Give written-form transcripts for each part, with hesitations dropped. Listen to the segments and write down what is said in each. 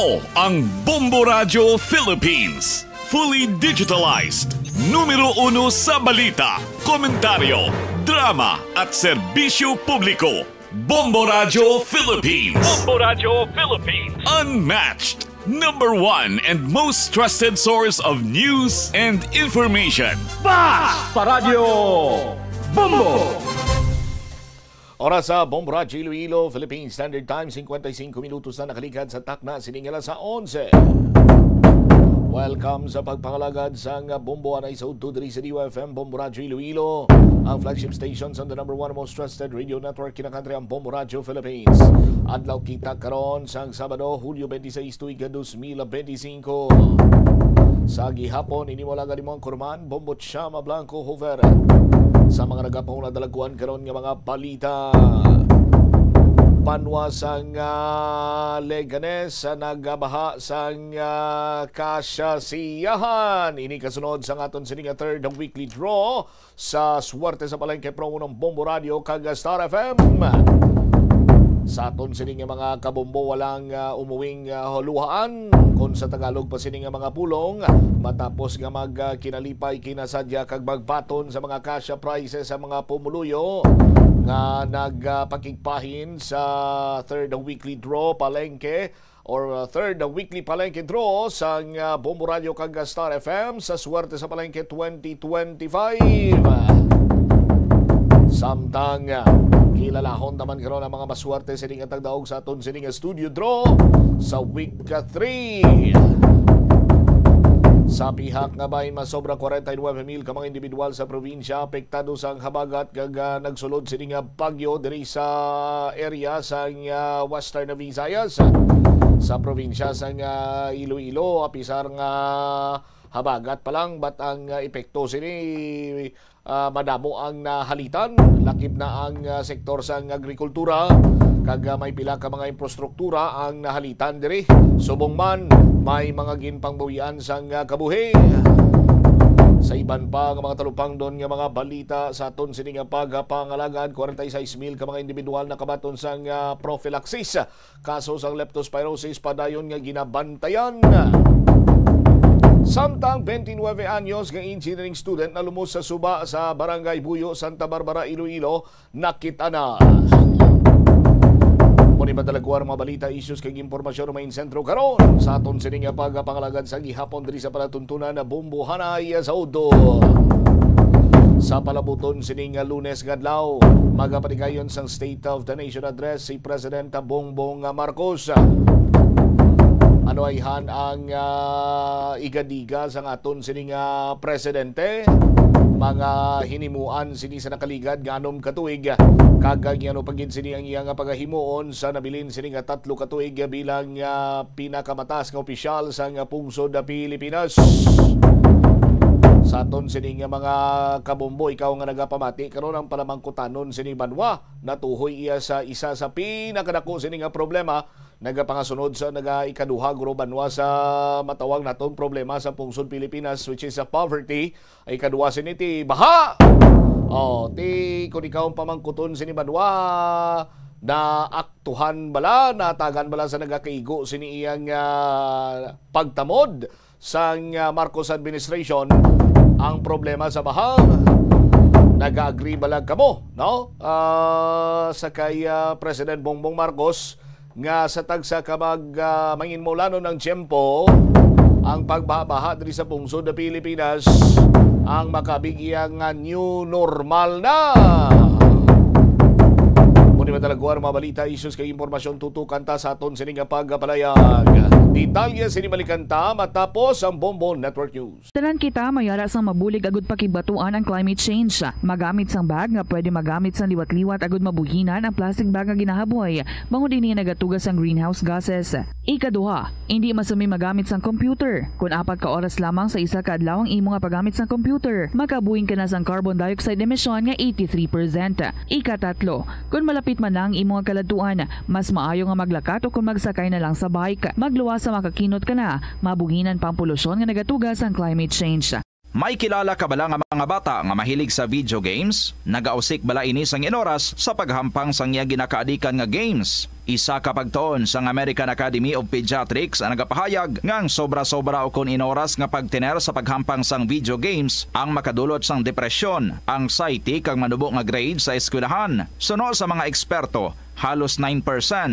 Ito ang Bombo Radio Philippines. Fully digitalized. Numero 1 sa balita, komentaryo, drama at serbisyo publiko. Bombo Radio Philippines. Bombo Radio Philippines. Unmatched. Number 1 and most trusted source of news and information. Basta Radio Bombo! Oras sa Bombo Radio Iloilo, Philippine Standard Time, 55 minutos na nakaligad sa takna, siningala sa 11. Welcome sa pagpangalagad sa Bombo Anay sa Udtudri sa DYFM, Bombo Radio Iloilo, ang flagship stations on the number 1 most trusted radio network kinakantri ang Bombo Radio Philippines. Adlaw kita karon sang Sabado, Hulyo 26, tuiga 2025. Sa gihapon, inimulaga ni Mong Kurman, Bombo Chama Blanco Hover. Sa mga nagapahong nadalaguan karon nga mga balita. Panwa sang Leganes nagabaha sang Kasyasiyahan. Ini kasunod sa aton sining third weekly draw sa swerte sa palengke promo ng Bombo Radio kag Star FM. Sa aton sining mga kabombo walang umuwing huluhaan kung sa Tagalog pa sining mga pulong matapos nga magkinalipay kinasadya kag magbaton sa mga kasya prices sa mga pumuluyo nga nagpakigpahin sa third weekly draw palengke or third weekly palengke draw sa Bombo Radio kag Star FM sa swerte sa palengke 2025. Samtang kilalahon naman karon ang mga maswerte sining atag daog sa aton sining studio draw sa week 3. Sa pihak nga bahin masobra 49,000 ka mga individual sa probinsya apektado sang habagat kag nagsulod sining bagyo diri sa area sa Western Visayas sa probinsya sa Iloilo apisar nga habagat pa lang bat ang epekto sini madamo ang nahalitan lakip na ang sektor sa agrikultura kag may pila ka mga infrastruktura ang nahalitan diri subong man may mga ginpangbawian sa kabuhi. Sa iban pa nga mga talupang doon nga mga balita sa aton sining pagpangalagad 46,000 ka mga individual na kabaton sa prophylaxis kaso sa leptospirosis padayon nga ginabantayan. Samtang 29 anyos ng engineering student na lumos sa suba sa Barangay Buyo, Santa Barbara, Iloilo, nakita na. Muni madalaguan mga balita, issues kag impormasyon main sentro karon sa aton sining pagpangalagad sa gihapon diri sa palatuntunan na Bombo Hanay sa Udo. Sa palabuton sining Lunes gadlaw, magapatigayon sang State of the Nation address si President Bongbong Marcos. Ano ay ang igadiga sa aton sining presidente mga hinimuan sini sa nakaligad nganom katuig kagag ano pagin sini ang iyang pagahimuon sa nabilin sini nga 3 katuig bilang pinakamataas nga opisyal sa pungsod na Pilipinas. Sa aton sini nga mga kabombo ikaw nga nagapamati karon ang palamangkutanon sini banwa natuhoy iya sa isa sa pinakadako sini nga problema nagapangasunod sa ikaduha guro banwa sa matawag natong problema sa pungsod Pilipinas which is poverty ay kaduha siniti baha. Ti kung ikaw ang pamangkuton sini banwa na aktuhan bala natagan bala sa nagakaigo sini iyang pagtamod sa Marcos administration ang problema sa baha. Nag-agree balag kamo no sa kay President Bongbong Marcos nga sa tagsa kamag manginmulano ng tiyempo ang pagbaha diri sa pungsod na Pilipinas ang makabigyan nga new normal na. Muni matalaguan mga balita, issues kay impormasyon tutukan ta sa aton sining pagpalayag. Detalye sinibalikan ta matapos ang Bombo Network News. Tanan kita mayara sang mabulig agud pakibatuan ang climate change. Magamit sang bag nga pwede magamit sang liwat-liwat agud mabuhinan ang plastic bag nga ginahaboy. Bangod dinhi nagatugas ang greenhouse gases. Ikaduha, hindi masumi magamit sang computer. Kung 4 ka oras lamang sa isa ka adlaw ang imo nga paggamit sang computer, makabuhing ka na sang carbon dioxide emission nga 83%. Ikatatlo, kung malapit man lang imo nga kaladuan, mas maayo nga maglakat o kung magsakay na lang sa bike. Magluwas sa makakinot ka na, mabuhinan pang polusyon nga nagatugas ang climate change. May kilala ka bala nga mga bata nga mahilig sa video games? Nagausik bala ini sang inoras sa paghampang sang iya ginakaadikan nga games? Isa ka pagtuon sang American Academy of Pediatrics ang nagapahayag ngang sobra-sobra o kun inoras nga pagtiner sa paghampang sang video games ang makadulot sang depresyon, anxiety kag manubo nga grade sa eskwelahan. Suno sa mga eksperto, halos 9%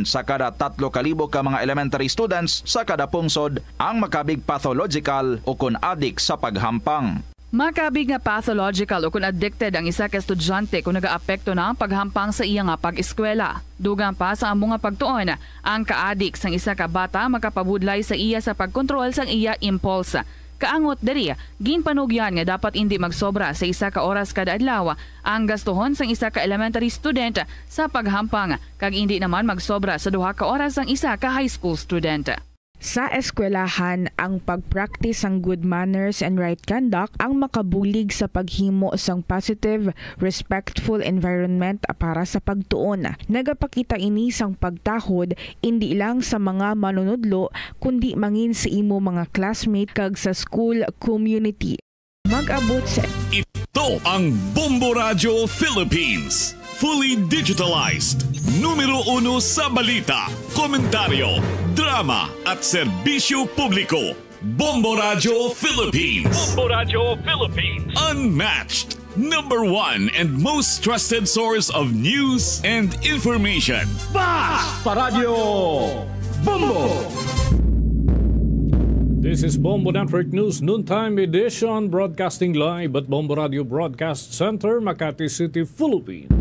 sa kada 3,000 ka mga elementary students sa kada pungsod ang makabig pathological o kun addict sa paghampang. Makabig nga pathological o kung addicted ang isa ka estudyante kung nagaapekto na ang paghampang sa iya nga pag-eskwela. Dugang pa sa among nga pagtuon, ang ka-addict sang isa ka bata makapabudlay sa iya sa pagkontrol sang iya impulse. Kaangot diri, ginpanugyan nga dapat hindi magsobra sa isa ka oras kada adlaw ang gastuhon sang isa ka elementary student sa paghampang kag hindi naman magsobra sa 2 ka oras ang isa ka high school student. Sa eskwelahan, ang pag-practice ang good manners and right conduct ang makabulig sa paghimo sang positive, respectful environment para sa pagtuon. Nagapakita ini sang pagtahod hindi lang sa mga manunudlo kundi mangin sa imo mga classmate kag sa school community. Mag-abot sa Ito ang Bombo Radio Philippines. Fully digitalized. Numero 1 sa balita, komentaryo, drama at serbisyo publiko. Bombo Radio Philippines. Bombo Radio Philippines. Unmatched. Number 1 and most trusted source of news and information. Paradyo Bombo! This is Bombo Network News Noontime Edition, broadcasting live at Bombo Radio Broadcast Center, Makati City, Philippines.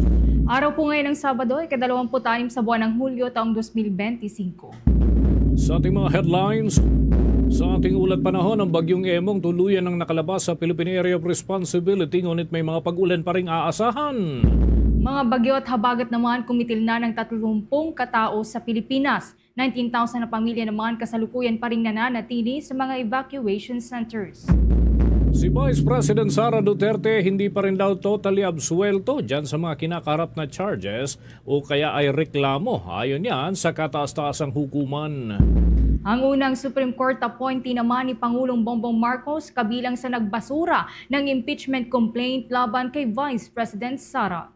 Araw po ngayon ng Sabado, ika-26 sa buwan ng Hulyo taong 2025. Sa ating mga headlines, sa ating ulat panahon, ang bagyong Emong tuluyan ng nakalabas sa Philippine Area of Responsibility, ngunit may mga pag-ulan pa ring aasahan. Mga bagyo at habagat naman kumitil na ng 30 katao sa Pilipinas. 19,000 na pamilya naman kasalukuyan pa ring nananatili sa mga evacuation centers. Si Vice President Sara Duterte hindi pa rin daw totally absuelto dyan sa mga kinakarap na charges o kaya ay reklamo. Ayon yan sa kataas-taasang hukuman. Ang unang Supreme Court appointee naman ni Pangulong Bongbong Marcos kabilang sa nagbasura ng impeachment complaint laban kay Vice President Sara.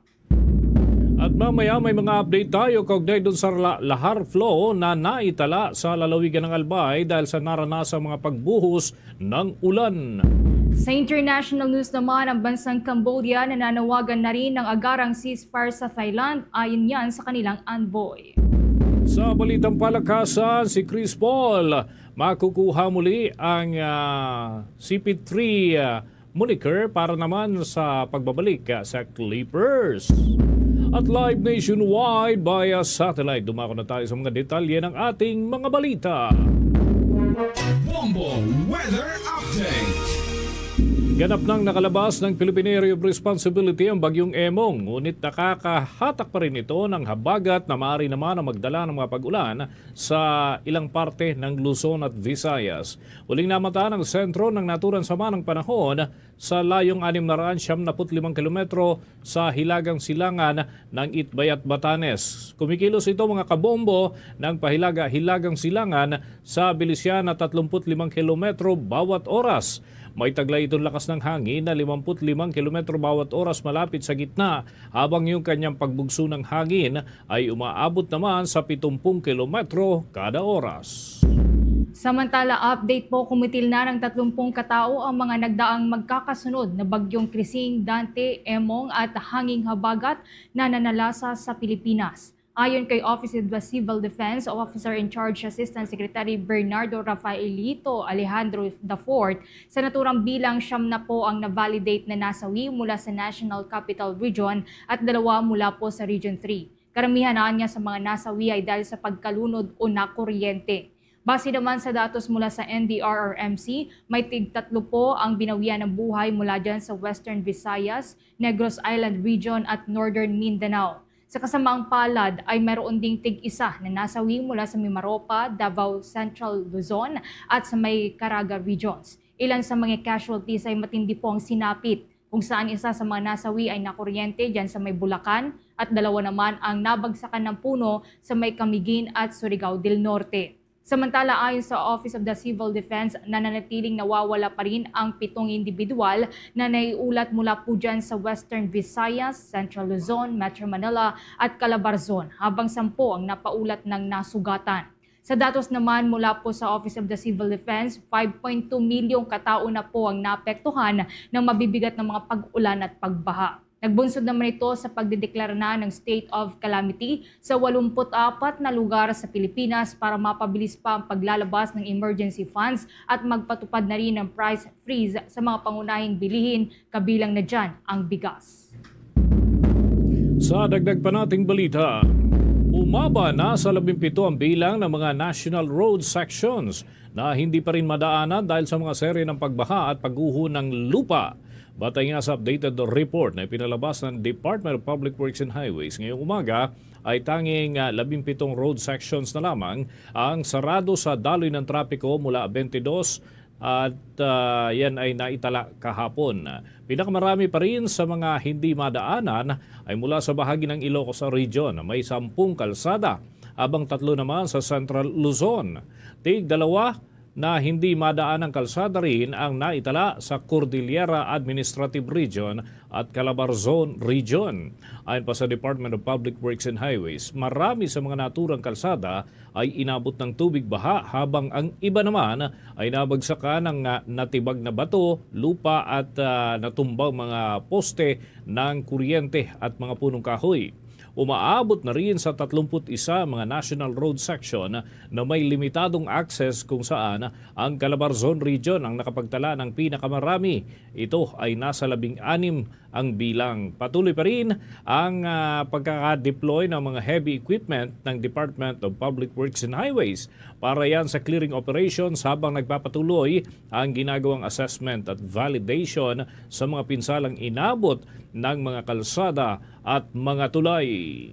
At mamaya may mga update tayo kaugnay doon sa lahar flow na naitala sa lalawigan ng Albay dahil sa naranasang mga pagbuhos ng ulan. Sa international news naman, ang bansang Cambodia nananawagan na rin ng agarang ceasefire sa Thailand ayon yan sa kanilang envoy. Sa balitang palakasan, si Chris Paul makukuha muli ang CP3 moniker para naman sa pagbabalik sa Clippers. At live nationwide via satellite, dumako na tayo sa mga detalye ng ating mga balita. Bombo Weather Update. Ganap nang nakalabas ng Philippine Area of Responsibility ang bagyong Emong, ngunit nakakahatak pa rin ito ng habagat na maaari naman ang magdala ng mga pag-ulan sa ilang parte ng Luzon at Visayas. Uling namata ng sentro ng naturang sama ng panahon sa layong 675 kilometro sa hilagang silangan ng Itbayat, Batanes. Kumikilos ito mga kabombo ng pahilaga-hilagang silangan sa bilisyan na 35 kilometro bawat oras. May taglay itong lakas ng hangin na 55 km bawat oras malapit sa gitna, habang yung kanyang pagbugso ng hangin ay umaabot naman sa 70 km kada oras. Samantala, update po, kumitil na ng 30 katao ang mga nagdaang magkakasunod na bagyong Krising, Dante, Emong at hanging habagat na nanalasa sa Pilipinas. Ayon kay Office of the Civil Defense Officer in Charge Assistant Secretary Bernardo Rafaelito Alejandro IV, sa naturang bilang 9 na po ang na-validate na nasawi mula sa National Capital Region at 2 mula po sa Region 3. Karamihan na niya sa mga nasawi ay dahil sa pagkalunod o nakuryente. Base naman sa datos mula sa NDRRMC, may tig-3 po ang binawian ng buhay mula dyan sa Western Visayas, Negros Island Region at Northern Mindanao. Sa kasamaang palad ay mayroon ding tig-1 na nasawi mula sa Mimaropa, Davao Central, Luzon at sa may Caraga regions. Ilan sa mga casualties ay matindi po ang sinapit, kung saan isa sa mga nasawi ay nakuryente dyan sa may Bulacan at 2 naman ang nabagsakan ng puno sa may Camiguin at Surigao del Norte. Samantala, ayon sa Office of the Civil Defense, nananatiling nawawala pa rin ang 7 individual na naiulat mula po dyan sa Western Visayas, Central Luzon, Metro Manila at Calabarzon, habang 10 ang napaulat ng nasugatan. Sa datos naman mula po sa Office of the Civil Defense, 5.2 milyong katao na po ang naapektuhan ng mabibigat na mga pag-ulan at pagbaha. Nagbunsod naman ito sa pagdedeklara na ng state of calamity sa 84 na lugar sa Pilipinas para mapabilis pa ang paglalabas ng emergency funds at magpatupad na rin ng price freeze sa mga pangunahing bilihin, kabilang na dyan ang bigas. Sa dagdag pa nating balita, umaba na sa 17 ang bilang ng mga national road sections na hindi pa rin madaanan dahil sa mga serye ng pagbaha at pagguho ng lupa. Batay nga sa updated report na ipinalabas ng Department of Public Works and Highways ngayong umaga, ay tanging 17 road sections na lamang ang sarado sa daloy ng trapiko mula 22 at yan ay naitala kahapon. Pinakamarami pa rin sa mga hindi madaanan ay mula sa bahagi ng Ilocos Region, may 10 kalsada, habang 3 naman sa Central Luzon. Tig-2 na hindi madaan ng kalsada rin ang naitala sa Cordillera Administrative Region at Calabarzon Region. Ayon pa sa Department of Public Works and Highways, marami sa mga naturang kalsada ay inabot ng tubig baha habang ang iba naman ay nabagsakan ng natibag na bato, lupa at natumbang mga poste ng kuryente at mga punong kahoy. Umaabot na rin sa 31 mga national road section na may limitadong access kung saan ang Calabarzon Region ang nakapagtala ng pinakamarami. Ito ay nasa 16 ang bilang. Patuloy pa rin ang pagkaka-deploy ng mga heavy equipment ng Department of Public Works and Highways para yan sa clearing operations habang nagpapatuloy ang ginagawang assessment at validation sa mga pinsalang inabot ng mga kalsada at mga tulay.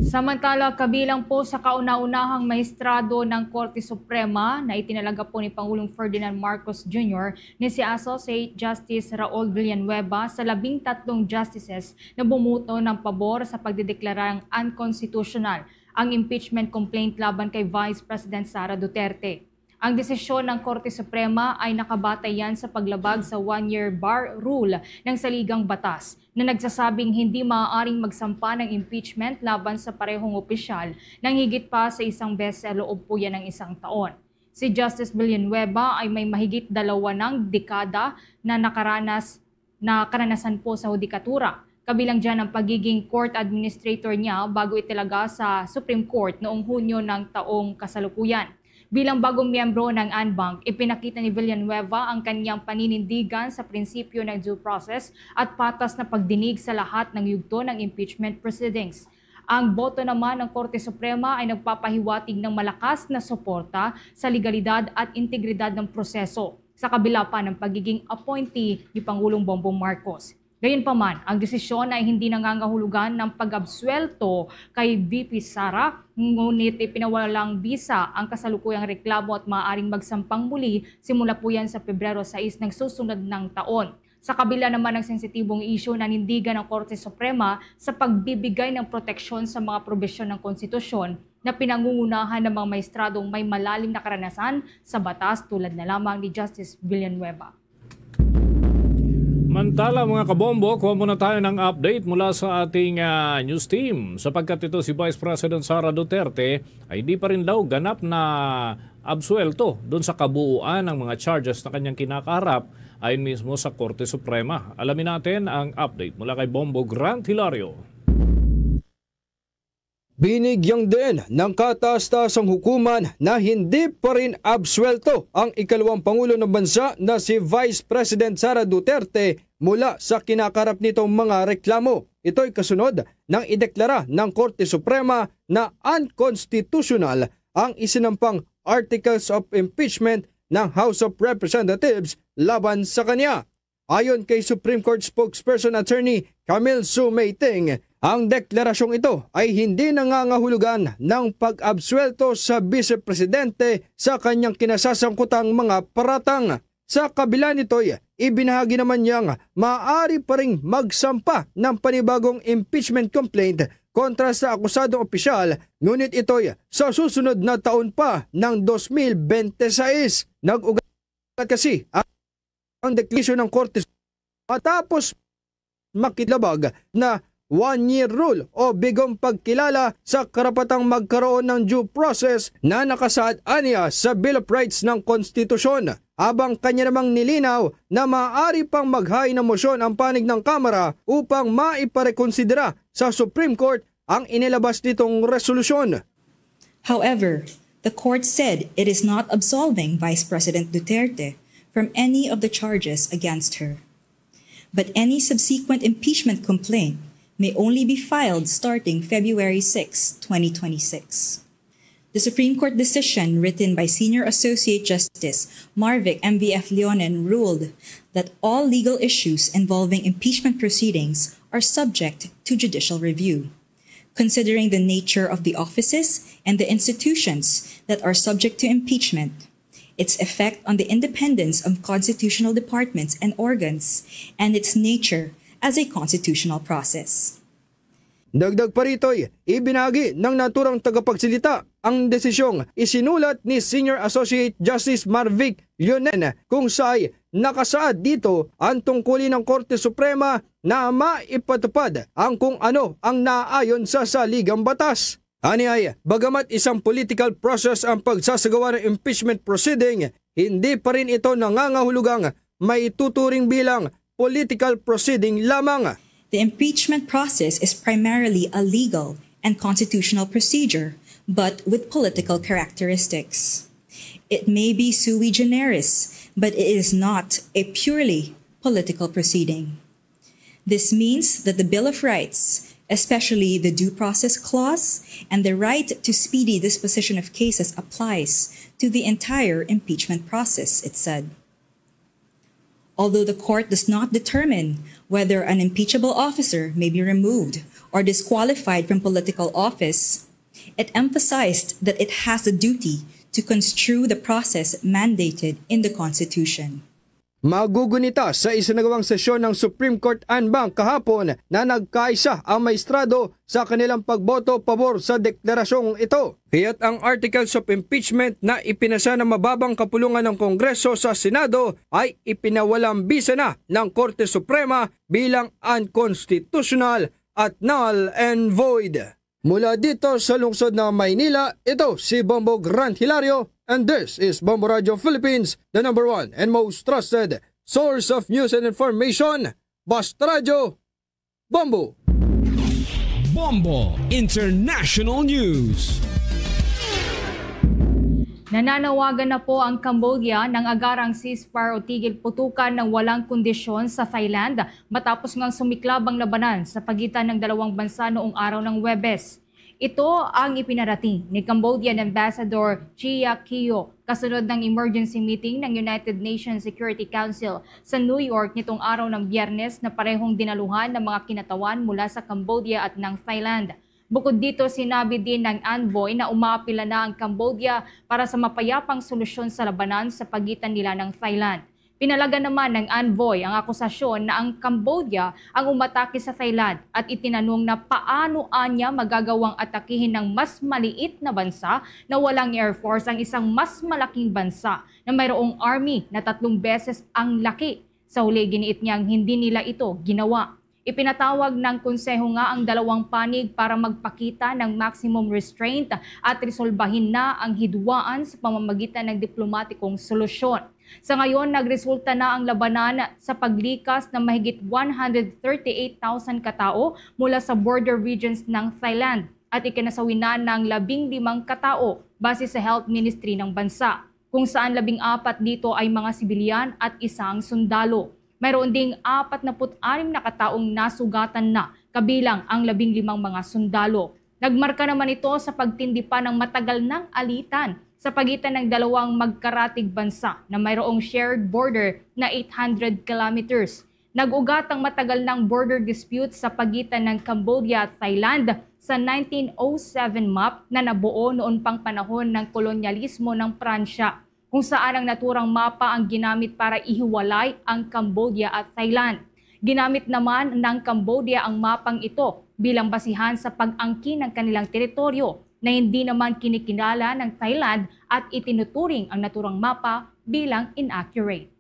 Samantala, kabilang po sa kauna-unahang maestrado ng Korte Suprema na itinalaga po ni Pangulong Ferdinand Marcos Jr. ni si Associate Justice Raul Villanueva sa 13 justices na bumuto ng pabor sa pagdedeklarang unconstitutional ang impeachment complaint laban kay Vice President Sara Duterte. Ang desisyon ng Korte Suprema ay nakabatay yan sa paglabag sa 1-year bar rule ng saligang batas na nagsasabing hindi maaaring magsampa ng impeachment laban sa parehong opisyal nang higit pa sa isang beses sa loob po yan ng isang taon. Si Justice Villanueva ay may mahigit 2 ng dekada na karanasan po sa hudikatura. Kabilang dyan ang pagiging court administrator niya bago italaga sa Supreme Court noong Hunyo ng taong kasalukuyan. Bilang bagong miyembro ng ANBANC, ipinakita ni Villanueva ang kanyang paninindigan sa prinsipyo ng due process at patas na pagdinig sa lahat ng yugto ng impeachment proceedings. Ang boto naman ng Korte Suprema ay nagpapahiwatig ng malakas na suporta sa legalidad at integridad ng proseso sa kabila pa ng pagiging appointee ni Pangulong Bongbong Marcos. Gayunpaman, ang desisyon ay hindi nangangahulugan ng pag-absuelto kay VP Sara, ngunit ipinawalang bisa ang kasalukuyang reklamo at maaaring magsampang muli simula po yan sa Pebrero 6 ng susunod ng taon. Sa kabila naman ng sensitibong isyu, nanindigan ng Korte Suprema sa pagbibigay ng proteksyon sa mga probisyon ng konstitusyon na pinangungunahan ng mga maestradong may malalim na karanasan sa batas tulad na lamang ni Justice Villanueva. Mantala mga kabombo, kuha muna tayo ng update mula sa ating news team sapagkat ito si Vice President Sara Duterte ay di pa rin daw ganap na absuelto doon sa kabuuan ng mga charges na kanyang kinakaharap ayon mismo sa Korte Suprema. Alamin natin ang update mula kay Bombo Grant Hilario. Binigyan din ng kataas-taasang hukuman na hindi pa rin absuelto ang ikalawang Pangulo ng Bansa na si Vice President Sara Duterte mula sa kinakarap nitong mga reklamo. Ito'y kasunod ng ideklara ng Korte Suprema na unconstitutional ang isinampang Articles of Impeachment ng House of Representatives laban sa kanya. Ayon kay Supreme Court spokesperson attorney Camille Sumaiting, ang deklarasyong ito ay hindi nangangahulugan ng pag-absuelto sa Vice Presidente sa kanyang kinasasangkutang mga paratang. Sa kabila nito'y ibinahagi naman niyang maaari pa ring magsampa ng panibagong impeachment complaint kontra sa akusadong opisyal, ngunit ito'y sa susunod na taon pa ng 2026. Nag-ugat kasi ang deklisyon ng Korte matapos makitlabag na 1-year rule o bigong pagkilala sa karapatang magkaroon ng due process na nakasaad aniya sa Bill of Rights ng Konstitusyon. Habang kanya namang nilinaw na maaari pang maghain ng mosyon ang panig ng Kamara upang maiparekonsidera sa Supreme Court ang inilabas nitong resolusyon. However, the court said it is not absolving Vice President Duterte from any of the charges against her. But any subsequent impeachment complaint may only be filed starting February 6, 2026. The Supreme Court decision written by Senior Associate Justice Marvic MVF Leonen ruled that all legal issues involving impeachment proceedings are subject to judicial review. Considering the nature of the offices and the institutions that are subject to impeachment, its effect on the independence of constitutional departments and organs, and its nature as a constitutional process. Dagdag pa rito'y ibinagi ng naturang tagapagsalita ang desisyong isinulat ni Senior Associate Justice Marvic Leonen kung saan nakasaad dito ang tungkulin ng Korte Suprema na maipatupad ang kung ano ang naaayon sa saligang batas. Aniyay, bagamat isang political process ang pagsasagawa ng impeachment proceeding, hindi pa rin ito nangangahulugang may tuturing bilang political proceeding lamang. The impeachment process is primarily a legal and constitutional procedure, but with political characteristics. It may be sui generis, but it is not a purely political proceeding. This means that the Bill of Rights, especially the Due Process Clause and the right to speedy disposition of cases, applies to the entire impeachment process, it said. Although the court does not determine whether an impeachable officer may be removed or disqualified from political office, it emphasized that it has the duty to construe the process mandated in the Constitution. Magugunita sa isinagawang sesyon ng Supreme Court Anbang kahapon na nagkaisa ang maestrado sa kanilang pagboto pabor sa deklarasyong ito. Kaya't ang Articles of Impeachment na ipinasa ng mababang kapulungan ng Kongreso sa Senado ay ipinawalang bisa na ng Korte Suprema bilang unconstitutional at null and void. Mula dito sa lungsod ng Maynila, ito si Bombo Grant Hilario. And this is Bombo Radio Philippines, the #1 and most trusted source of news and information. Basta Radio, Bombo! Bombo International News. Nananawagan na po ang Cambodia ng agarang ceasefire o tigil putukan ng walang kondisyon sa Thailand matapos ngang sumiklab ang labanan sa pagitan ng dalawang bansa noong araw ng Huwebes. Ito ang ipinarating ni Cambodian Ambassador Chia Kyo kasunod ng emergency meeting ng United Nations Security Council sa New York nitong araw ng Biyernes na parehong dinaluhan ng mga kinatawan mula sa Cambodia at ng Thailand. Bukod dito, sinabi din ng envoy na umaapila na ang Cambodia para sa mapayapang solusyon sa labanan sa pagitan nila ng Thailand. Pinalaga naman ng envoy ang akusasyon na ang Cambodia ang umatake sa Thailand at itinanong na paano anya magagawang atakihin ng mas maliit na bansa na walang air force ang isang mas malaking bansa na mayroong army na 3 beses ang laki. Sa huli, giniit niyang hindi nila ito ginawa. Ipinatawag ng konseho nga ang dalawang panig para magpakita ng maximum restraint at resolbahin na ang hidwaan sa pamamagitan ng diplomatikong solusyon. Sa ngayon, nagresulta na ang labanan sa paglikas ng mahigit 138,000 katao mula sa border regions ng Thailand at ikinasawi na ng 15 katao base sa Health Ministry ng bansa, kung saan 14 dito ay mga sibilyan at isang sundalo. Mayroon ding 46 na kataong nasugatan na, kabilang ang 15 mga sundalo. Nagmarka naman ito sa pagtindi pa ng matagal ng alitan sa pagitan ng dalawang magkaratig bansa na mayroong shared border na 800 kilometers. Nag-ugat ang matagal ng border dispute sa pagitan ng Cambodia at Thailand sa 1907 map na nabuo noon pang panahon ng kolonyalismo ng Pransya, kung saan ang naturang mapa ang ginamit para ihiwalay ang Cambodia at Thailand. Ginamit naman ng Cambodia ang mapang ito bilang basihan sa pag-angkin ng kanilang teritoryo na hindi naman kinikilala ng Thailand at itinuturing ang naturang mapa bilang inaccurate.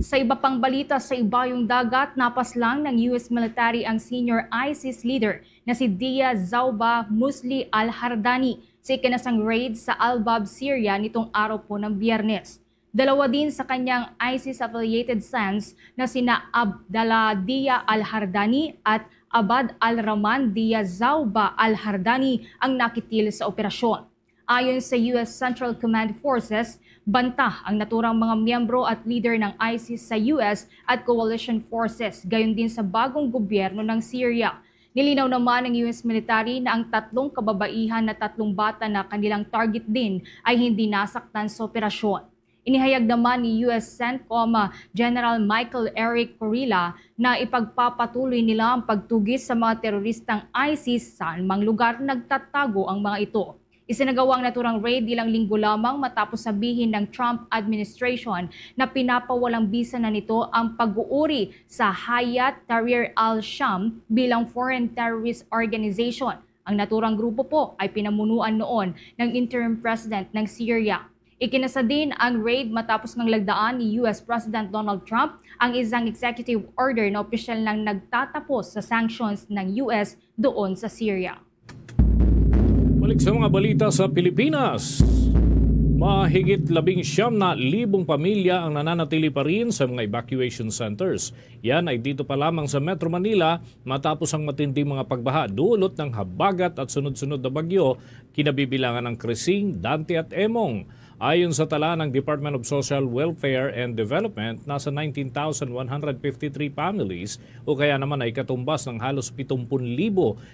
Sa iba pang balita sa ibayong dagat, napaslang ng US military ang senior ISIS leader na si Dia Zauba Musli al-Hardani sa ikinasang raid sa Al-Bab, Syria nitong araw po ng Biyernes. Dalawa din sa kanyang ISIS-affiliated sons na sina Abdallah Dia al-Hardani at Abad al-Rahman Dia Zauba al-Hardani ang nakitil sa operasyon. Ayon sa US Central Command Forces, banta ang naturang mga miyembro at leader ng ISIS sa US at coalition forces, gayon din sa bagong gobyerno ng Syria. Nilinaw naman ng US military na ang 3 kababaihan na 3 bata na kanilang target din ay hindi nasaktan sa operasyon. Inihayag naman ni US CENTCOM General Michael Eric Kurilla na ipagpapatuloy nila ang pagtugis sa mga teroristang ISIS saan mang lugar nagtatago ang mga ito. Isinagawa ang naturang raid ilang linggo lamang matapos sabihin ng Trump administration na pinapawalang bisa na nito ang pag-uuri sa Hayat Tahrir al-Sham bilang foreign terrorist organization. Ang naturang grupo po ay pinamunuan noon ng interim president ng Syria. Ikinasa din ang raid matapos ng lagdaan ni US President Donald Trump ang isang executive order na opisyal nang nagtatapos sa sanctions ng US doon sa Syria. Balik sa mga balita sa Pilipinas. Mahigit 19,000 pamilya ang nananatili pa rin sa mga evacuation centers. Yan ay dito pa lamang sa Metro Manila matapos ang matinding mga pagbaha dulot ng habagat at sunod-sunod na bagyo kinabibilangan ng Krising, Dante at Emong. Ayon sa tala ng Department of Social Welfare and Development, nasa 19,153 families o kaya naman ay katumbas ng halos 70,000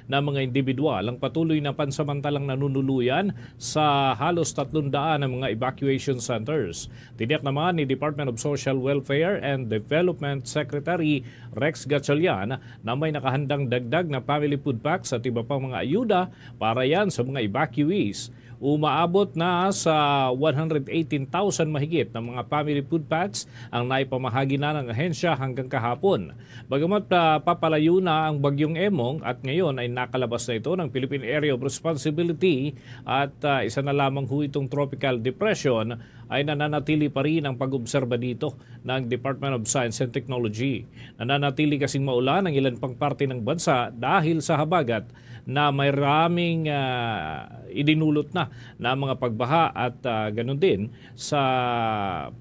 na mga individual ang patuloy na pansamantalang nanunuluyan sa halos 300 na mga evacuation centers. Tiniyak naman ni Department of Social Welfare and Development Secretary Rex Gatchalian na may nakahandang dagdag na family food packs at iba pang mga ayuda para yan sa mga evacuees. Umaabot na sa 118,000 mahigit na mga family food packs ang naipamahagi na ng ahensya hanggang kahapon. Bagamat papalayo na ang bagyong Emong at ngayon ay nakalabas na ito ng Philippine Area of Responsibility at isa na lamang ho itong tropical depression, ay nananatili pa rin ang pag-obserba dito ng Department of Science and Technology. Nananatili kasing maulan ang ilan pang parte ng bansa dahil sa habagat na may raming idinulot na mga pagbaha at ganun din sa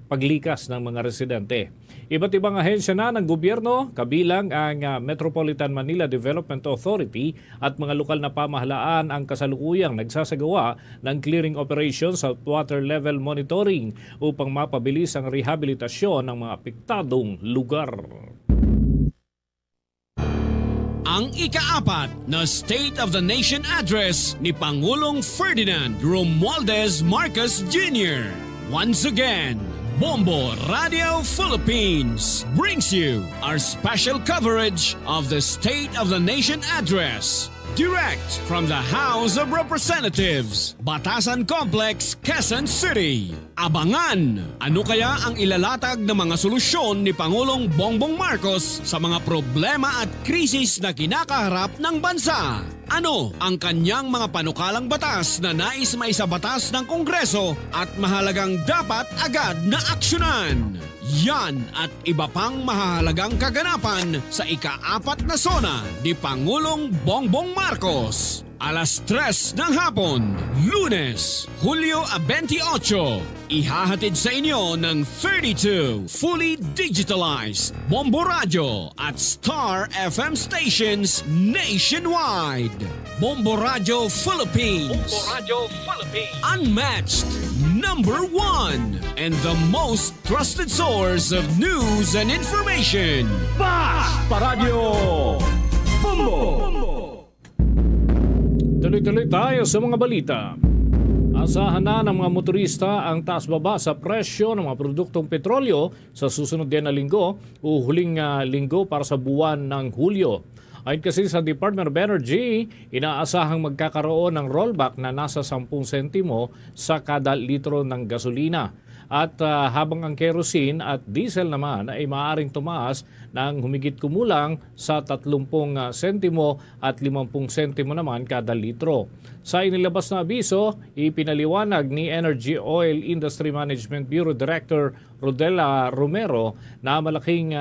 paglikas ng mga residente. Iba't ibang ahensya na ng gobyerno, kabilang ang Metropolitan Manila Development Authority at mga lokal na pamahalaan ang kasalukuyang nagsasagawa ng clearing operations at water level monitoring upang mapabilis ang rehabilitasyon ng mga apektadong lugar. Ang ika-4 na State of the Nation Address ni Pangulong Ferdinand Romualdez Marcos Jr. Once again, Bombo Radio Philippines brings you our special coverage of the State of the Nation Address. Direct from the House of Representatives, Batasan Complex, Quezon City. Abangan! Ano kaya ang ilalatag na mga solusyon ni Pangulong Bongbong Marcos sa mga problema at krisis na kinakaharap ng bansa? Ano ang kanyang mga panukalang batas na nais maisabatas ng Kongreso at mahalagang dapat agad na aksyonan? Yan at iba pang mahalagang kaganapan sa ika-4 na sona ni Pangulong Bongbong Marcos. Alas 3 ng hapon, Lunes, Hulyo 28, ihahatid sa inyo ng 32 fully digitalized Bombo Radio at Star FM stations nationwide. Bombo Radio Philippines. Bombo Radio Philippines. Unmatched, number 1, and the most trusted source of news and information. Paradyo Bombo! Tuloy-tuloy tayo sa mga balita. Asahan na ng mga motorista ang taas-baba sa presyo ng mga produktong petrolyo sa susunod din na linggo o huling linggo para sa buwan ng Hulyo. Ayon kasi sa Department of Energy, inaasahang magkakaroon ng rollback na nasa 10 sentimo sa kada litro ng gasolina. at habang ang kerosene at diesel naman ay maaaring tumaas ng humigit kumulang sa 30 sentimo at 50 sentimo naman kada litro. Sa inilabas na abiso, ipinaliwanag ni Energy Oil Industry Management Bureau Director Rodela Romero na malaking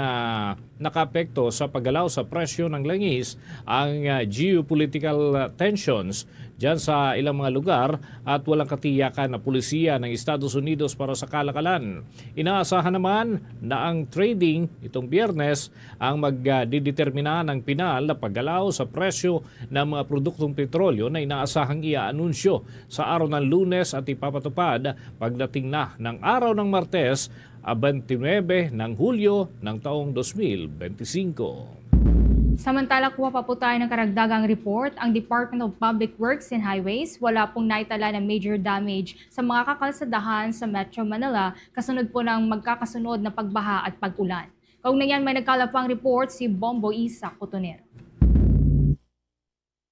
nakaapekto sa paggalaw sa presyo ng langis ang geopolitical tensions dyan sa ilang mga lugar at walang katiyakan na pulisiya ng Estados Unidos para sa kalakalan. Inaasahan naman na ang trading itong Biyernes ang magdidetermina ng pinal na paggalaw sa presyo ng mga produktong petrolyo na inaasahang iaanunsyo sa araw ng Lunes at ipapatupad pagdating na ng araw ng Martes, 29 ng Hulyo ng taong 2025. Samantala, kuha pa po tayo ng karagdagang report. Ang Department of Public Works and Highways wala pong naitala na major damage sa mga kakalsadahan sa Metro Manila kasunod po ng magkakasunod na pagbaha at pag-ulan. Kaugnayan may nagkalapang report si Bombo Isa Cotonero.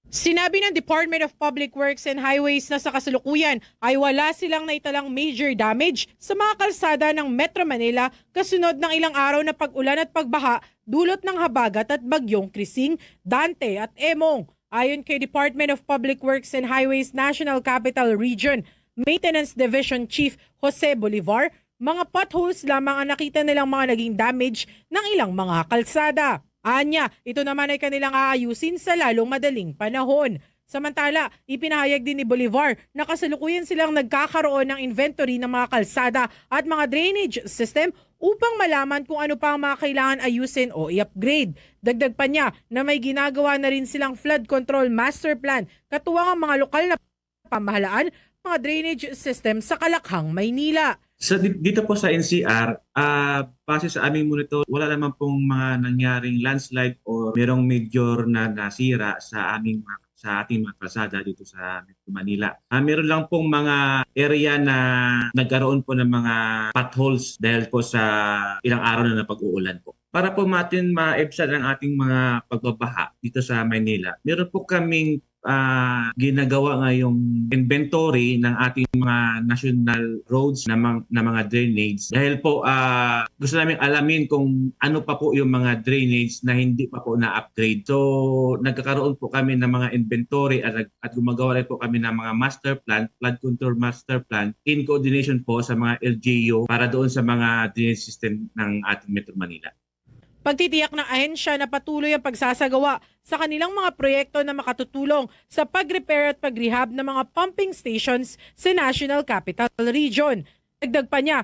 Sinabi ng Department of Public Works and Highways na sa kasalukuyan ay wala silang naitalang major damage sa mga kalsada ng Metro Manila kasunod ng ilang araw na pag-ulan at pagbaha dulot ng habagat at bagyong Krising, Dante at Emong. Ayon kay Department of Public Works and Highways National Capital Region Maintenance Division Chief Jose Bolivar, mga potholes lamang ang nakita nilang mga naging damage ng ilang mga kalsada. Anya, ito naman ay kanilang aayusin sa lalong madaling panahon. Samantala, ipinahayag din ni Bolivar na kasalukuyan silang nagkakaroon ng inventory ng mga kalsada at mga drainage system upang malaman kung ano pa ang mga kailangan ayusin o i-upgrade. Dagdag pa niya na may ginagawa na rin silang flood control master plan katuwang ang mga lokal na pamahalaan, mga drainage system sa Kalakhang, Maynila. Dito po sa NCR, base sa aming monitor, wala naman pong mga nangyaring landslide o merong major na nasira sa ating mga kalsada dito sa Metro Manila. Meron lang pong mga area na nagkaroon po ng mga potholes dahil po sa ilang araw na pag-uulan po. Para po natin maibsan ang ating mga pagbabaha dito sa Manila, meron po kaming ginagawa ngayong inventory ng ating mga national roads na mga drainage. Dahil po gusto namin alamin kung ano pa po yung mga drainage na hindi pa po na-upgrade. So nagkakaroon po kami ng mga inventory at gumagawa rin po kami ng mga master plan, flood control master plan in coordination po sa mga LGU para doon sa mga drainage system ng ating Metro Manila. Pagtitiyak ng ahensya na patuloy ang pagsasagawa sa kanilang mga proyekto na makatutulong sa pag-repair at pag-rehab ng mga pumping stations sa National Capital Region. Dagdag pa niya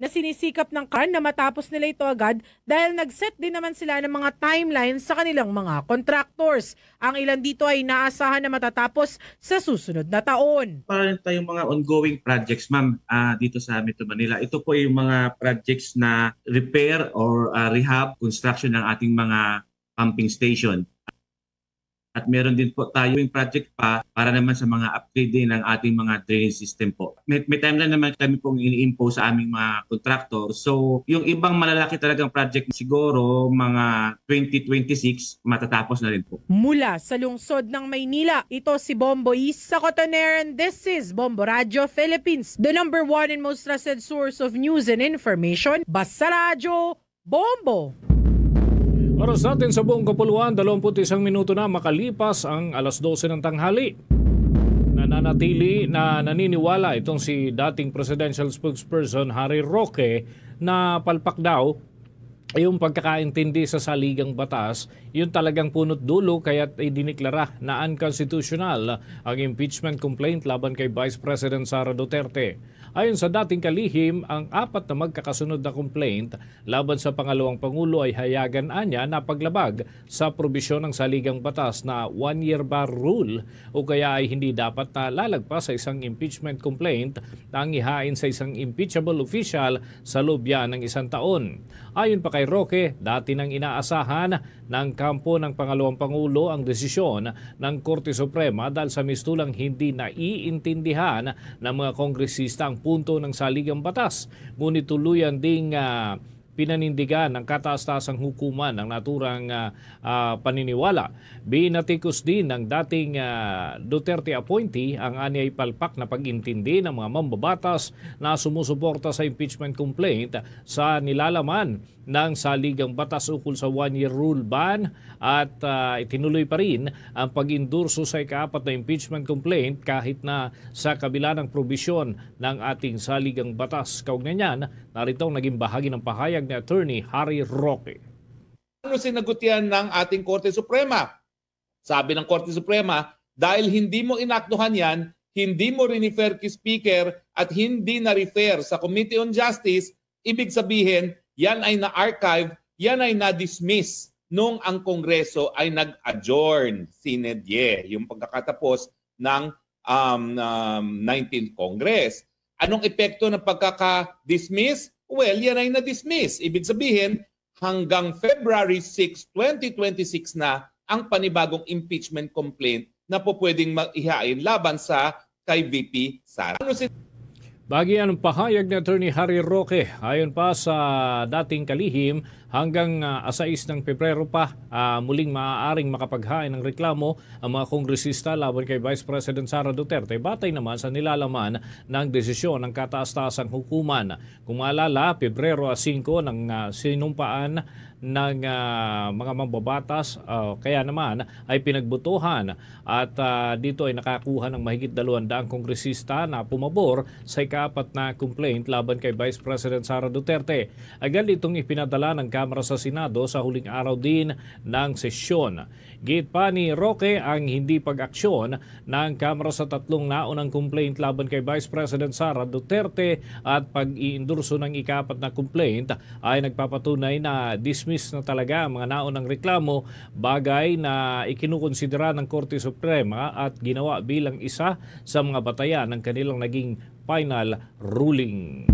na sinisikap ng KARN na matapos nila ito agad dahil nag-set din naman sila ng mga timelines sa kanilang mga contractors. Ang ilan dito ay inaasahan na matatapos sa susunod na taon. Para rin tayong mga ongoing projects, ma'am, dito sa Metro Manila. Ito po yung mga projects na repair or rehab, construction ng ating mga pumping station. At meron din po tayo yung project pa para naman sa mga upgrade din ng ating mga drainage system po. May timeline naman kami pong ini-impose sa aming mga contractor. So yung ibang malalaki talagang project siguro mga 2026 matatapos na rin po. Mula sa lungsod ng Maynila, ito si Bombo Isa Cotonero and this is Bombo Radio Philippines, the #1 and most trusted source of news and information. Basta Radio, Bombo! Oras natin sa buong kapuluan, 21 minuto na makalipas ang alas 12 ng tanghali. Nananatili na naniniwala itong si dating presidential spokesperson Harry Roque na palpak daw yung pagkakaintindi sa saligang batas, yun talagang punot dulo kaya't idiniklara na unconstitutional ang impeachment complaint laban kay Vice President Sara Duterte. Ayon sa dating kalihim, ang 4 na magkakasunod na complaint laban sa pangalawang Pangulo ay hayagan anya na paglabag sa probisyon ng saligang batas na 1-year bar rule o kaya ay hindi dapat na lalagpas sa isang impeachment complaint na ang ihain sa isang impeachable official sa loob yan ng 1 taon. Ayon pa kay Roque, dati nang inaasahan ng kampo ng pangalawang Pangulo ang desisyon ng Korte Suprema dahil sa mistulang hindi naiintindihan ng mga kongresista ang punto ng saligang batas. Ngunit tuluyan ding pinanindigan ng kataas-taasang hukuman ng naturang paniniwala. Binatikos din ng dating Duterte appointee ang anyay palpak na pag-intindi ng mga mambabatas na sumusuporta sa impeachment complaint sa nilalaman ng saligang batas ukol sa one-year rule ban at itinuloy pa rin ang pag-endorso sa ika-4 na impeachment complaint kahit na sa kabila ng probisyon ng ating saligang batas. Kaugnay niyan, narito ang naging bahagi ng pahayag ni Attorney Harry Roque. Ano sinagot yan ng ating Korte Suprema? Sabi ng Korte Suprema, dahil hindi mo inaktuhan yan, hindi mo rin-refer kay Speaker at hindi na-refer sa Committee on Justice, ibig sabihin, yan ay na-archive, yan ay na-dismiss nung ang Kongreso ay nag-adjourn sine die, yung pagkakatapos ng 19th Congress. Anong epekto ng pagkaka-dismiss? Well, yan ay na-dismiss. Ibig sabihin, hanggang February 6, 2026 na ang panibagong impeachment complaint na po pwedeng ihain laban sa kay VP Sara. Bagian ng pahayag ni Attorney Harry Roque, ayon pa sa dating kalihim, hanggang 6 ng Pebrero pa muling maaaring makapaghain ng reklamo ang mga kongresista laban kay Vice President Sara Duterte, batay naman sa nilalaman ng desisyon ng kataas-taasang hukuman. Kung maalala, Pebrero 5 ng sinumpaan ng mga mambabatas, kaya naman ay pinagbutuhan at dito ay nakakuha ng mahigit 200 kongresista na pumabor sa ika-4 na complaint laban kay Vice President Sara Duterte. Agad itong ipinadala ng Kamara sa Senado sa huling araw din ng sesyon. Gate pa ni Roque ang hindi pag-aksyon ng Kamara sa 3 naunang complaint laban kay Vice President Sara Duterte at pag-iendorso ng ika-4 na complaint ay nagpapatunay na dismiss na talaga ang mga naunang reklamo, bagay na ikinukonsidera ng Korte Suprema at ginawa bilang isa sa mga batayan ng kanilang naging final ruling.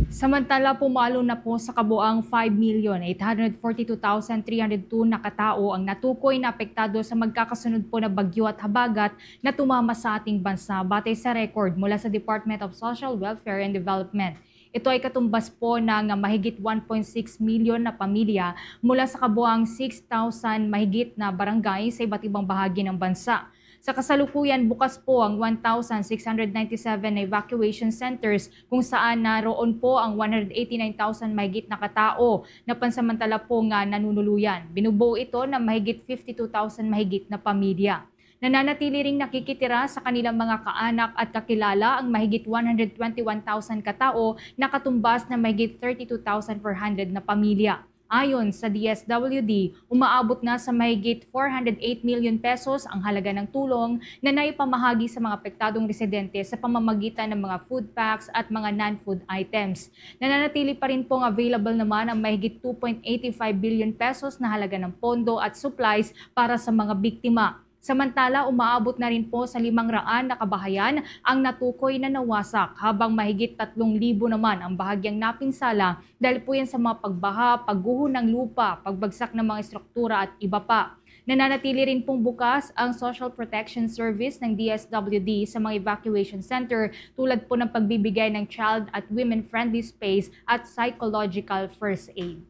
Samantala, pumalo na po sa kabuang 5,842,302 na katao ang natukoy na apektado sa magkakasunod po na bagyo at habagat na tumama sa ating bansa batay sa record mula sa Department of Social Welfare and Development. Ito ay katumbas po ng mahigit 1.6 milyon na pamilya mula sa kabuang 6,000 mahigit na barangay sa iba't ibang bahagi ng bansa. Sa kasalukuyan, bukas po ang 1,697 na evacuation centers kung saan naroon po ang 189,000 mahigit na katao na pansamantala po nga nanunuluyan. Binubuo ito ng mahigit 52,000 mahigit na pamilya. Nananatili ring nakikitira sa kanilang mga kaanak at kakilala ang mahigit 121,000 katao na katumbas na mahigit 32,400 na pamilya. Ayon sa DSWD, umaabot na sa mahigit 408 million pesos ang halaga ng tulong na naipamahagi sa mga apektadong residente sa pamamagitan ng mga food packs at mga non-food items. Nananatili pa rin pong available naman ang mahigit 2.85 billion pesos na halaga ng pondo at supplies para sa mga biktima. Samantala, umaabot na rin po sa 500 na kabahayan ang natukoy na nawasak, habang mahigit 3,000 naman ang bahagyang napinsala dahil po yan sa mga pagbaha, pagguho ng lupa, pagbagsak ng mga estruktura at iba pa. Nananatili rin pong bukas ang Social Protection Service ng DSWD sa mga evacuation center tulad po ng pagbibigay ng child at women-friendly space at psychological first aid.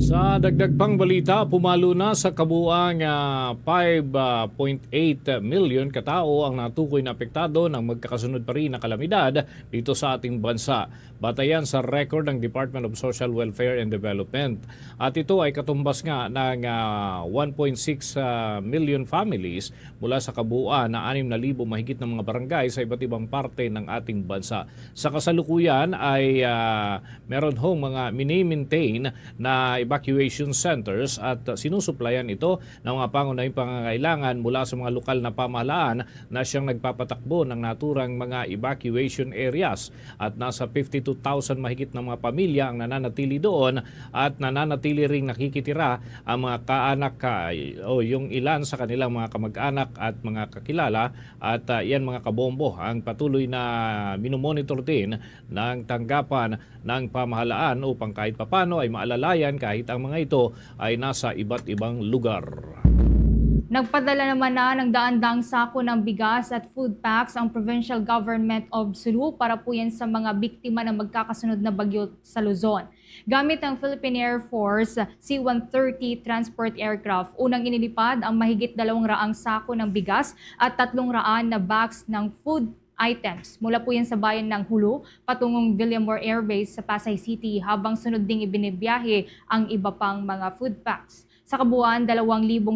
Sa dagdag pang balita, pumalo na sa kabuang 5.8 million katao ang natukoy na apektado ng magkakasunod pa rin na kalamidad dito sa ating bansa. Batayan sa record ng Department of Social Welfare and Development. At ito ay katumbas nga ng 1.6 million families mula sa kabuuan na 6,000 mahigit na mga barangay sa iba't ibang parte ng ating bansa. Sa kasalukuyan ay meron hong mga mini-maintain na evacuation centers at sinusuplayan ito ng mga pangunahing pangangailangan mula sa mga lokal na pamahalaan na siyang nagpapatakbo ng naturang mga evacuation areas, at nasa 52,000 mahigit na mga pamilya ang nananatili doon at nananatili ring nakikitira ang mga kaanak o yung ilan sa kanilang mga kamag-anak at mga kakilala, at yan mga kabombo ang patuloy na minomonitor din ng tanggapan ng pamahalaan upang kahit papano ay maalalayan kahit ang mga ito ay nasa iba't ibang lugar. Nagpadala naman na ng daan-daang sako ng bigas at food packs ang Provincial Government of Sulu para po yan sa mga biktima ng magkakasunod na bagyo sa Luzon. Gamit ang Philippine Air Force C-130 transport aircraft, unang inilipad ang mahigit 200 sako ng bigas at 300 na bags ng food items mula po yan sa bayan ng Hulu patungong Villamor Air Base sa Pasay City, habang sunod ding ibinibiyahe ang iba pang mga food packs. Sa kabuuan, 2,000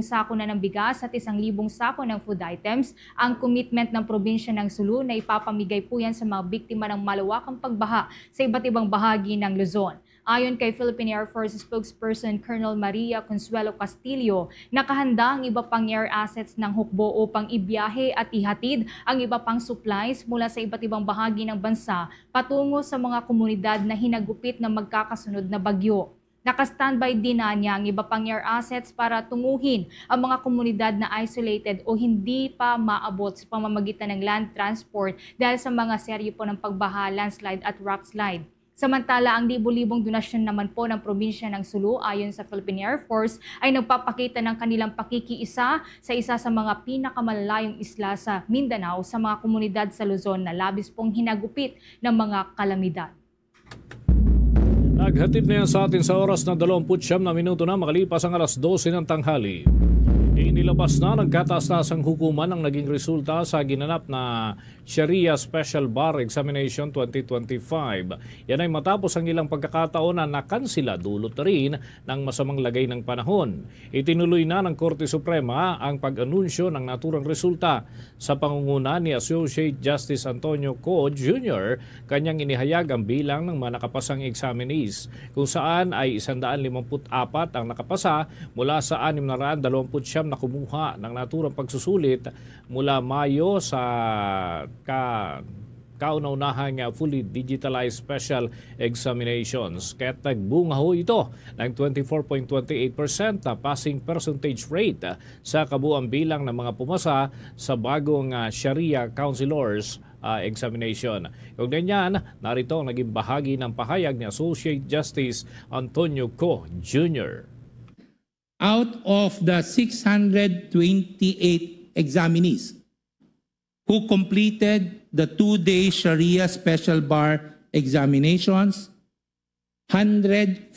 sako na ng bigas at 1,000 sako ng food items ang commitment ng probinsya ng Sulu na ipapamigay po yan sa mga biktima ng malawakang pagbaha sa iba't ibang bahagi ng Luzon. Ayon kay Philippine Air Force spokesperson Colonel Maria Consuelo Castillo, nakahanda ang iba pang air assets ng hukbo upang ibiyahe at ihatid ang iba pang supplies mula sa iba't ibang bahagi ng bansa patungo sa mga komunidad na hinagupit ng magkakasunod na bagyo. Naka-standby din na niya ang iba pang air assets para tunguhin ang mga komunidad na isolated o hindi pa maabot sa pamamagitan ng land transport dahil sa mga serye po ng pagbaha, landslide at rockslide. Samantala, ang libo-libong donasyon naman po ng probinsya ng Sulu ayon sa Philippine Air Force ay nagpapakita ng kanilang pakikiisa sa isa sa mga pinakamalalayong isla sa Mindanao sa mga komunidad sa Luzon na labis pong hinagupit ng mga kalamidad. Naghatid na yan sa atin sa oras na 29 na minuto na makalipas ang alas 12 ng tanghali. Inilabas na ng kataas-taasang hukuman ang naging resulta sa ginanap na Sharia Special Bar Examination 2025. Yan ay matapos ang ilang pagkakataon na nakansila dulot na rin ng masamang lagay ng panahon. Itinuloy na ng Korte Suprema ang pag-anunsyo ng naturang resulta sa pangunguna ni Associate Justice Antonio Co. Jr. Kanyang inihayag ang bilang ng mga nakapasang examinees, kung saan ay 154 ang nakapasa mula sa 629 na kumuha ng naturang pagsusulit mula Mayo sa kauna-unahang fully digitalized special examinations. Kaya't nagbunga ho ito ng 24.28% na passing percentage rate sa kabuuang bilang ng mga pumasa sa bagong Sharia Counselors examination. Kung ganyan, narito ang naging bahagi ng pahayag ni Associate Justice Antonio Co. Jr. Out of the 628 examinees who completed the 2-day Sharia Special Bar examinations, 154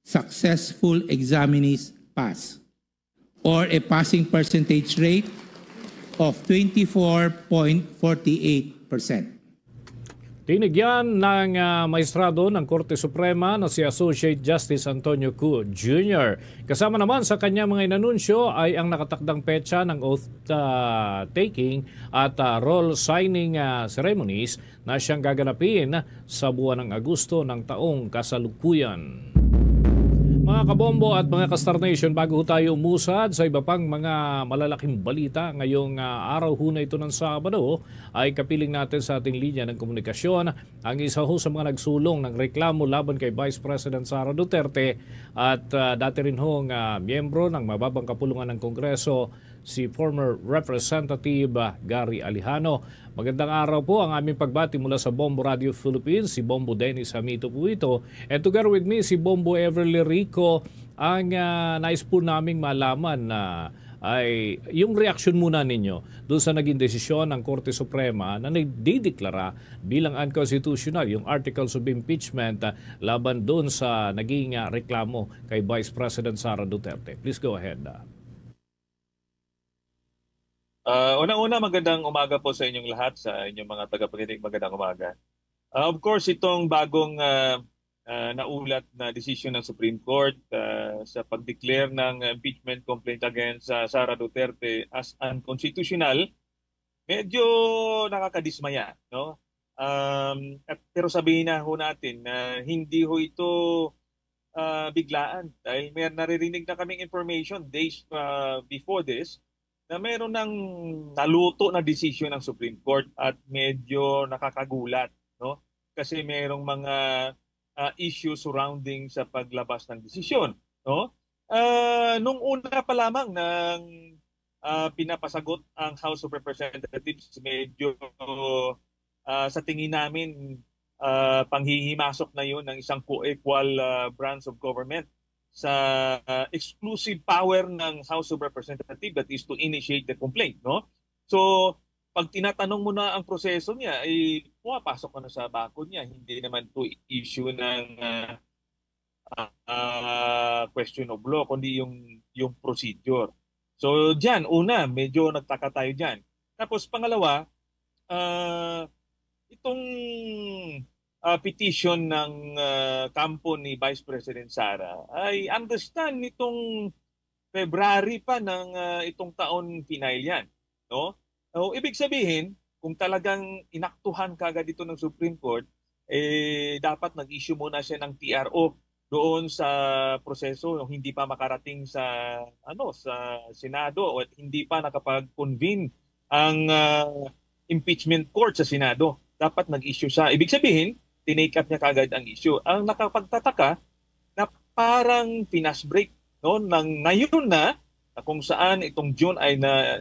successful examinees passed, or a passing percentage rate of 24.48%. Tinigyan ng maestrado ng Korte Suprema na si Associate Justice Antonio Co. Jr. Kasama naman sa kanya mga inanunsyo ay ang nakatakdang petsa ng oath-taking at roll signing ceremonies na siyang gaganapin sa buwan ng Agosto ng taong kasalukuyan. Mga kabombo at mga ka-Star Nation, bago tayo umusad sa iba pang mga malalaking balita ngayong araw ho na ito ng Sabado, ay kapiling natin sa ating linya ng komunikasyon ang isa ho sa mga nagsulong ng reklamo laban kay Vice President Sara Duterte at dati rin hong miyembro ng mababang kapulungan ng Kongreso, si former Representative Gary Alejano. Magandang araw po, ang aming pagbati mula sa Bombo Radio Philippines, si Bombo Dennis Hamito po ito. And together with me, si Bombo Everly Rico. Ang nais po naming malaman na ay yung reaksyon muna ninyo doon sa naging desisyon ng Korte Suprema na nagdideklara bilang unconstitutional yung Articles of Impeachment laban doon sa naging reklamo kay Vice President Sara Duterte. Please go ahead. Unang-una, magandang umaga po sa inyong lahat, sa inyong mga tagapakinig, magandang umaga. Of course, itong bagong naulat na desisyon ng Supreme Court sa pag-declare ng impeachment complaint against Sara Duterte as unconstitutional, medyo nakakadismaya, no? Pero sabihin na ho natin na hindi ho ito biglaan dahil may naririnig na kaming information days before this na meron ng naluto na desisyon ng Supreme Court at medyo nakakagulat, no? Kasi merong mga issues surrounding sa paglabas ng desisyon, no? Nung una pa lamang ng pinapasagot ang House of Representatives, medyo sa tingin namin panghihimasok na yun ng isang co-equal branch of government exclusive power ng House of Representatives, that is to initiate the complaint, no? So pag tinatanong mo na ang proseso niya, ay pumapasok ka na sa bako niya. Hindi naman to issue ng question of law, kundi yung procedure. So diyan, una, medyo nagtaka tayo diyan. Tapos pangalawa, itong petition ng kampo ni Vice President Sara, I understand nitong February pa ng itong taon final yan, no? So, ibig sabihin, kung talagang inaktuhan kagad dito ng Supreme Court, dapat nag-issue muna siya ng TRO doon sa proseso, hindi pa makarating sa sa Senado o hindi pa nakapag-convene ang impeachment court sa Senado. Dapat nag-issue siya. Ibig sabihin, tinake up niya kagad ang issue. Ang nakapagtataka na parang finish break, no, ng ngayon na kung saan itong June ay na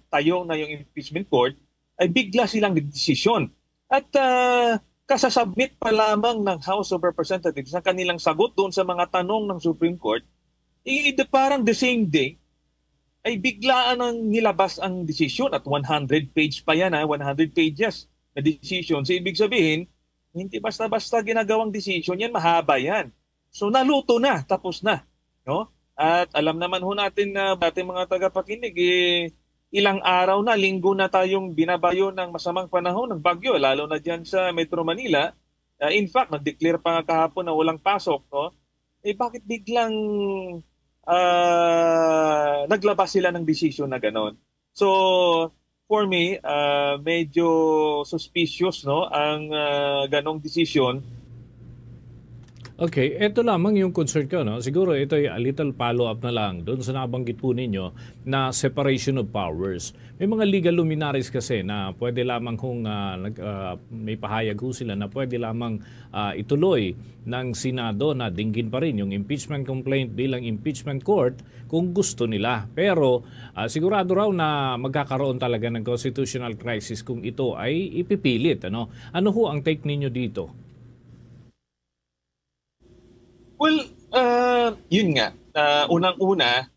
tayo na yung impeachment court, ay bigla silang desisyon. At kasasubmit pa lamang ng House of Representatives ang kanilang sagot doon sa mga tanong ng Supreme Court, parang the same day, ay biglaan ang nilabas ang desisyon at 100 page pa yan, 100 pages na decision. So ibig sabihin, hindi basta-basta ginagawang decision yan, mahaba yan. So naluto na, tapos na, no? At alam naman ho natin na ating mga tagapakinig, ilang araw na, linggo na tayong binabayo ng masamang panahon ng bagyo, lalo na dyan sa Metro Manila. In fact, nag-declare pa nga kahapon na walang pasok. No? Bakit biglang naglabas sila ng desisyon na gano'n? So, for me, medyo suspicious, no, ang ganong desisyon. Okay, ito lamang yung concern ko, no? Siguro ito ay a little follow-up na lang doon sa nabanggit po ninyo na separation of powers. May mga legal luminaries kasi na pwede lamang kung may pahayag ho sila na pwede lamang ituloy ng Senado na dinggin pa rin yung impeachment complaint bilang impeachment court kung gusto nila. Pero sigurado raw na magkakaroon talaga ng constitutional crisis kung ito ay ipipilit. Ano ho ang take ninyo dito? Well, yun nga. Unang-una,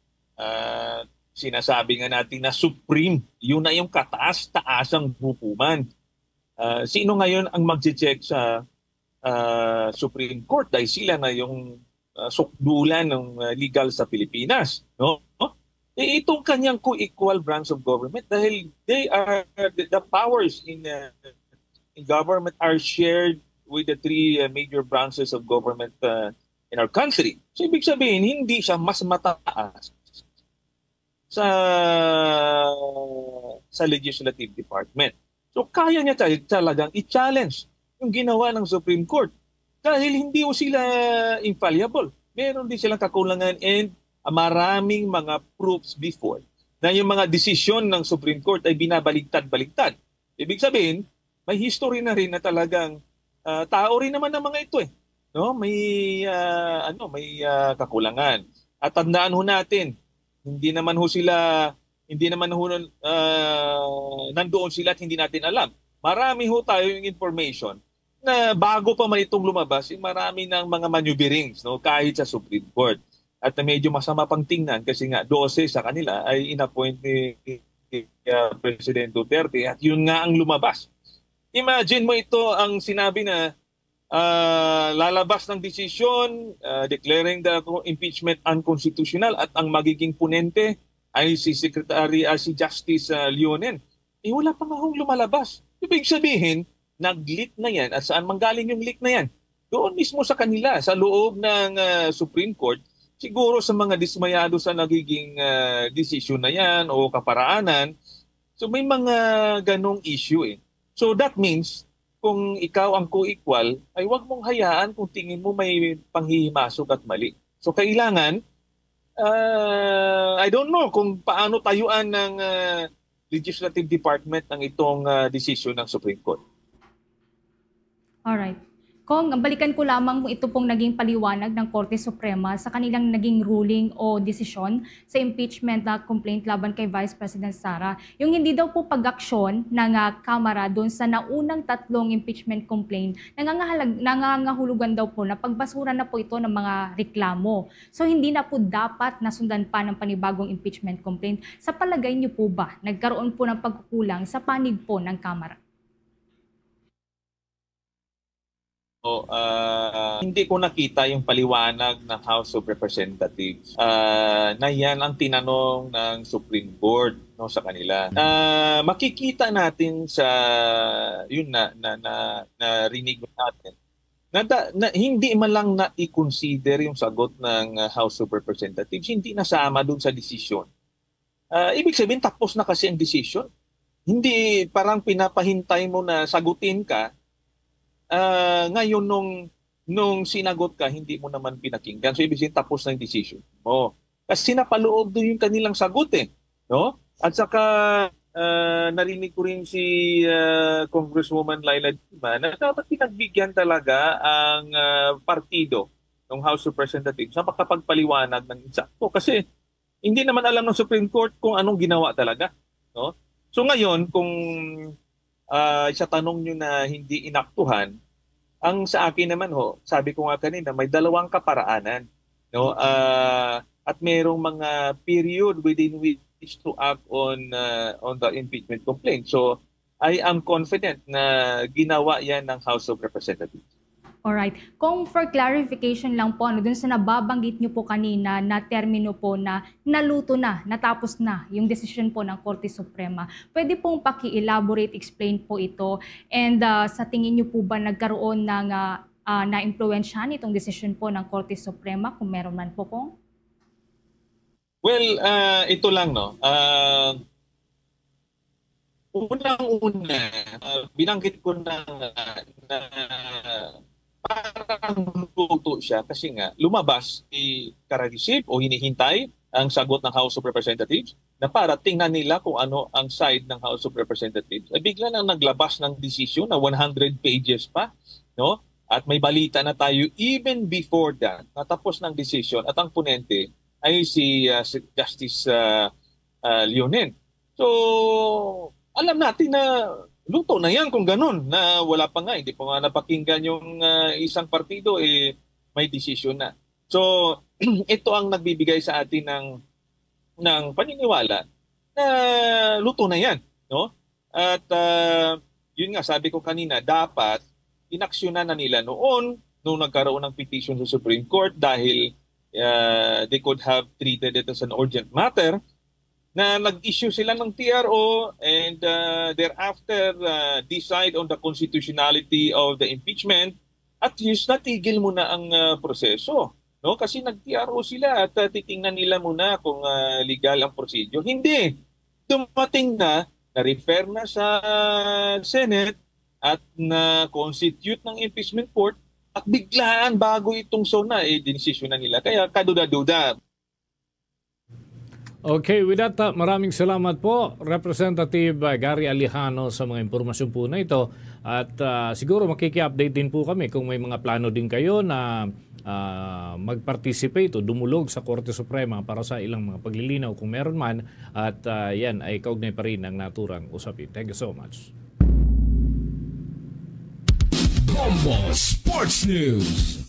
sinasabi nga natin na supreme, yun na yung kataas-taasang hukuman. Sino ngayon ang mag-check sa Supreme Court? Dahil sila na yung sukdulan ng legal sa Pilipinas. No? Itong kanyang co-equal branch of government dahil they are the powers in government are shared with the three major branches of government in our country. So ibig sabihin, hindi siya mas mataas sa legislative department. So kaya niya talagang i-challenge yung ginawa ng Supreme Court dahil hindi o sila infallible. Meron din silang kakulangan and maraming mga proofs before na yung mga desisyon ng Supreme Court ay binabaligtad-baligtad. Ibig sabihin, may history na rin na talagang tao rin naman ng mga ito no, may kakulangan. At tandaan ho natin, hindi naman nandoon sila at hindi natin alam. Marami ho tayo yung information na bago pa man itong lumabas, marami ng mga maneuverings, no, kahit sa Supreme Court. At medyo masama pang tingnan kasi nga 12 sa kanila ay inappoint ni President Duterte at yun nga ang lumabas. Imagine mo ito ang sinabi na lalabas ng desisyon declaring the impeachment unconstitutional at ang magiging punente ay si Justice Leonen. Wala pa nga hong lumalabas. Ibig sabihin, nag-leak na yan at saan manggaling yung leak na yan? Doon mismo sa kanila, sa loob ng Supreme Court, siguro sa mga dismayado sa nagiging desisyon na yan o kaparaanan. So may mga ganong issue So that means, kung ikaw ang co-equal, ay huwag mong hayaan kung tingin mo may panghihimasok at mali. So kailangan, I don't know kung paano tayuan ng Legislative Department ng itong decision ng Supreme Court. Alright. Kung balikan ko lamang ito pong naging paliwanag ng Korte Suprema sa kanilang naging ruling o desisyon sa impeachment na complaint laban kay Vice President Sara. Yung hindi daw po pag-aksyon ng Kamara doon sa naunang 3 impeachment complaint, nangangahulugan daw po na pagbasura na po ito ng mga reklamo. So hindi na po dapat nasundan pa ng panibagong impeachment complaint. Sa palagay niyo po ba, nagkaroon po ng pagkukulang sa panig po ng Kamara? Hindi ko nakita yung paliwanag ng House of Representatives na yan ang tinanong ng Supreme Court sa kanila. Makikita natin sa yun na rinig natin na hindi man lang na-i-consider yung sagot ng House of Representatives, hindi nasama dun sa desisyon. Ibig sabihin tapos na kasi ang desisyon. Hindi parang pinapahintay mo na sagutin ka. Ngayon nung sinagot ka, hindi mo naman pinakinggan. So ibig sabihin tapos na yung decision mo. Kasi napaloob doon yung kanilang sagot no? At saka narinig ko rin si Congresswoman Laila Dima na dapat pinagbigyan talaga ang partido ng House of Representatives sa makapagpaliwanag ng insakto. Kasi hindi naman alam ng Supreme Court kung anong ginawa talaga. No? So ngayon, kung sa tanong nyo na hindi inaktuhan, ang sa akin naman sabi ko nga kanina, may 2 kaparaanan. No? At mayroong mga period within which to act on the impeachment complaint. So I am confident na ginawa yan ng House of Representatives. Alright. Kung for clarification lang po, dun sa nababanggit nyo po kanina na termino po na naluto na, natapos na yung decision po ng Korte Suprema, pwede pong paki-elaborate, explain po ito. And sa tingin nyo po ba nagkaroon ng na-impluensyahan itong decision po ng Korte Suprema, kung meron man po kong? Well, ito lang, no. Unang-una, binanggit ko na parang luto siya kasi nga lumabas i-receive o hinihintay ang sagot ng House of Representatives na para tingnan nila kung ano ang side ng House of Representatives. Ay bigla nang naglabas ng decision na 100 pages pa, no? At may balita na tayo even before that, natapos ng decision at ang ponente ay si Justice Leonen. So, alam natin na luto na yan kung ganun, na wala pa nga, hindi pa nga napakinggan yung isang partido, may decision na. So, ito ang nagbibigay sa atin ng paniniwala na luto na yan. No? At yun nga, sabi ko kanina, dapat inaksyonan na nila noon nung nagkaroon ng petition sa Supreme Court dahil they could have treated it as an urgent matter, na nag-issue sila ng TRO and thereafter decide on the constitutionality of the impeachment at least natigil muna ang proseso. No? Kasi nag-TRO sila at titingnan nila muna kung legal ang procedure. Hindi. Dumating na-refer na sa Senate at na-constitute ng impeachment court at biglaan bago itong SONA, dinesisyon na nila. Kaya kaduda-duda. Okay, with that, maraming salamat po, Representative Gary Alejano, sa mga impormasyon po na ito. At siguro makiki-update din po kami kung may mga plano din kayo na mag-participate o dumulog sa Korte Suprema para sa ilang mga paglilinaw kung meron man. At yan ay kaugnay pa rin ng naturang usapin. Thank you so much. Bombo Sports News.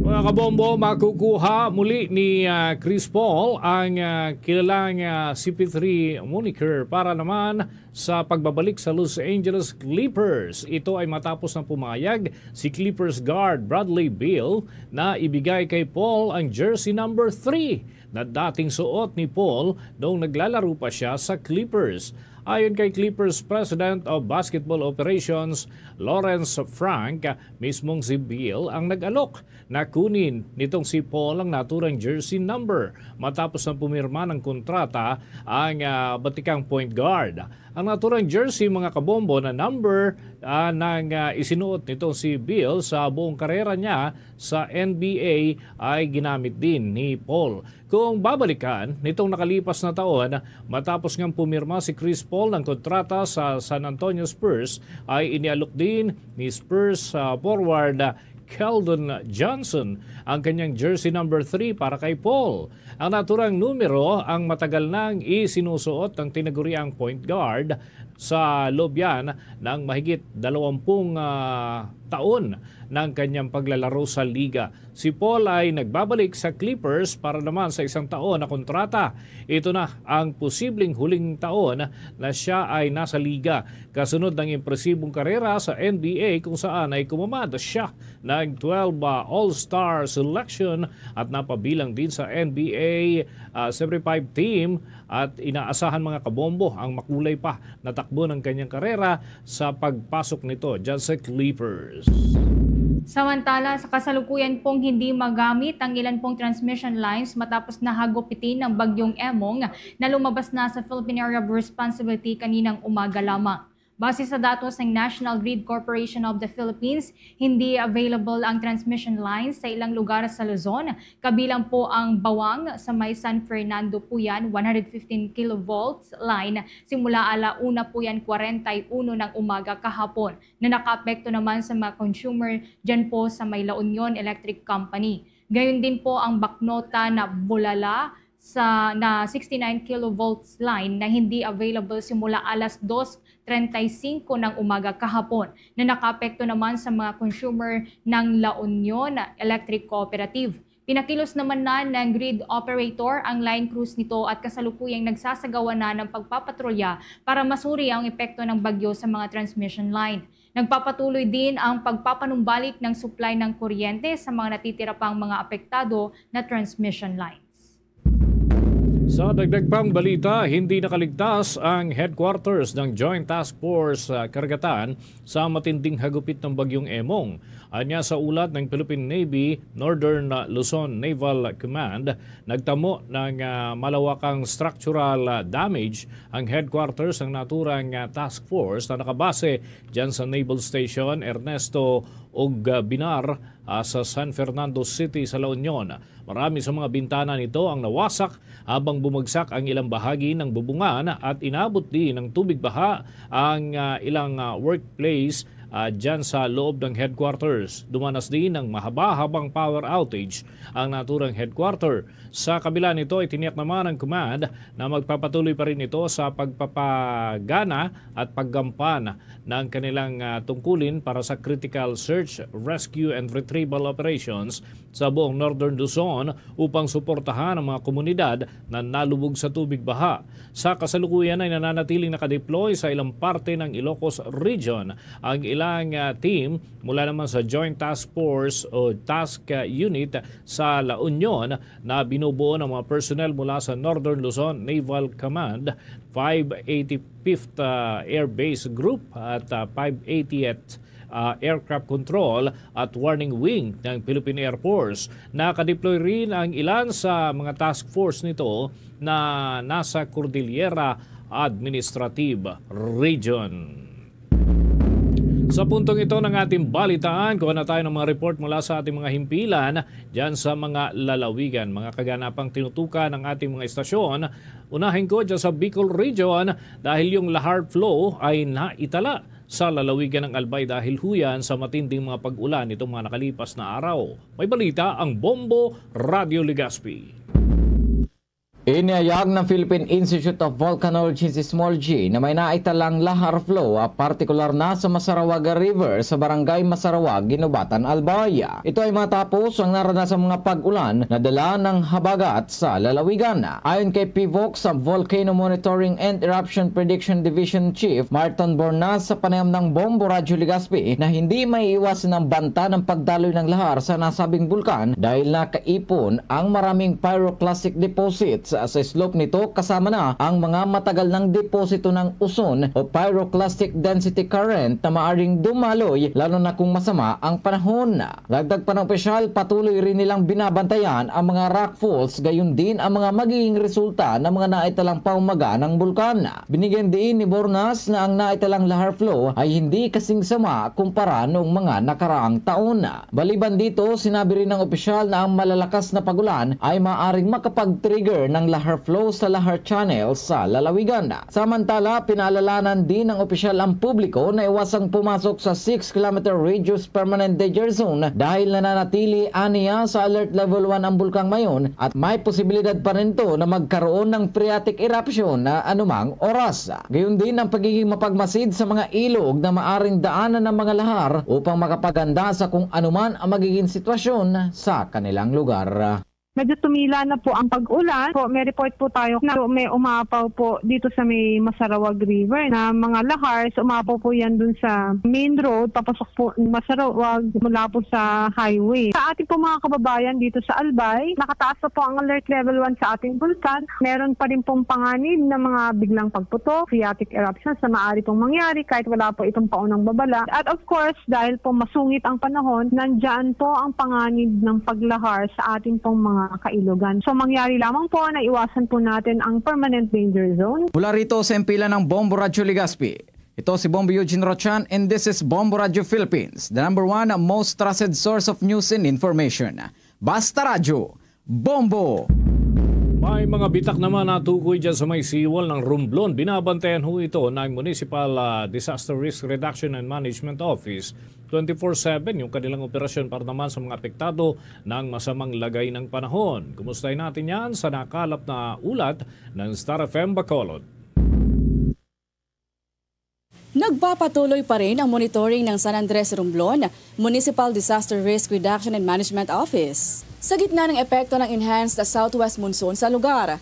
Mga kabombo, makukuha muli ni Chris Paul ang kilalang CP3 moniker para naman sa pagbabalik sa Los Angeles Clippers. Ito ay matapos na pumayag si Clippers guard Bradley Beal na ibigay kay Paul ang jersey number 3 na dating suot ni Paul noong naglalaro pa siya sa Clippers. Ayon kay Clippers President of Basketball Operations, Lawrence Frank, mismong si Beal ang nag-alok na kunin nitong si Paul ang naturang jersey number matapos na pumirma ng kontrata ang batikang point guard. Ang naturang jersey, mga kabombo, na number nang isinuot nito si Bill sa buong karera niya sa NBA ay ginamit din ni Paul. Kung babalikan, nitong nakalipas na taon, matapos ngang pumirma si Chris Paul ng kontrata sa San Antonio Spurs, ay inialok din ni Spurs forward Keldon Johnson ang kanyang jersey number 3 para kay Paul. Ang naturang numero ang matagal nang isinusuot ng tinaguriang point guard sa loob yan ng mahigit 20 taon ng kanyang paglalaro sa liga. Si Paul ay nagbabalik sa Clippers para naman sa 1 taon na kontrata. Ito na ang posibleng huling taon na siya ay nasa liga. Kasunod ng impresibong karera sa NBA kung saan ay kumamada siya ng 12 All-Star selection at napabilang din sa NBA 75 team at inaasahan mga kabombo ang makulay pa na takbo ng kanyang karera sa pagpasok nito dyan sa Clippers. Samantala, sa kasalukuyan pong hindi magamit ang ilan pong transmission lines matapos nahagupitin ng bagyong Emong na lumabas na sa Philippine Area of Responsibility kaninang umaga lamang. Base sa datos ng National Grid Corporation of the Philippines, hindi available ang transmission lines sa ilang lugar sa Luzon. Kabilang po ang Bawang sa may San Fernando po yan, 115 kilovolts line. Simula 1:00 po yan, 41 ng umaga kahapon. Na nakaapekto naman sa mga consumer dyan po sa may La Union Electric Company. Gayon din po ang Baknota na Bulala na 69 kilovolts line na hindi available simula 2:35 ng umaga kahapon na nakaapekto naman sa mga consumer ng La Union Electric Cooperative. Pinakilos naman na ng grid operator ang line crews nito at kasalukuyang nagsasagawa na ng pagpapatrolya para masuri ang epekto ng bagyo sa mga transmission line. Nagpapatuloy din ang pagpapanumbalik ng supply ng kuryente sa mga natitira pang mga apektado na transmission line. Sa dagdag pang balita, hindi nakaligtas ang headquarters ng Joint Task Force Karagatan sa matinding hagupit ng bagyong Emong. Anya sa ulat ng Philippine Navy, Northern Luzon Naval Command, nagtamo ng malawakang structural damage ang headquarters ng naturang task force na nakabase dyan sa Naval Station Ernesto Ogbinar sa San Fernando City sa La Union. Marami sa mga bintana nito ang nawasak habang bumagsak ang ilang bahagi ng bubungan at inabot din ng tubig baha ang ilang workplace dyan sa loob ng headquarters. Dumanas din ng mahaba-habang power outage ang naturang headquarter. Sa kabila nito, itiniyak naman ng command na magpapatuloy pa rin ito sa pagpapagana at paggampan ng kanilang tungkulin para sa critical search, rescue and retrieval operations sa buong Northern Luzon upang suportahan ang mga komunidad na nalubog sa tubig baha. Sa kasalukuyan ay nananatiling nakadeploy sa ilang parte ng Ilocos Region ang ilang team mula naman sa Joint Task Force o Task Unit sa La Union na binubuo ng mga personnel mula sa Northern Luzon Naval Command, 585th Air Base Group at 580th Aircraft Control at Warning Wing ng Philippine Air Force. Nakadeploy rin ang ilan sa mga task force nito na nasa Cordillera Administrative Region. Sa puntong ito ng ating balitaan, kuha na tayo ng mga report mula sa ating mga himpilan dyan sa mga lalawigan. Mga kaganapang tinutukan ng ating mga istasyon. Unahin ko dyan sa Bicol Region dahil yung Lahar Flow ay naitala sa lalawigan ng Albay dahil huyan sa matinding mga pag-ulan itong mga nakalipas na araw. May balita ang Bombo Radio Legazpi. Inihayag ng Philippine Institute of Volcanology Small G na may naitalang lahar flow partikular na sa Masarawaga River sa barangay Masarawag, Ginubatan, Albay. Ito ay matapos ang naranasang mga pag-ulan na dala ng habagat sa lalawigan. Ayon kay PVOC sa Volcano Monitoring and Eruption Prediction Division Chief Martin Bornas sa panayam ng Bombo Radio Legazpi na hindi may iwasan ng banta ng pagdaloy ng lahar sa nasabing bulkan dahil nakaipon ang maraming pyroclastic deposits sa slope nito kasama na ang mga matagal ng deposito ng uson o pyroclastic density current na maaring dumaloy lalo na kung masama ang panahon. Dagdag pa ng opisyal, patuloy rin nilang binabantayan ang mga rock falls gayon din ang mga magiging resulta ng mga naitalang paumaga ng bulkan. Binigyan din ni Bornas na ang naitalang lahar flow ay hindi kasing sama kumpara noong mga nakaraang taon. Baliban dito, sinabi rin ng opisyal na ang malalakas na pagulan ay maaaring makapag-trigger ng lahar flow sa lahar channel sa lalawigan. Samantala, pinaalalanan din ng opisyal ang publiko na iwasang pumasok sa 6-kilometer radius permanent danger zone dahil nananatili aniya sa alert level 1 ang bulkang Mayon at may posibilidad pa rin to na magkaroon ng phreatic eruption na anumang oras. Gayon din ang pagiging mapagmasid sa mga ilog na maaring daanan ng mga lahar upang makapaganda sa kung anuman ang magiging sitwasyon sa kanilang lugar. Medyo tumila na po ang pag-ulan. May report po tayo na may umapaw po dito sa may Masarawag River na mga lahars. Umapaw po yan dun sa main road, papasok po Masarawag mula po sa highway. Sa ating po mga kababayan dito sa Albay, nakataas na po ang alert level 1 sa ating bulkan. Meron pa rin pong panganib na mga biglang pagputok, phreatic eruptions na maaari pong mangyari kahit wala po itong paunang babala. At of course, dahil po masungit ang panahon, nandyan po ang panganib ng paglahar sa ating pong mga kailugan. So mangyari lamang po na iwasan po natin ang permanent danger zone. Mula rito sa impilan ng Bombo Radyo Legazpi, ito si Bombo Eugene Rochan and this is Bombo Radyo Philippines, the #1 most trusted source of news and information. Basta Radyo, Bombo! May mga bitak naman na tukoy dyan sa may seawall ng Romblon. Binabantayan ho ito ng Municipal Disaster Risk Reduction and Management Office 24/7 yung kanilang operasyon para naman sa mga apektado ng masamang lagay ng panahon. Kumustahin natin yan sa nakalap na ulat ng Star FM Bacolod. Nagpapatuloy pa rin ang monitoring ng San Andres Romblon Municipal Disaster Risk Reduction and Management Office sa gitna ng epekto ng enhanced southwest monsoon sa lugar.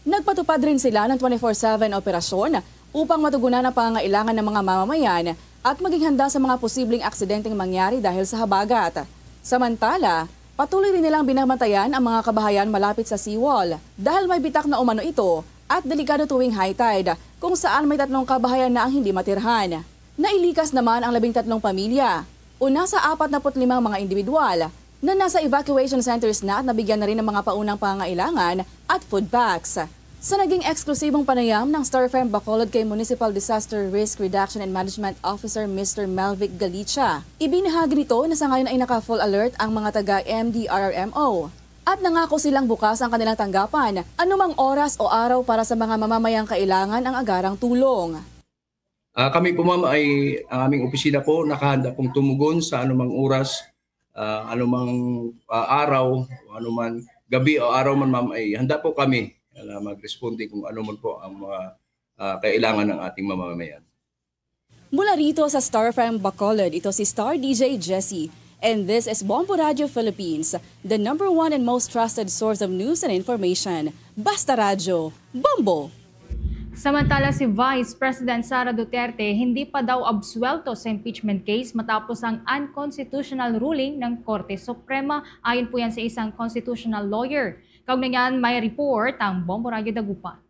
Nagpatupad rin sila ng 24/7 operasyon upang matugunan ang pangangailangan ng mga mamamayan at maging handa sa mga posibleng aksidenteng mangyari dahil sa habagat. Samantala, patuloy rin nilang binabantayan ang mga kabahayan malapit sa seawall dahil may bitak na umano ito at delikado tuwing high tide kung saan may 3 kabahayan na ang hindi matirhan. Nailikas naman ang 13 pamilya o nasa 45 mga individual na nasa evacuation centers na at nabigyan na rin ng mga paunang pangangailangan at food packs. Sa naging eksklusibong panayam ng Star FM Bacolod kay Municipal Disaster Risk Reduction and Management Officer Mr. Melvic Galicia, ibinahagi nito na sa ngayon ay naka-full alert ang mga taga-MDRRMO at nangako silang bukas ang kanilang tanggapan anumang oras o araw para sa mga mamamayang kailangan ang agarang tulong. Kami po ma'am ay ang aming opisina po nakahanda pong tumugon sa anumang oras, anumang araw, anuman gabi o araw man ma'am ay handa po kami na mag-responde kung ano man po ang mga kailangan ng ating mamamayan. Mula rito sa Star FM Bacolod, ito si Star DJ Jessie. And this is Bombo Radio Philippines, the #1 and most trusted source of news and information. Basta Radyo, Bombo! Samantala si Vice President Sara Duterte hindi pa daw absuelto sa impeachment case matapos ang unconstitutional ruling ng Korte Suprema. Ayon po yan sa isang constitutional lawyer. Kaugnay niyan, may report ang Bombo Radio Dagupan.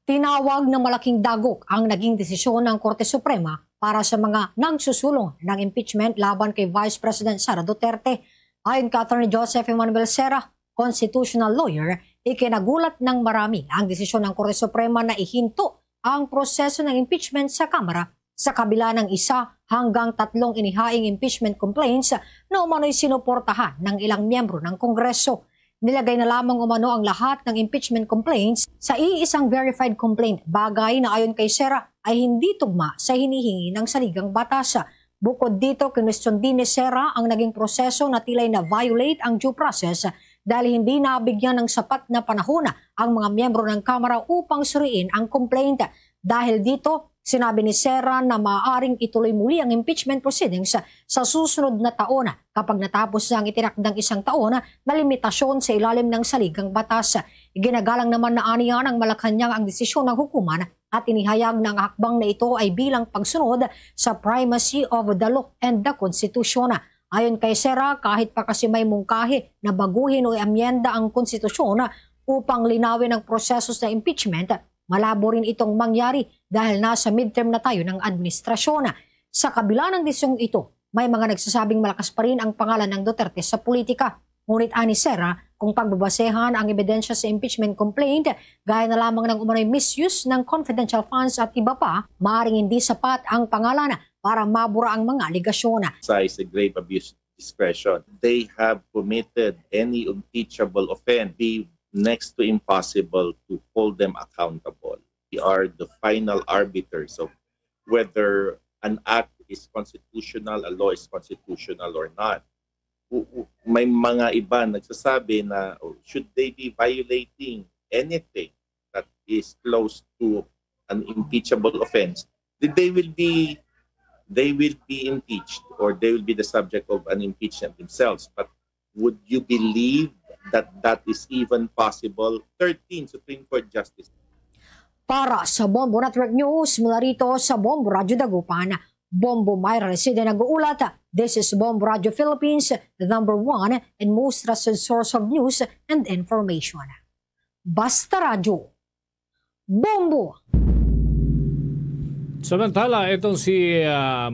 Tinawag na malaking dagok ang naging desisyon ng Korte Suprema para sa mga nagsusulong ng impeachment laban kay Vice President Sara Duterte. Ayon kay Attorney Joseph Emmanuel Serra, constitutional lawyer, ikinagulat ng marami ang desisyon ng Korte Suprema na ihinto ang proseso ng impeachment sa Kamara sa kabila ng 1 hanggang 3 inihaing impeachment complaints na umano'y sinuportahan ng ilang miyembro ng Kongreso. Nilagay na lamang umano ang lahat ng impeachment complaints sa iisang verified complaint, bagay na ayon kay Serra ay hindi tugma sa hinihingi ng saligang batas. Bukod dito, kinwestiyon din ni Serra ang naging proseso na tilay na violate ang due process dahil hindi nabigyan ng sapat na panahon ang mga miyembro ng Kamara upang suriin ang complaint. Dahil dito, sinabi ni Serra na maaaring ituloy muli ang impeachment proceedings sa susunod na taon kapag natapos na ang itinakdang 1 taon na limitasyon sa ilalim ng saligang batas. Iginagalang naman na aniya ng Malacanang ang desisyon ng hukuman at inihayag na ang hakbang na ito ay bilang pagsunod sa primacy of the law and the Constitution. Ayon kay Serra, kahit pa kasi may mungkahi na baguhin o amyenda ang konstitusyon upang linawin ang proseso sa impeachment, malabo rin itong mangyari dahil nasa midterm na tayo ng administrasyon. Sa kabila ng desisyong ito, may mga nagsasabing malakas pa rin ang pangalan ng Duterte sa politika. Ngunit ani Serra, kung pagbabasehan ang ebidensya sa impeachment complaint, gaya na lamang ng umano'y misuse ng confidential funds at iba pa, maaaring hindi sapat ang pangalan para mabura ang mga aligasyon. Size a grave abuse of discretion. They have committed any impeachable offense, be next to impossible to hold them accountable. We are the final arbiters of whether an act is constitutional, a law is constitutional or not. May mga iba nagsasabi na should they be violating anything that is close to an impeachable offense, they will be impeached or they will be the subject of an impeachment themselves. But would you believe that that is even possible? 13 Supreme Court Justice. Para sa Bombo Network News, mula rito sa Bombo Radio Dagupan, Bombo Myra Reside nag-uulat. This is Bombo Radio Philippines, the #1 and most trusted source of news and information. Basta Radio, Bombo! Samantala, itong si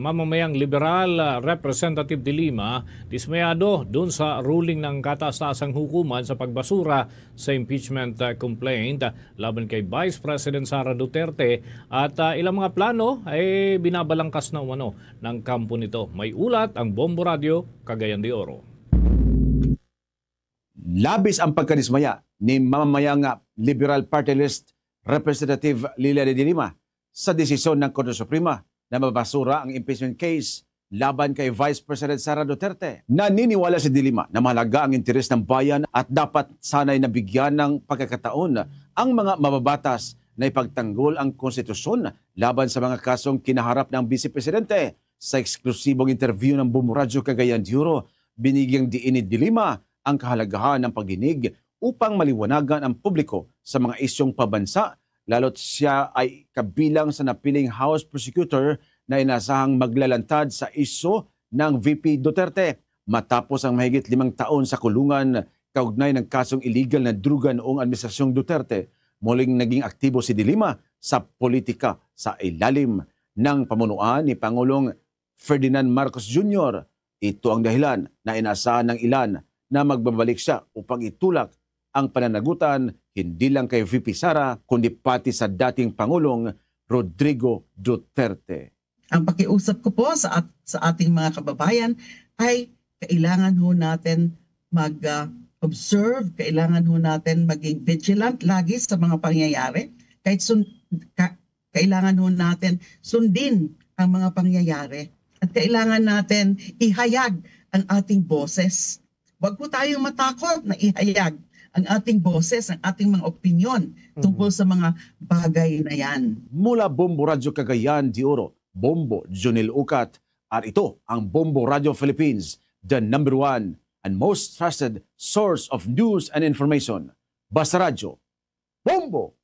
mamamayang liberal Representative de Lima, dismayado dun sa ruling ng kataas-taasang hukuman sa pagbasura sa impeachment complaint laban kay Vice President Sara Duterte at ilang mga plano ay binabalangkas na umano ng kampo nito. May ulat ang Bombo Radio, Cagayan de Oro. Labis ang pagkadismaya ni mamamayang Liberal Party List Representative Lilia de Lima sa desisyon ng Korte Suprema na mabasura ang impeachment case laban kay Vice President Sara Duterte. Naniniwala si De Lima na mahalaga ang interes ng bayan at dapat sanay nabigyan ng pagkakataon ang mga mababatas na ipagtanggol ang konstitusyon laban sa mga kasong kinaharap ng Vice Presidente. Sa eksklusibong interview ng Bombo Radio Cagayan de Oro, binigyang diin ni De Lima ang kahalagahan ng pagdinig upang maliwanagan ang publiko sa mga isyong pabansa, lalo't siya ay kabilang sa napiling House Prosecutor na inasahang maglalantad sa isyu ng VP Duterte matapos ang mahigit 5 taon sa kulungan kaugnay ng kasong illegal na druga noong administrasyong Duterte. Muling naging aktibo si De Lima sa politika sa ilalim ng pamunuan ni Pangulong Ferdinand Marcos Jr. Ito ang dahilan na inaasahan ng ilan na magbabalik siya upang itulak ang pananagutan hindi lang kay VP Sara kundi pati sa dating Pangulong Rodrigo Duterte. Ang pakiusap ko po sa ating mga kababayan ay kailangan ho natin mag-observe, kailangan ho natin maging vigilant lagi sa mga pangyayari. Kailangan ho natin sundin ang mga pangyayari at kailangan natin ihayag ang ating boses. Huwag po tayong matakot na ihayag ang ating boses, ang ating mga opinyon tungkol sa mga bagay na yan. Mula Bombo Radio Cagayan de Oro, Bombo Jonel Ucat, at ito ang Bombo Radio Philippines, the #1 and most trusted source of news and information. Basta Radio, Bombo!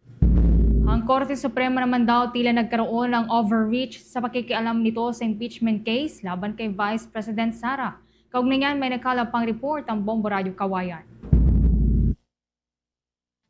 Ang Korte Suprema naman daw tila nagkaroon ng overreach sa pakikialam nito sa impeachment case laban kay Vice President Sara. Kaugnay niyan, may nakalap pang report ang Bombo Radio Kawayan.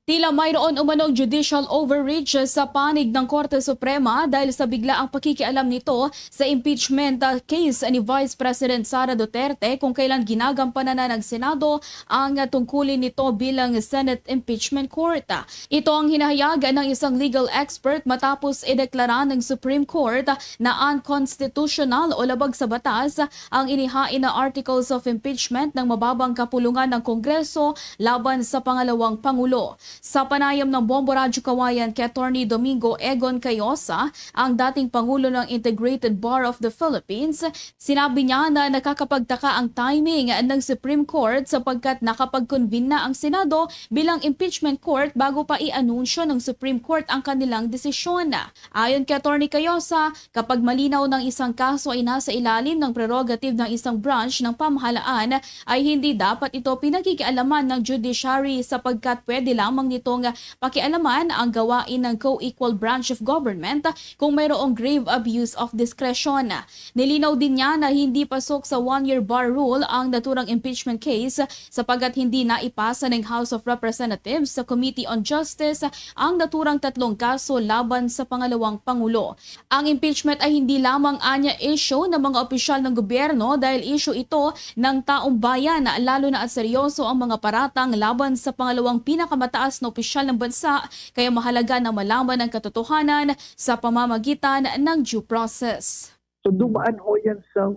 Tila mayroon umanong judicial overreach sa panig ng Korte Suprema dahil sa biglaang pakikialam nito sa impeachment case ni Vice President Sara Duterte kung kailan ginagampanan na ng Senado ang tungkulin nito bilang Senate Impeachment Court. Ito ang hinahayag ng isang legal expert matapos ideklara ng Supreme Court na unconstitutional o labag sa batas ang inihain na Articles of Impeachment ng mababang kapulungan ng Kongreso laban sa pangalawang Pangulo. Sa panayam ng Bombo Radio Kawayan kay Attorney Domingo Egon Cayosa, ang dating Pangulo ng Integrated Bar of the Philippines, sinabi niya na nakakapagtaka ang timing ng Supreme Court sapagkat nakapag-convene na ang Senado bilang impeachment court bago pa i-anunsyo ng Supreme Court ang kanilang desisyon. Ayon kay Attorney Cayosa, kapag malinaw ng isang kaso ay nasa ilalim ng prerogative ng isang branch ng pamahalaan, ay hindi dapat ito pinakikialaman ng judiciary sapagkat pwede lamang lamang nitong pakialaman ang gawain ng co-equal branch of government kung mayroong grave abuse of discretion. Nilinaw din niya na hindi pasok sa one-year bar rule ang naturang impeachment case sapagat hindi naipasa ng House of Representatives sa Committee on Justice ang naturang 3 kaso laban sa pangalawang Pangulo. Ang impeachment ay hindi lamang anya issue ng mga opisyal ng gobyerno dahil issue ito ng taong bayan, lalo na at seryoso ang mga paratang laban sa pangalawang pinakamataas na opisyal ng bansa, kaya mahalaga na malaman ang katotohanan sa pamamagitan ng due process. So dumaan ho yan sa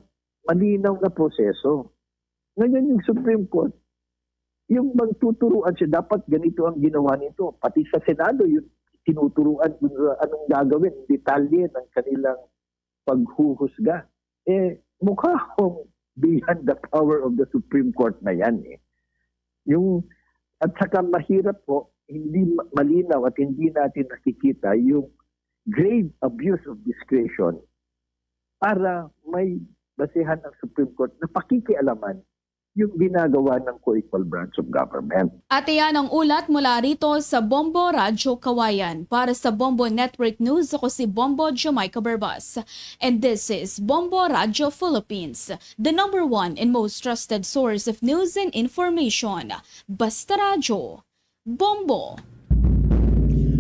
malinaw na proseso. Ngayon yung Supreme Court, yung magtuturuan siya, dapat ganito ang ginawa nito. Pati sa Senado, yung tinuturuan kung anong gagawin, detalye ng kanilang paghuhusga. Mukha akong beyond the power of the Supreme Court na yan. At saka mahirap po, hindi malinaw at hindi natin nakikita yung grave abuse of discretion para may basehan ng Supreme Court na pakikialaman yung ginagawa ng co-equal branch of government. At iyan ang ulat mula rito sa Bombo Radyo Kawayan. Para sa Bombo Network News, ako si Bombo Jamaica Barbas. And this is Bombo Radyo Philippines, the #1 and most trusted source of news and information. Basta Radyo, Bombo.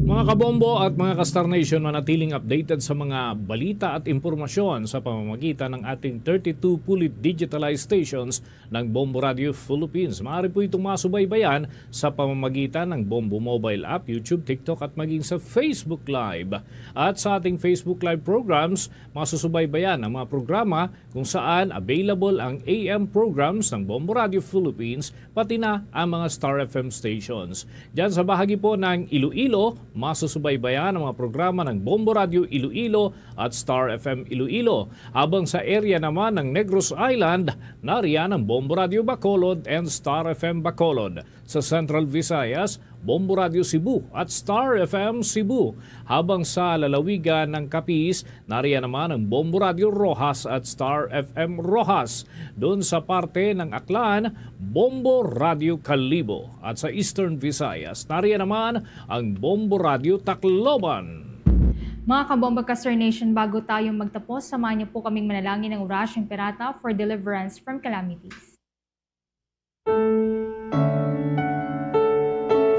Mga kabombo at mga ka-Star Nation, manatiling updated sa mga balita at impormasyon sa pamamagitan ng ating 32 fully digitalized stations ng Bombo Radio Philippines. Maaari po itong masubaybayan sa pamamagitan ng Bombo Mobile App, YouTube, TikTok at maging sa Facebook Live. At sa ating Facebook Live programs, masusubaybayan ang mga programa kung saan available ang AM programs ng Bombo Radio Philippines, pati na ang mga Star FM stations. Diyan sa bahagi po ng Iloilo, masusubaybayan ang mga programa ng Bombo Radio Iloilo at Star FM Iloilo. Habang sa area naman ng Negros Island, nariyan ang Bombo Radio Bacolod and Star FM Bacolod. Sa Central Visayas, Bombo Radio Cebu at Star FM Cebu. Habang sa lalawigan ng Capiz, nariyan naman ang Bombo Radio Rojas at Star FM Rojas. Doon sa parte ng Aklan, Bombo Radio Calibo. At sa Eastern Visayas, nariyan naman ang Bombo Radio Tacloban. Mga kabomba ka-Star Nation, bago tayo magtapos, samahan niyo po kaming manalangin ng Orasyong Pirata for deliverance from calamities.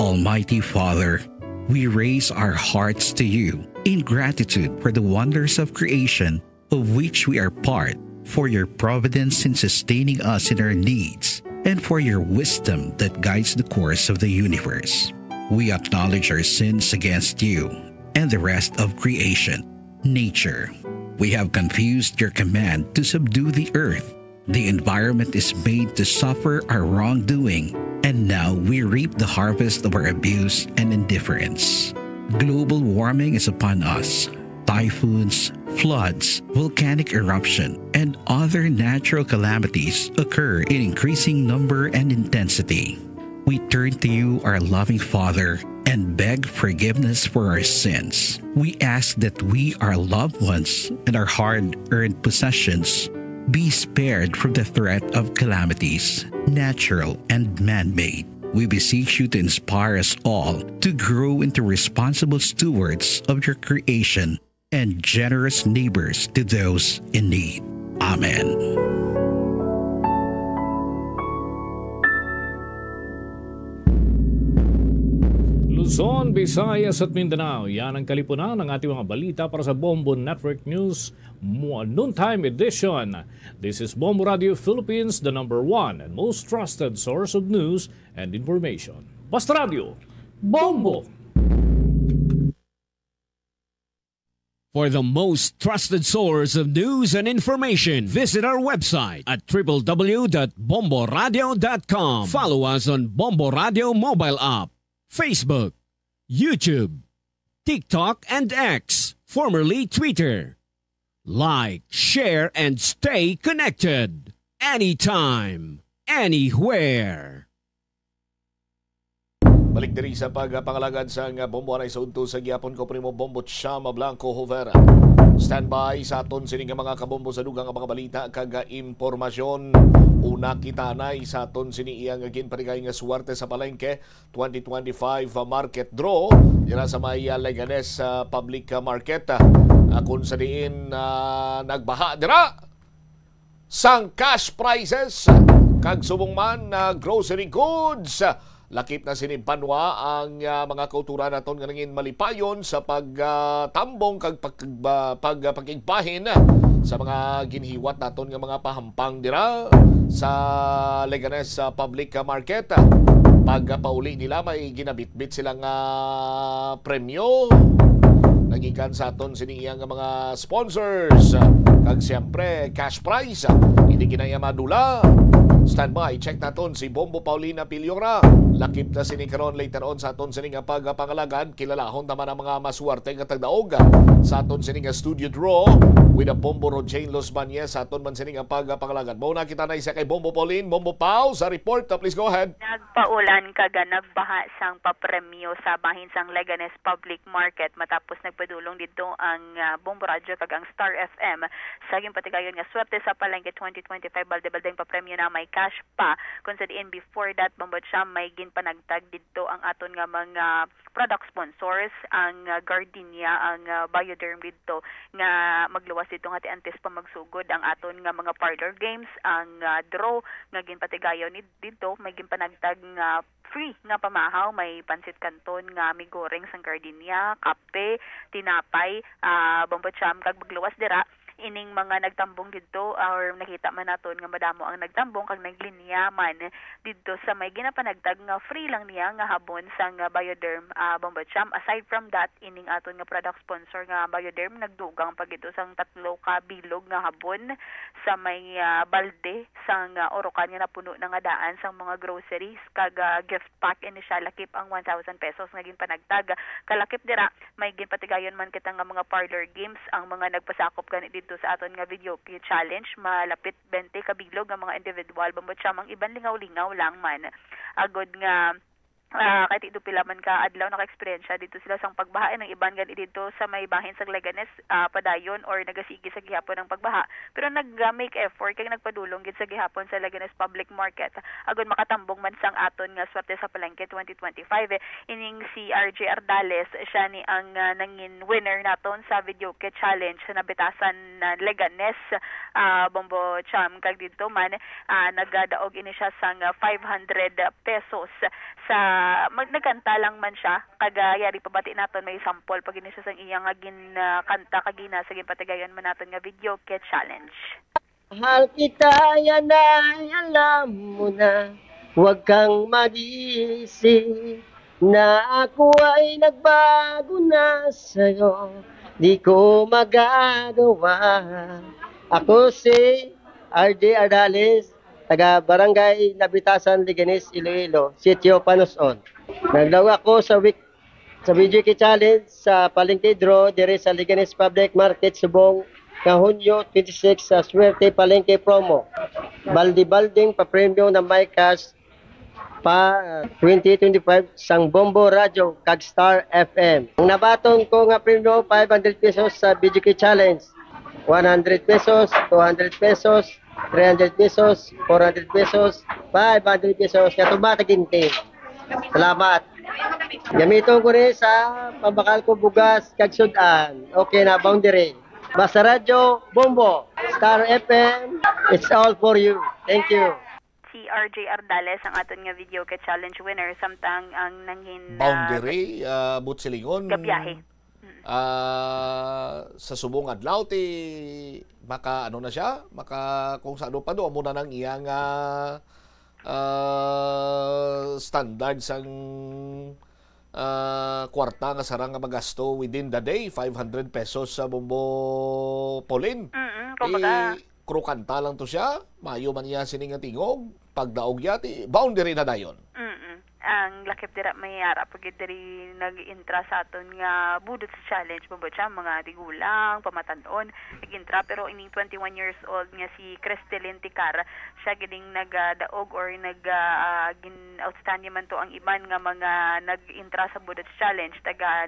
Almighty Father, we raise our hearts to you in gratitude for the wonders of creation of which we are part, for your providence in sustaining us in our needs, and for your wisdom that guides the course of the universe. We acknowledge our sins against you and the rest of creation, nature. We have confused your command to subdue the earth. The environment is made to suffer our wrongdoing, and now we reap the harvest of our abuse and indifference. Global warming is upon us. Typhoons, floods, volcanic eruption, and other natural calamities occur in increasing number and intensity. We turn to you, our loving Father, and beg forgiveness for our sins. We ask that we, our loved ones, and our hard-earned possessions be spared from the threat of calamities, natural and man-made. We beseech you to inspire us all to grow into responsible stewards of your creation and generous neighbors to those in need. Amen. Luzon, Visayas at Mindanao. Yan ang kalipunan ng ating mga balita para sa Bombo Network News Noontime Edition. This is Bombo Radio Philippines, the #1 and most trusted source of news and information. Basta Radio, Bombo! For the most trusted source of news and information, visit our website at www.bomboradio.com. Follow us on Bombo Radio mobile app, Facebook, YouTube, TikTok, and X, formerly Twitter. Like, share, and stay connected. Anytime, anywhere. Balik diri sa pagpangalagad sa bombo anay sa unto sa gihapon ko primo Bombo Chama Blanco Hovera. Standby sa aton sini nga mga kabombo sa dugang nga mga balita kag impormasyon. Una kita nay sa aton sini iyang ginpatigay nga suwerte sa palengke 2025 market draw dira sa may Leganes public market. Kung sa diin nagbaha dira sang cash prices kag subong man grocery goods. Lakip na sinimpanwa ang mga kauturan naton nga nangin malipayon sa pagtambong kag pagigbahin sa mga ginhiwat naton nga mga pahampang dira sa Leganes public market. Pagpauli nila may ginabitbit silang premyo nagikan sa aton siniyang mga sponsors kag siyempre cash prize hindi kinaya madula. Standby, check naton si Bombo Paulina Piliora. Lakip na sinikaron later on sa aton sining pagpangalagan. Kilalahon naman ang mga maswerte nga tagdaog sa aton sining studio draw with a Bombo Rojain Los Bañez sa aton man sining pagpangalagan. Mao na kita na isa kay Bombo Pauline. Bombo Pau sa report. Please go ahead. Nagpaulan kaga nagbaha sang papremyo sa bahin sang Leganes Public Market matapos nagpadulong dito ang Bombo Radio kag ang Star FM sa patigayon nga swerte sa palengke 2025 balde-baldeng papremyo na may cash pa. Kung sa diin before that Bombo Cham may ginpanagtag dito ang aton nga mga product sponsors ang Gardenia ang Bioderm dito nga magluwas dito nga antes pa magsugod ang aton nga mga parlor games ang draw nga ginpatigayon dito may ginpanagtag nga free nga pamahaw may pansit canton nga may goreng sang Gardenia, kape, tinapay, Bombo Cham kag magluwas dira ining mga nagtambong dito or nakita man naton nga madamo ang nagtambong kag naglinya man dito sa may ginapanagtag nga free lang niya nga habon sang Bioderm Bombo Cham. Aside from that ining aton nga product sponsor nga Bioderm nagdugang pag ito sang 3 ka bilog nga habon sa may balde sang Orocan nga napuno na nga daan sang mga groceries kag gift pack ini siya lakip ang 1,000 pesos nga ginpanagtag. Kalakip dira may ginpatigayon man kita nga mga parlor games ang mga nagpasakop gani dito sa aton nga video challenge malapit 20 kabilog nga mga individual Bombo Cham ang iban lingaw-lingaw lang man agod nga kahit ito pila man ka adlaw naka-eksperyensya dito sila sang pagbaha ng iban gani dito sa may bahin sa Leganes padayon or nagasigi sa gihapon ng pagbaha pero nag-make effort kay nagpadulong gid sa gihapon sa Leganes Public Market agud makatambong man sang aton nga swerte sa palengke 2025 ining si RJ Ardales siya ni ang nangin winner naton sa video challenge sa nabitasan na Leganes Bombo Cham kag dito man nagadaog ini siya sang 500 pesos sa nagkanta lang man siya kagayari pabati naton may sample pag ini siya sang iyang kanta kagina sa ginpatigayon man naton nga video challenge. Mahal kita yan ay alam mo na huwag kang mag-iisip na ako ay nagbago na sa'yo di ko magagawa. Ako si RJ Ardales taga Barangay Nabitasan, Leganes, Iloilo, Sitio Panoson. Nagdaw ako sa BGK Challenge sa Palengke Draw dire sa Leganes Public Market Subong Hunyo 26 sa Swerte Palengke Promo. Baldi-balding papremyo na may cash pa 2025 sang Bombo Radio kag Star FM. Ang nabaton ko nga premyo 500 pesos sa BGK Challenge, 100 pesos, 200 pesos, 300 pesos, 400 pesos, 500 pesos, katubata gintin. Salamat. Gamiton ko rin sa pambakal ko bugas kag sudan. Okay na, boundary. Basta Radio, Bombo, Star FM, it's all for you. Thank you. Si RJ Ardales ang aton nga video challenge winner samtang ang nanghin boundary Butsilingon gabiyahe. Sa subong adlaw ti maka ano na siya maka kung sa ano pa do muna nang iyang standard sang kwarta nga sarang nga magasto within the day 500 pesos sa Bombo Pauline. Krukanta lang to siya mayo man niya sining tingog pagdaog yati boundary na dayon. ang lakip dira mayara pag diri nag-intra sa aton nga budot sa challenge babotsa mga tigulang pamatan-on nag-intra pero ining 21 years old nga si Cristelyn Ticar siya gining nagdaog or outstanding man to ang iban nga mga nag-intra sa budot sa challenge taga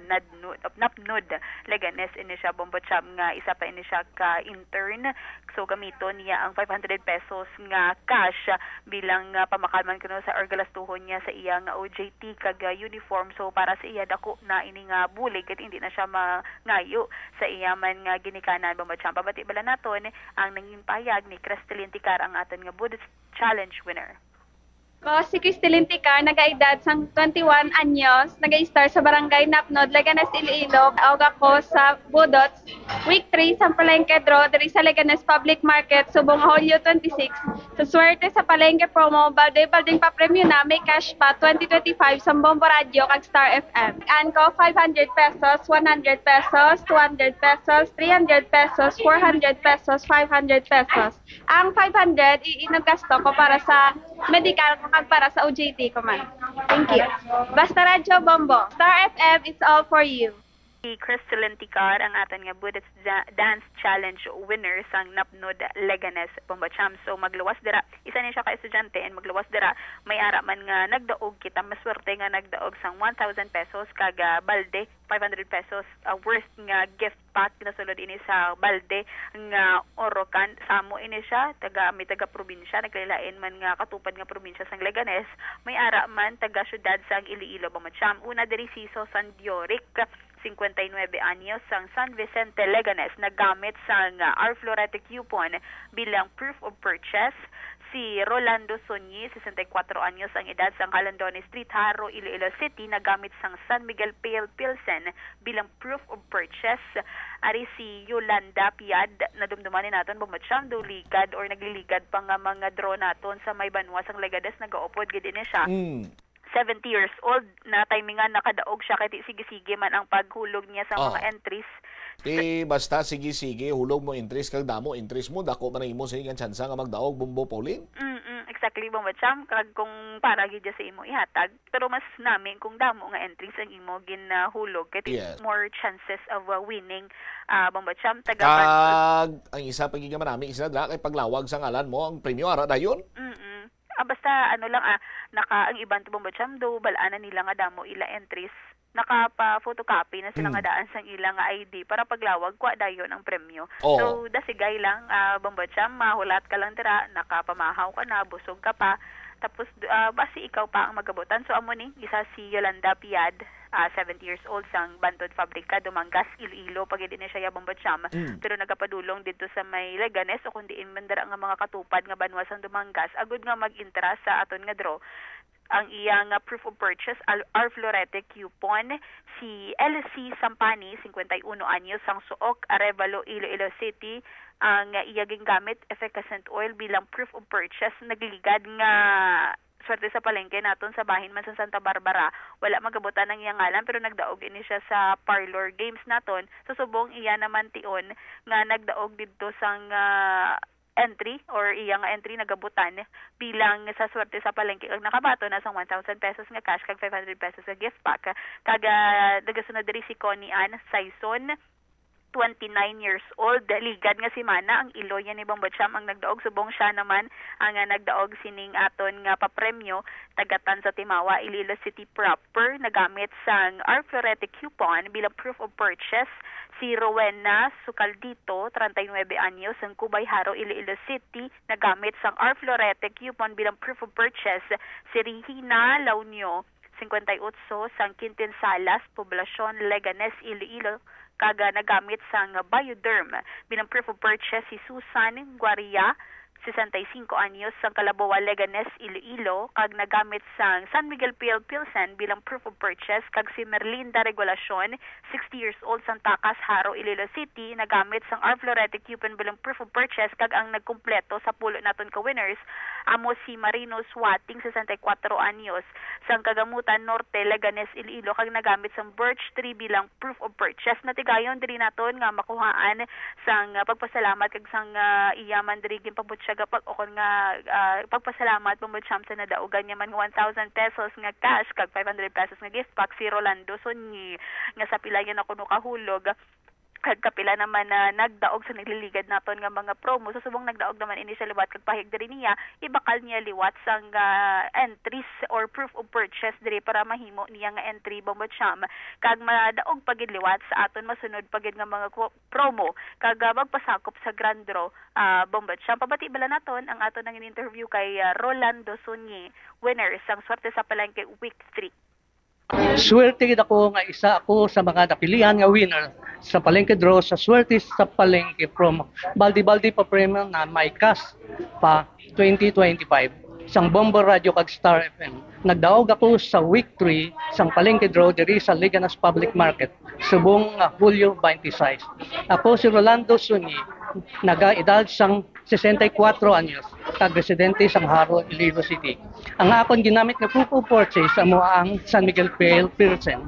Napnud Leganes ini siya bombotsa nga isa pa ini siya ka intern so gamiton niya ang 500 pesos nga cash bilang pamakalman kuno sa orgalastuhon niya sa iyang OJT kag uniform so para sa iya dako na ini nga bulig ket hindi na siya mangayo sa iya man nga ginikanan bombotsa pabati bala naton ang nanging payag ni Cristelyn Ticar ang aton nga budget challenge winner. Ko si Cristelyn Ticar, nag-edad sang 21 anyos, nag-star sa Barangay Napnod, Leganes, Iloilo. Awag ako sa Budots, Week 3 sa Palengke Draw, diri sa Leganes Public Market, subong Hulyo 26. Sa swerte sa Palengke promo, balding pa premyo na, may cash pa 2025 sa Bombo Radio kag Star FM. An ko 500 pesos, 100 pesos, 200 pesos, 300 pesos, 400 pesos, 500 pesos. Ang 500, iinagasto ko para sa medical ko kag para sa OJT ko man. Thank you. Basta Radio Bombo. Star FM, it's all for you. Si Cristelyn Ticar ang aton nga Budots Dance Challenge winner sang Napnod Leganes Bombacham. So magluwas dira, isa ni siya ka estudyante and magluwas dira may ara man nga nagdaog kita maswerte nga nagdaog sang 1,000 pesos kag balde 500 pesos worth nga gift pack pinasulod ini sa balde nga Orocan samo ini siya may taga probinsya naglain man nga katupad nga probinsya sang Leganes may ara man taga syudad sang Iloilo Bombacham. Una diri si San Dioric 59 anyos sang San Vicente Leganes nagamit sang R-Florete coupon bilang proof of purchase. Si Rolando Sonyi, 64 anyos ang edad sang Calandone Street, Haro, Iloilo City, nagamit sang San Miguel Pale Pilsen bilang proof of purchase. Ari si Yolanda Piad, nadumdumanin naton bumatsyam, ligad or nagliligad pa nga mga draw naton sa may banwa sang Leganes, nagaupod gid ini siya. 70 years old na timingan nakadaog siya kay sige-sige man ang paghulog niya sa mga entries. Basta sige-sige hulog mo entries kag damo entries mo dako man imo sa ilang tsansa nga magdaog Bombo Pauline. Exactly bombacham kag kung para gid sa imo ihatag pero mas namin kung damo nga entries ang imo ginahulog kay more chances of winning bombacham taga ang isa pa gid marami isa dra kay paglawag sa ngalan mo ang premyo ara dayon. Basta ano lang ang iban to bombacham do balana nila nga damo ila entries nakapa-photocopy na sila nga daan sang ilang ID para paglawag kwa dayon ang premyo. So dasigay lang bombacham mahulat ka lang dira nakapamahaw ka na busog ka pa tapos basi ikaw pa ang magabutan. So amo ni isa si Yolanda Piad 70 years old sang Bantod Fabrika Dumangas Iloilo pag hindi na siya bombacham pero nagapadulong dito sa may Leganes o kundi indara nga mga katupad nga banwa sang Dumangas agud nga mag-interest sa aton nga draw ang iyang proof of purchase R-Florete coupon si LC Sampani 51 anyos sang Suok Arevalo Iloilo City ang iyaging gamit effervescent oil bilang proof of purchase nagligad nga swerte sa palengke naton sa bahin man sa Santa Barbara wala magabutan ng iyang ngalan pero nagdaog ini siya sa parlor games naton sa subong iya naman tion nga nagdaog didto sang entry or iyang entry nagabutan bilang sa swerte sa palengke kag nakabato na sang 1,000 pesos nga cash kag 500 pesos nga gift pack kag nagasunod diri si Connie Ann Saison 29 years old ligad nga si Mana ang iloy ni Bombacham ang nagdaog subong siya naman ang nagdaog sining aton nga papremyo tagatan sa Timawa Iloilo City proper nagamit sang R-Florete coupon bilang proof of purchase. Si Rowena Sucaldito, 39 anyos, ang Cubay Haro, Iloilo City, nagamit sang R-Florete coupon bilang proof of purchase. Si Regina Launio, 58, sang Quintin Salas, Poblacion, Leganes, Iloilo, kaga nagamit sang Bioderm bilang proof of purchase. Si Susan Guaria, 65 anyos, sang Calaboa, Leganes, Iloilo, kag nagamit sang San Miguel Pale Pilsen bilang proof of purchase. Kag si Merlinda Regulacion, 60 years old, sang Takas, Haro, Iloilo City, nagamit sang R-Florete coupon bilang proof of purchase. Kag ang nagkumpleto sa pulo naton ka winners amo si Marino Swating, 64 anyos, sang Kagamutan Norte, Leganes, Iloilo, kag nagamit sang Birch Tree bilang proof of purchase. Natigayon diri naton nga makuhaan sang pagpasalamat kag sang iyaman diri gimpabutsa sa gapag o nga pagpasalamat Bombocham sa nadaugan niya man 1,000 pesos nga cash kag 500 pesos nga gift pack si Rolando Sunyi nga sa pilayan ako no kahulog kag kapila naman na nagdaog sa nagliligad naton nga mga promo so subong nagdaog naman ini siya liwat kag pahig diri niya ibakal niya liwat sang entries or proof of purchase diri para mahimo niya nga entry Bombocham kag madaog pagid liwat sa aton masunod pagid nga mga promo kag magpasakop sa Grand Draw Bombocham pabati bala naton ang aton nang interview kay Rolando Sunyi winner sang Swerte sa Palengke week 3. Swerte gid ako nga isa ako sa mga napilihan nga winner sa Palengke Draw sa Swerte sa Palengke from Baldi-Baldi pa premium na may cash pa 2025 sang Bombo Radio kag Star FM. Nagdaog ako sa week 3 sang Palengke Draw diri sa Liganas Public Market subong Hulyo 26. Ako si Rolando Sunyi, nagaedad sang 64 anyos, kag residente sang Haro, Iloilo City. Ang akon ginamit nga proof of purchase amo ang San Miguel Pale Pearson.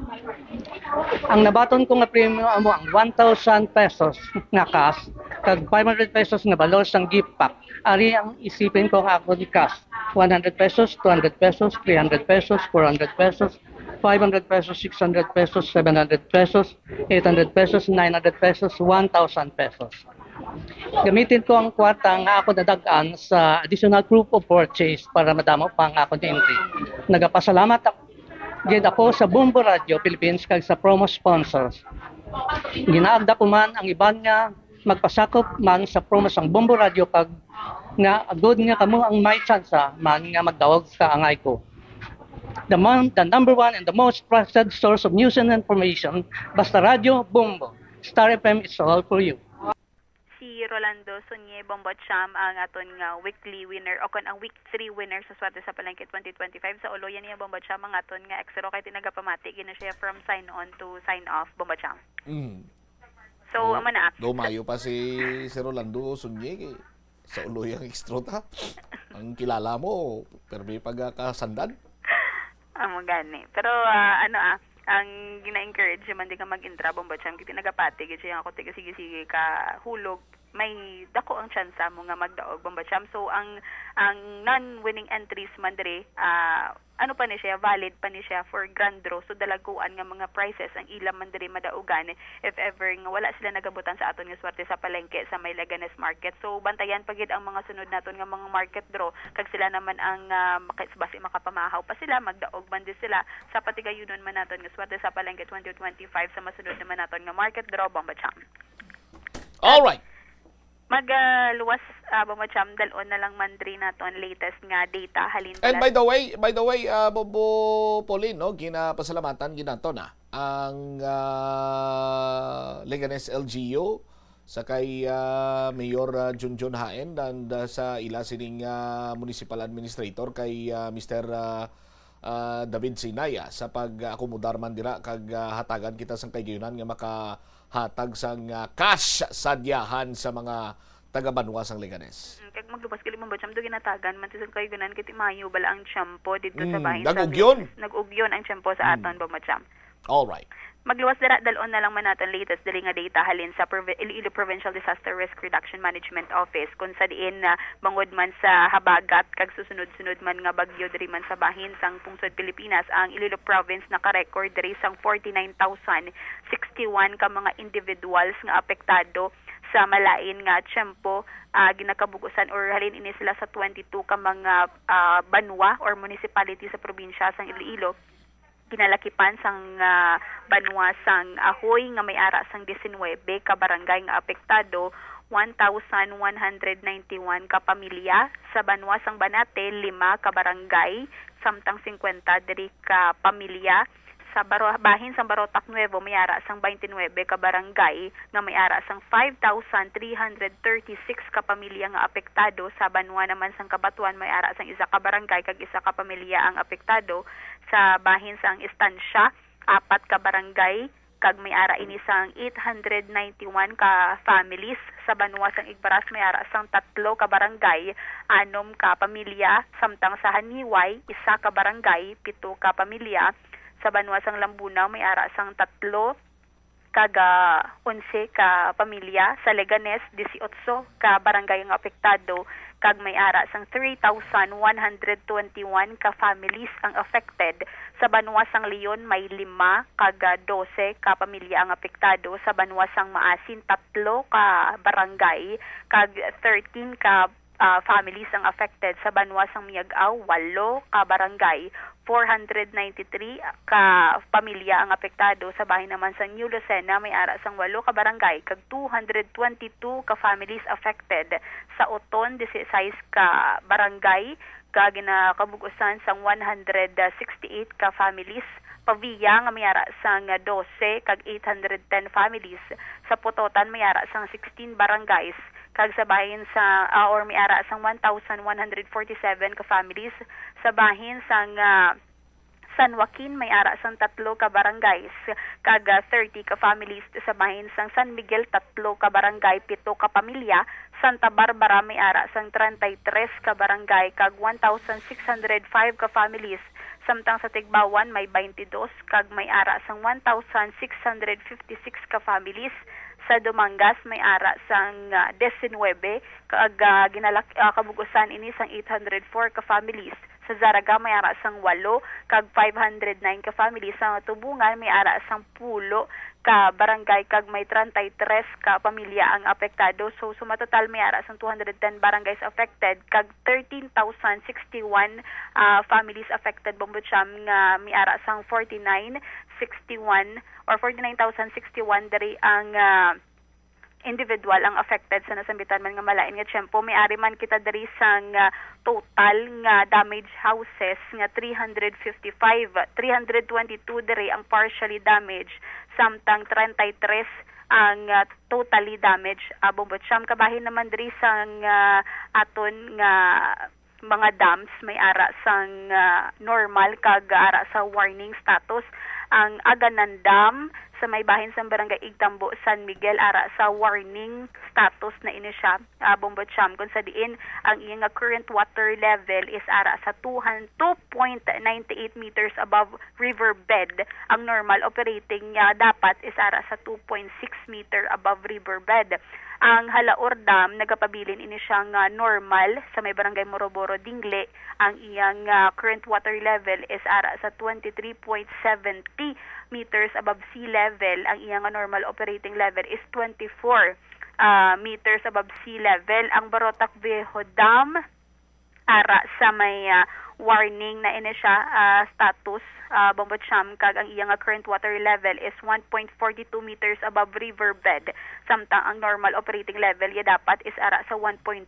Ang nabaton ko nga premium amo ang 1,000 pesos nga cash kag 500 pesos nga balor sang gift pack. Ari ang isipin ko nga ako di cash. 100 pesos, 200 pesos, 300 pesos, 400 pesos, 500 pesos, 600 pesos, 700 pesos, 800 pesos, 900 pesos, 1,000 pesos. Gamitin ko ang kwarta nga ako nadagaan sa additional proof of purchase para madamo pa ang ako entry. Nagapasalamat ako sa Bombo Radio Philippines kag sa promo sponsors. Ginaagda ko man ang iban nga magpasakop man sa promo sang Bombo Radio kag nga agod nga kamo ang may tsansa man nga magdawag sa angay ko. The number one and the most trusted source of news and information, Basta Radio Bombo. Star FM is all for you. Si Rolando Sunyi Bombocham ang aton nga weekly winner o kon ang week 3 winner sa Swerte sa Palengke 2025 sa Oloyan niya Bombocham ang aton nga exero kay tinagapamati gina siya from sign on to sign off Bombocham. So manaak. Dumayo pa si Rolando Sunyi sa Oloyan extra ta. Ang kilala mo pero may pagkakasandan. Amo gani. Pero ang gina-encourage man di ka mag-intra Bombocham kiti nagapati gid siya ako tiga sige ka hulog may dako ang chance mo nga magdaog Bombocham so ang non-winning entries man diri ano pa ni siya valid pa ni siya for Grand Draw so dalaguan nga mga prizes ang ilang man diri madaugan if ever nga wala sila nagabutan sa aton nga Swerte sa Palengke sa may Leganes Market so bantayan pagid ang mga sunod naton nga mga market draw kag sila naman ang basi makapamahaw pa sila magdaog man din sila sa patigayunon man naton nga Swerte sa Palengke 2025 sa masunod naman naton nga market draw Bombocham. All right. Magluwas Bombocham dalon na lang mandri naton latest nga data halin. And by the way, Bobo Pauline, no, ginapasalamatan ginato na ang Leganes LGU sa kay Mayor Junjun Haen and sa ila sining municipal administrator kay Mr. David Sinaya sa pag-akomodar man dira kag hatagan kita sang kayunan nga makahatag sang cash sadyahan sa mga taga-Banwa sang Leganes. Kag maglupas kili Bombocham do ginatagan man sa kayunan kiti Mayo bala ang tiyempo dito sa bahin nag-ugyon ang tiyempo sa aton Bombocham. All right. Magluwas dira dalon na lang man naton latest dili nga data halin sa Iloilo Provincial Disaster Risk Reduction Management Office kun sa diin bangod man sa habagat kag susunod-sunod man nga bagyo diri man sa bahin sang pungsod Pilipinas ang Iloilo Province naka-record diri sang 49,061 ka mga individuals nga apektado sa malain nga tiyempo ginakabugusan or halin ini sila sa 22 ka mga banwa or municipality sa probinsya sang Iloilo kinalakipan sang Banwa sang Ahoy nga may ara sang 19 ka barangay nga apektado 1,191 ka pamilya sa Banwa sang Banate 5 ka barangay samtang 50 diri ka pamilya sa bahin sang Barotac Nuevo may ara sang 29 ka barangay nga may ara sang 5,336 ka pamilya nga apektado sa Banwa naman sang Kabatuan may ara sang 1 ka barangay kag 1 ka pamilya ang apektado sa bahin sang Estancia 4 ka barangay kag may ara ini sang 891 ka families sa Banwa sang Igbaras may ara sang 3 ka barangay 6 ka pamilya samtang sa Haniway 1 ka barangay 7 ka pamilya sa Banwa sang Lambunaw may ara sang 3 kaga 11 ka pamilya sa Leganes, 18 ka barangay ang apektado, kag may ara sang 3,121 ka families ang affected. Sa Banwasang Leon may 5 kaga 12 ka pamilya ang apektado. Sa Banwasang Maasin 3 ka barangay kag 13 ka families ang affected. Sa Banwasang Miag-aw 8 ka barangay, 493 ka pamilya ang apektado. Sa bahin naman sa New Lucena may ara sang 8 ka barangay kag 222 ka families affected. Sa Oton 16 ka barangay kag ginakabugusan sang 168 ka families. Pavia nga may ara sang 12 kag 810 families. Sa Pototan may ara sang 16 barangays kag sa bahin sa or may ara sang 1,147 ka families. Sa bahin sang San Joaquin may ara sang 3 ka barangays kag 30 ka families. Sa bahin sang San Miguel 3 ka barangay, 7 ka pamilya. Santa Barbara may ara sang 33 ka barangay kag 1,605 ka families. Samtang sa Tigbawan may 22 kag may ara sang 1,656 ka families. Sa Dumangas may ara sang 19 kag kabugusan ini sang 804 ka families. Sa Zaraga may ara sang 8 kag 509 ka families. Sa Tubungan may ara sang 10 ka barangay kag may 33 ka pamilya ang apektado. So sumatotal may ara sang 210 barangays affected kag 13,061 families affected. Bombocham nga may ara sang 49,061 or 49,061 dari ang individual ang affected sa nasambitan man nga malain nga tiyempo. May ari man kita dari sang total nga damaged houses nga 322 dari ang partially damaged, samtang 33 ang totally damaged. Bombocham kabahin naman dari sang aton nga mga dams may ara sang normal kag ara sa warning status. Ang Aganan Dam sa may bahin sa barangay Igtambo, San Miguel, ara sa warning status na ini siya. Bombocham kung sa diin ang iyang current water level is ara sa 2.98 meters above river bed. Ang normal operating dapat is ara sa 2.6 meter above river bed. Ang Halaor Dam nagapabilin ini siyang normal sa may barangay Moroboro, Dingle. Ang iyang current water level is ara sa 23.70 meters above sea level. Ang iyang normal operating level is 24 meters above sea level. Ang Barotac Viejo Dam ara sa may warning na ini siya status. Bombocham kag ang iyang current water level is 1.42 meters above river bed. Samtang ang normal operating level ya dapat is ara sa 1.2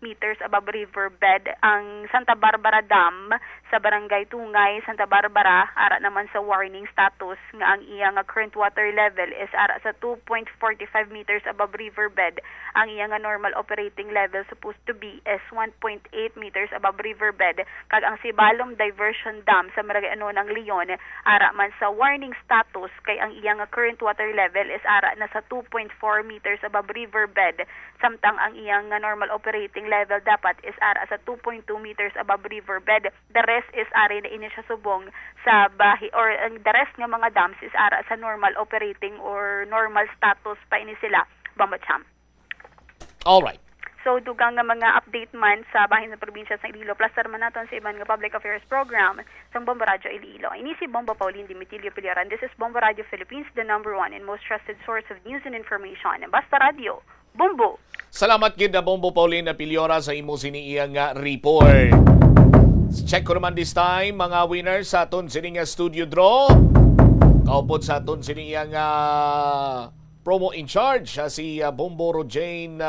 meters above river bed. Ang Santa Barbara Dam sa barangay Tungay, Santa Barbara, ara naman sa warning status nga ang iyang current water level is ara sa 2.45 meters above river bed. Ang iyang normal operating level supposed to be is 1.8 meters above river bed. Kag ang Sibalom Diversion Dam sa Maragay ng Leon, ara man sa warning status kay ang iyang current water level is ara na sa 2.4 meters above river bed. Samtang ang iyang normal operating level dapat is ara sa 2.2 meters above river bed. The rest is ari na ini siya subong sa bahi or the rest nga mga dams is ara sa normal operating or normal status pa ini sila. Bombocham. All right. So dugang nga mga update man sa bahin sa probinsya sa Iloilo, plaster man naton sa ibang nga public affairs program sa Bombo Radio Iloilo. Ini si Bombo Pauline Dimitilio Piliaran. This is Bombo Radio Philippines, the #1 and most trusted source of news and information. Basta Radio, Bombo. Salamat gid na Bombo Pauline Piliora sa imo siniiyang report. Check ko naman this time mga winners sa aton sining studio draw. Kaupod sa aton siniyang promo in charge si Bomboro Jane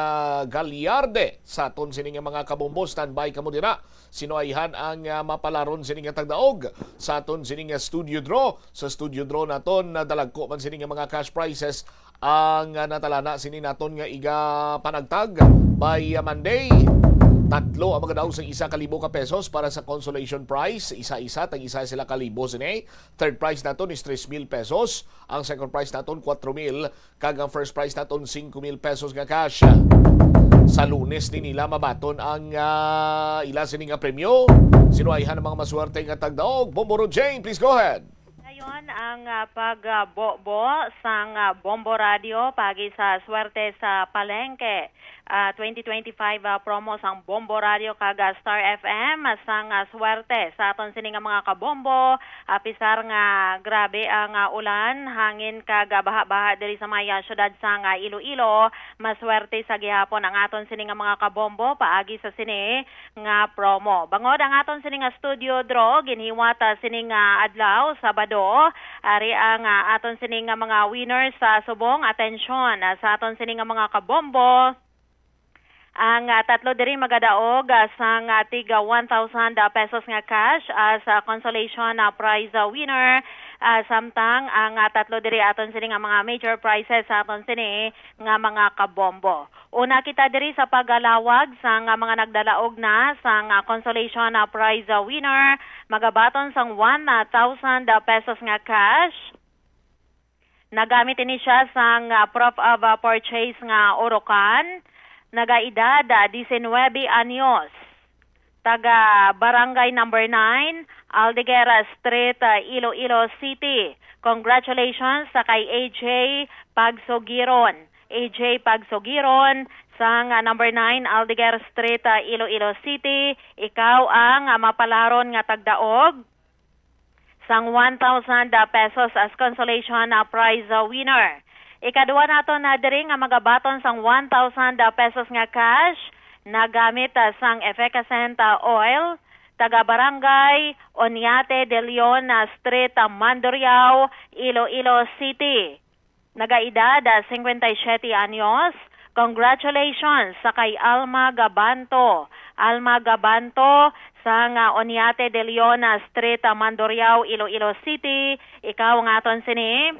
Galliarde sa aton sining mga kabombo. Standby kamo dira. Sinuayhan ang mapalaron sining tagdaog sa aton sining studio draw. Sa studio draw naton dalagko man sining mga cash prizes ang natalana sini naton nga iga panagtag by Monday. 3 ang magadaw sa 1,000 ka pesos para sa consolation prize. Isa-isa, tag-isa sila kalibo sini. Third prize naton is 3,000 pesos. Ang second prize naton 4,000. Kag ang first prize naton 5,000 pesos nga cash. Sa Lunes din nila mabaton ang ila sining premyo. Sinuayhan ang mga maswerte nga tagdaog. Bomboro Jane, please go ahead. Aton ang pagbobo sang Bombo Radio pagi sa swerte sa palengke. 2025 promo sang Bombo Radio kaga Star FM sang swerte sa aton sining mga kabombo. Pisar nga grabe ang ulan, hangin kaga baha-baha diri sa maya syudad sang Iloilo. Maswerte sa gihapon ang aton sining mga kabombo paagi sa sini nga promo. Bangod ang aton sining studio draw ginhiwat sining adlaw Sabado. Ari ang aton sining mga winners sa subong. Atensyon sa aton sining mga kabombo. Ang tatlo diri magadaog sang tiga 1,000 pesos nga cash as consolation prize winner. Samtang ang tatlo diri aton sini nga mga major prizes sa aton sini nga mga kabombo. Una kita diri sa pagalawag sa mga nagdalaog na sang consolation prize winner. Magabaton sang 1,000 pesos nga cash. Nagamit ini siya sang proof of purchase nga orokan. Nagaedad 19 anyos. Taga Barangay number 9, Aldiguera Street, Iloilo City. Congratulations sa kay AJ Pagsogiron. AJ Pagsogiron sang number 9, Aldiguera Street, Iloilo City. Ikaw ang mapalaron nga tagdaog sang 1,000 pesos as consolation prize winner. Ikadua nato na diri nga magabaton sang 1,000 pesos nga cash nagamit sang effervescent oil. Taga Barangay Onyate de Leon Street, Mandurriao, Iloilo City. Nagaedad 57 anyos. Congratulations sa kay Alma Gabanto. Alma Gabanto sang Onyate de Leon Street, Mandurriao, Iloilo City. Ikaw ang aton sini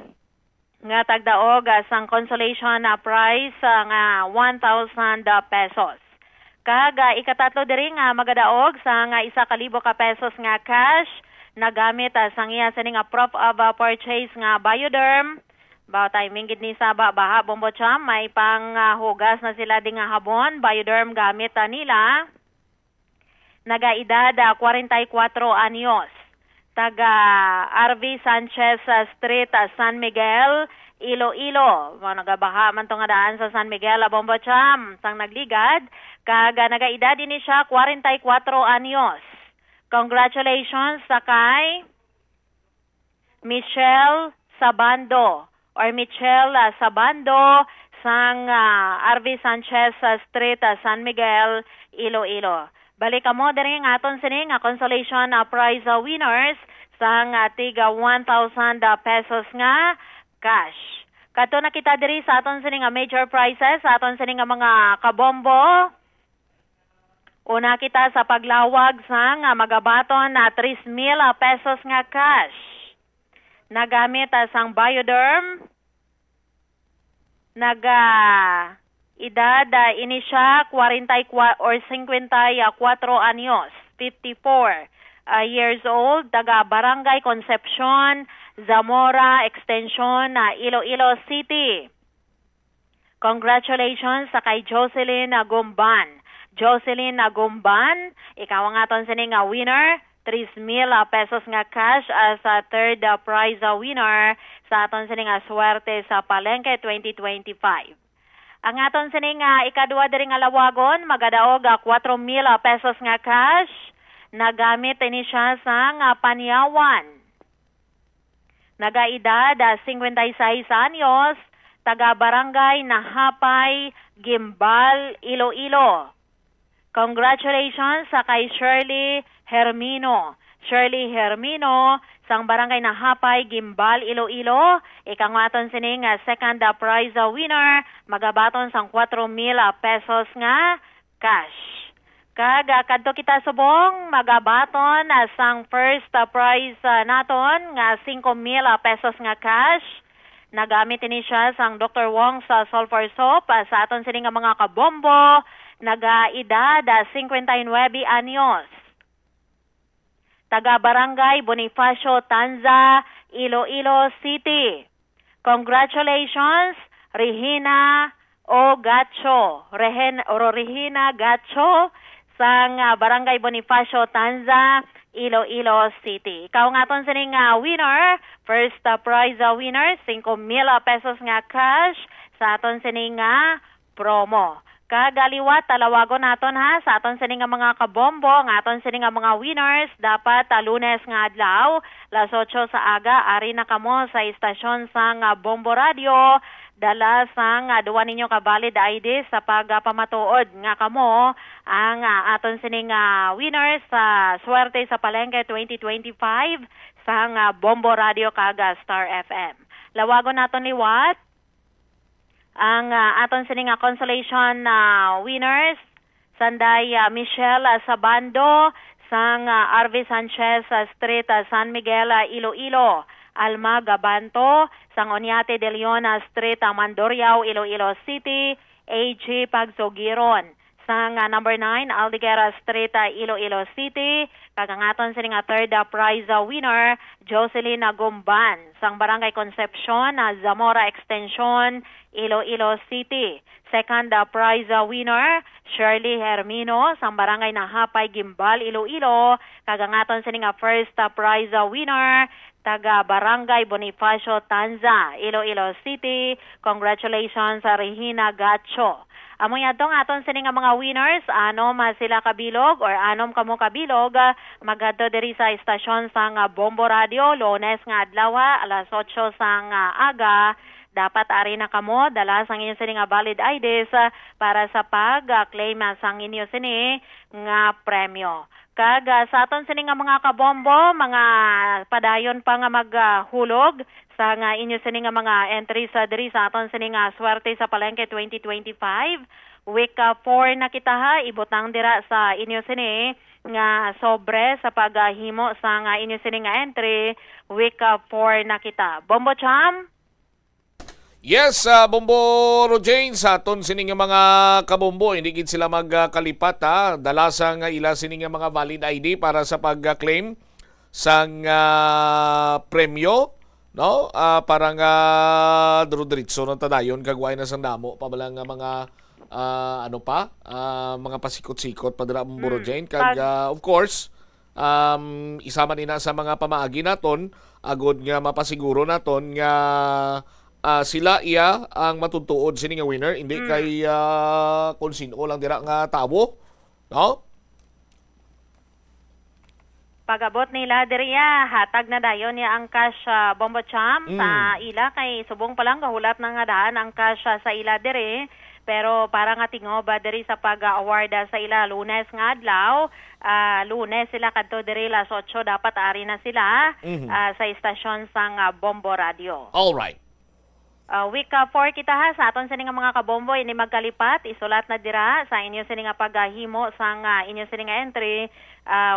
nga tagdaog sang consolation prize nga 1,000 pesos. Kaga ikatatlo diri nga magadaog sang 1,000 ka pesos nga cash nagamit sang iya sini nga proof of purchase nga Bioderm. Bao timing gid ni sa baha Bombo Cham, may pang hugas na sila ding nga habon. Bioderm gamit nila. Nagaedad 44 anyos. Taga RV Sanchez Street, San Miguel, Iloilo. Nagabaha man to nga daan sa San Miguel, Bombo Cham. Sang nagligad, kaga nagaedad din siya 44 anyos. Congratulations sa kay Michelle Sabando or Michelle Sabando sang RV Sanchez Street, San Miguel, Iloilo. Balik mo diri nga aton sini nga consolation prize winners sang tiga 1,000 pesos nga cash. Kadto na kita diri sa aton sini nga major prizes, sa aton sini nga mga kabombo. Una kita sa paglawag sang magabaton na 3,000 pesos nga cash. Nagamit sang Bioderm. Edad ini siya 44 or 54 anyos, 54 years old, taga Barangay Concepcion, Zamora Extension, Iloilo City. Congratulations sa kay Jocelyn Gumban. Jocelyn Gumban, ikaw ang aton sining winner, 3,000 pesos nga cash as third prize winner sa aton sining swerte sa Palengke 2025. Ang aton sining ikadua diri nga lawagon magadaog 4,000 pesos nga cash nagamit ini siya sang Panyawan. Nagaedad 56 anyos, taga Barangay Nahapay, Gimbal, Iloilo. Congratulations sa kay Shirley Hermino. Shirley Hermino sang Barangay Nahapay, Gimbal, Iloilo. Ikaw aton sining second prize winner, magabaton sang 4,000 pesos nga cash. Kaga kadto kita subong magabaton sang first prize naton nga 5,000 pesos nga cash. Nagamit ini siya sang Dr. Wong sa sulfur soap sa aton sining mga kabombo. Nagaedad 59 anyos. Taga Barangay Bonifacio Tanza, Iloilo City. Congratulations, Regina O. Gacho. Regina Gacho sang Barangay Bonifacio, Tanza, Iloilo City. Ikaw nga ton sining winner, first prize winner, 5,000 pesos nga cash sa aton sining promo. Kagaliwat, talawagon naton ha, sa aton sining mga kabombo, ng aton sining mga winners, dapat Lunes nga adlaw, 8:00 sa aga, ari na kamo sa istasyon sang Bombo Radio, dala sang duwa ninyo ka valid ID sa pagpamatuod nga kamo ang aton sining winners sa Swerte sa Palengke 2025 sang Bombo Radio kaga Star FM. Lawagon naton liwat ang aton sining consolation winners sanday Michelle Sabando sang RV Sanchez Street, San Miguel, Iloilo. Alma Gabanto, sang Onyate de Leon Street, Mandurriao, Iloilo City, AG Pagsogiron. Sang number 9, Aldiguera Street, Iloilo City, kagangaton sining third prize winner, Jocelyn Gumban. Sang Barangay Concepcion, Zamora Extension, Iloilo City. Second prize winner, Shirley Hermino, sang Barangay Nahapay, Gimbal, Iloilo, kagangaton sining first prize winner, taga Barangay Bonifacio, Tanza, Iloilo City. Congratulations sa Regina Gacho. Amoy atong aton sining mga winners, anom sila kabilog or anom kamo kabilog, magadto diri sa istasyon sang Bombo Radio, Lunes nga adlaw, 8:00 sang aga. Dapat ari na kamo dala sang inyo sining valid IDs para sa pag-claim sang inyo sini nga premyo. Kag sa aton sining mga kabombo, mga padayon pa nga maghulog sa nga inyo sining mga entries diri sa aton sining Swerte sa Palengke 2025. Week 4 na kita ha, ibutang dira sa inyo sini nga sobre sa paghimo sa nga inyo sining entry. Week 4 na kita. Bombo Cham? Yes, Bombo Rojain, sa aton sining mga kabombo, hindi gid sila magkalipat ha. Dala sang ila sining mga valid ID para sa pag-claim sang premyo, no? Parang diretso ng tadayon kagway na sang damo pabalang mga mga pasikot-sikot padra Bombo Rojain. Kag of course, isama nina sa mga pamaagi naton agod nga mapasiguro naton nga sila iya ang matutuod sini nga winner, hindi kay kung sino lang dira nga tawo, no? Pagabot nila diriya, hatag na dayon niya ang cash Bombo Cham sa ila kay subong pa lang kahulat na nga daan ang cash sa ila diri, pero para nga tingoba diri sa pag-award sa ila Lunes nga adlaw. Lunes sila kadto diri 8:00, dapat ari na sila sa istasyon sang Bombo Radio. All right. Week 4 kita ha, sa aton sining mga kabombo ini magkalipat, isulat na dira sa inyo sining paghimo sang inyo sining entry.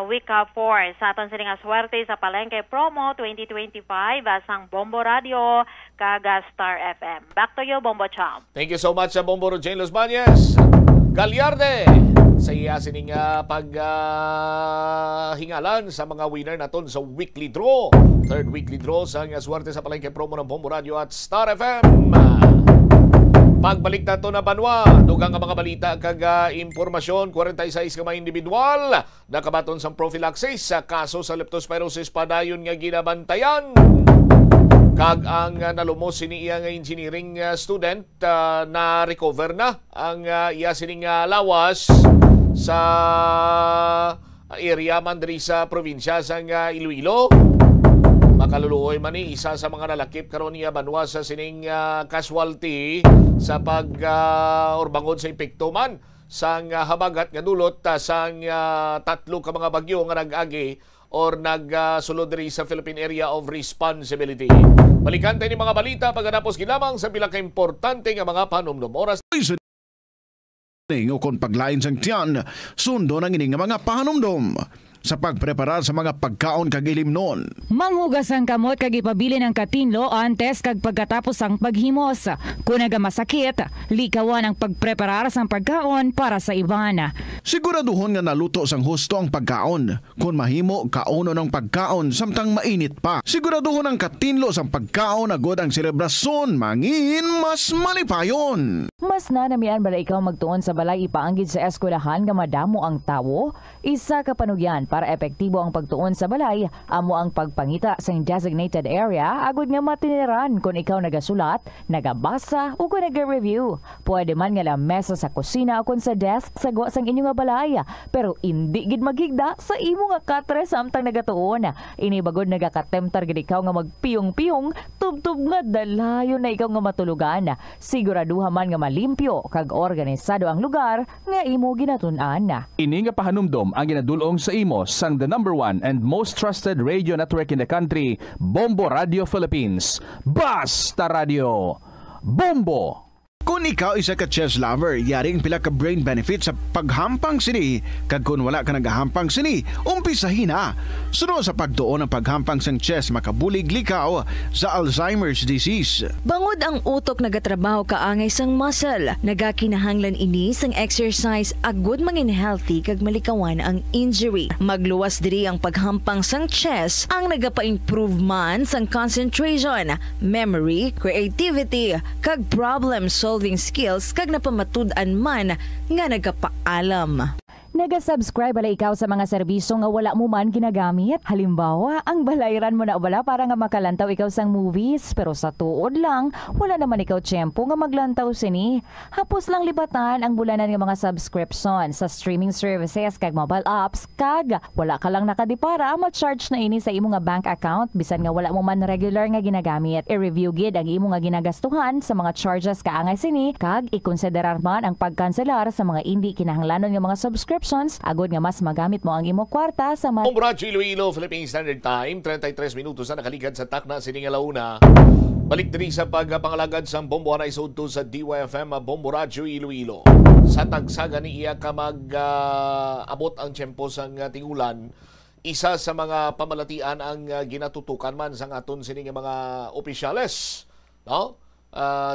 Week 4 sa aton sining Swerte sa Palengke Promo 2025 sang Bombo Radio kaga Star FM. Back to you, Bombo Cham. Thank you so much sa Bombo Rojain Los Bañez. Galyarde sa iya sining paghingalan sa mga winner naton sa weekly draw. Third weekly draw sa Swerte sa Palengke Promo ng Bombo Radio at Star FM. Pagbalik nato na Banwa, dugang ang mga balita kag impormasyon, 46 ka mga individual nakabaton sa prophylaxis sa kaso sa leptospirosis padayon nga ginabantayan. Kag ang nalumos sini iya nga engineering student na recover na ang iya sining lawas sa area man diri sa probinsya sang Iloilo. Makaluluoy man ni isa sa mga nalakip karon niya Banwa sa sining casualty sa pag-urbangod sa epekto man sang habagat nga dulot sang tatlo ka mga bagyo nga nag-agi or nagsulod diri sa Philippine Area of Responsibility. Balikan tayo ni mga balita pagkatapos gilamang sa pila ka importante nga mga panumdum. Oras o kung paglain sang tiyan, sundo ng ining mga panumdum sa pagpreparar sa mga pagkaon kag ilimnon. Manghugas ang kamot kag ipabili ng katinlo antes kag pagkatapos ang paghimos. Kung naga masakit, likawan ang pagpreparar sang pagkaon para sa iban. Siguraduhon nga naluto sang husto ang pagkaon. Kung mahimo, kauno ng pagkaon samtang mainit pa. Siguraduhon ang katinlo sang pagkaon agod ang selebrasyon mangin mas malipayon. Mas nanamian bala ikaw magtuon sa balay ipaanggid sa eskwelahan nga madamo ang tawo? Isa ka panugyan para epektibo ang pagtuon sa balay, amo ang pagpangita sa designated area agud nga matiniran kung ikaw nagasulat, nagabasa o kung nag-review. Pwede man nga lamesa sa kusina o kung sa desk sa gawa sang inyong balay, pero hindi gid maghigda sa imo nga katre samtang nagatuon. Inibagod nagakatemtar gid ikaw nga magpiyong-piyong, tubtub nga dalayon na ikaw nga matulugan. Siguraduha man nga malimpyo kag organisado ang lugar nga imo ginatun-an. Ini nga pahanumdom ang ginadulong sa imo sang the #1 and most trusted radio network in the country, Bombo Radio Philippines. Basta Radio Bombo! Kung ikaw isa ka chess lover, yaring pila ka brain benefit sa paghampang sini. Kag kung wala ka nagahampang sini, umpisahin na. Sunod sa pagtuon ng paghampang sang chess, makabulig likaw sa Alzheimer's disease. Bangod ang utok nagatrabaho kaangay sang muscle, nagakinahanglan ini sang exercise agud mangin healthy kag malikawan ang injury. Magluwas diri ang paghampang sang chess ang nagapa-improve man sang concentration, memory, creativity, kag problem solving skills kag napamatud-an man nga nagapaalam. Naga-subscribe bala ikaw sa mga serbisyo nga wala mo man ginagamit. Halimbawa, ang balayran mo na bala para nga makalantaw ikaw sang movies, pero sa tuod lang, wala naman ikaw tiyempo nga maglantaw sini. Hapos lang libatan ang bulanan nga mga subscription sa streaming services kag mobile apps, kag wala ka lang nakadipara, ma-charge na ini sa imo nga bank account bisan nga wala mo man regular nga ginagamit. I-review gid ang imo nga ginagastuhan sa mga charges kaangay sini, kag ikonsiderar man ang pagkanselar sa mga hindi kinahanglanon nga mga subscription agod nga mas magamit mo ang imo kwarta sa Bombo Radio Iloilo, Philippine Standard Time, 33 minutos na nakaligad sa takna sining alauna. Balik diri sa pagpangalagad sa Bombo na isudto sa DYFM Bombo Radio Iloilo. Sa tagsaga ni iya ka mag-abot ang tiyempo sang tingulan, isa sa mga pamalatian ang ginatutukan man sang aton sining mga opisyales, no?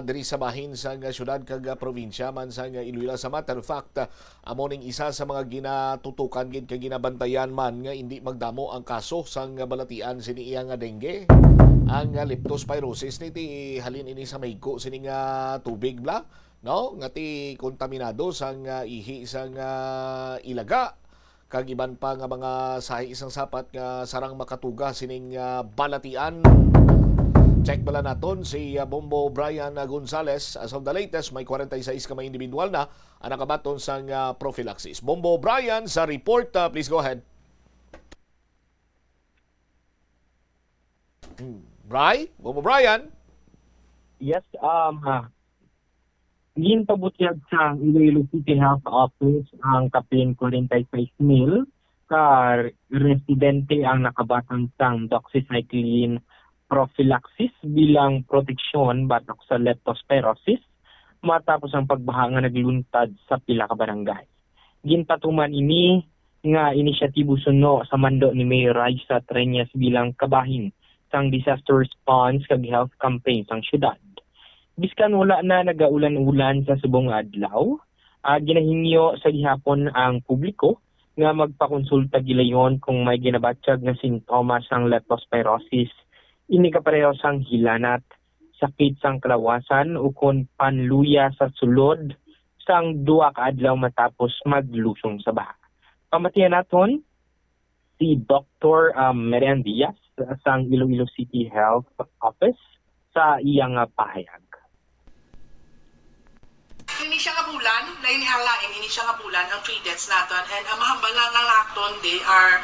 Diri sa bahin sa syudad kag probinsya man sa Iloilo. Sa matter of fact, amo ning isa sa mga ginatutukan gid kag ginabantayan man nga hindi magdamo ang kaso sang balatian sini iya nga dengue, ang leptospirosis niti halin ini sa maygo sini nga tubig bla, no, nga ti kontaminado sang ihi sang ilaga kag iban pa nga mga sahi isang sapat nga sarang makatuga sining balatian. Check bala naton si Bombo Brian Gonzales. As of the latest, may 46 ka may individual na ang nakabaton sa prophylaxis. Bombo Brian sa report. Please go ahead. Bombo Brian? Yes, ginpabutyag sa Iloilo City Health Office ang kapin 46,000 ka residente ang nakabatang sang doxycycline prophylaxis bilang proteksyon batok sa leptospirosis matapos ang pagbaha nga nagluntad sa pila ka barangay. Ginpatuman ini nga inisyatibo suno sa mando ni Mayor Raisa Treñas bilang kabahin sang disaster response kag health campaign sang syudad. Biskan wala na nagaulan-ulan sa subong adlaw, ginahingyo sa gihapon ang publiko nga magpakonsulta gilayon kung may ginabatsyag nga sintomas sang leptospirosis. Ini kapareho sang hilanat, sakit sang kalawasan o kung panluya sa sulod sang 2 ka adlaw matapos maglusong sa baha. Pamatiyan naton si Dr. Marian Diaz sang Iloilo City Health Office sa iyang pahayag. Ini siya nga bulan, na inihalain, ini siya nga bulan ang 3 deaths naton. And ang mahambal lang ng naton, they are,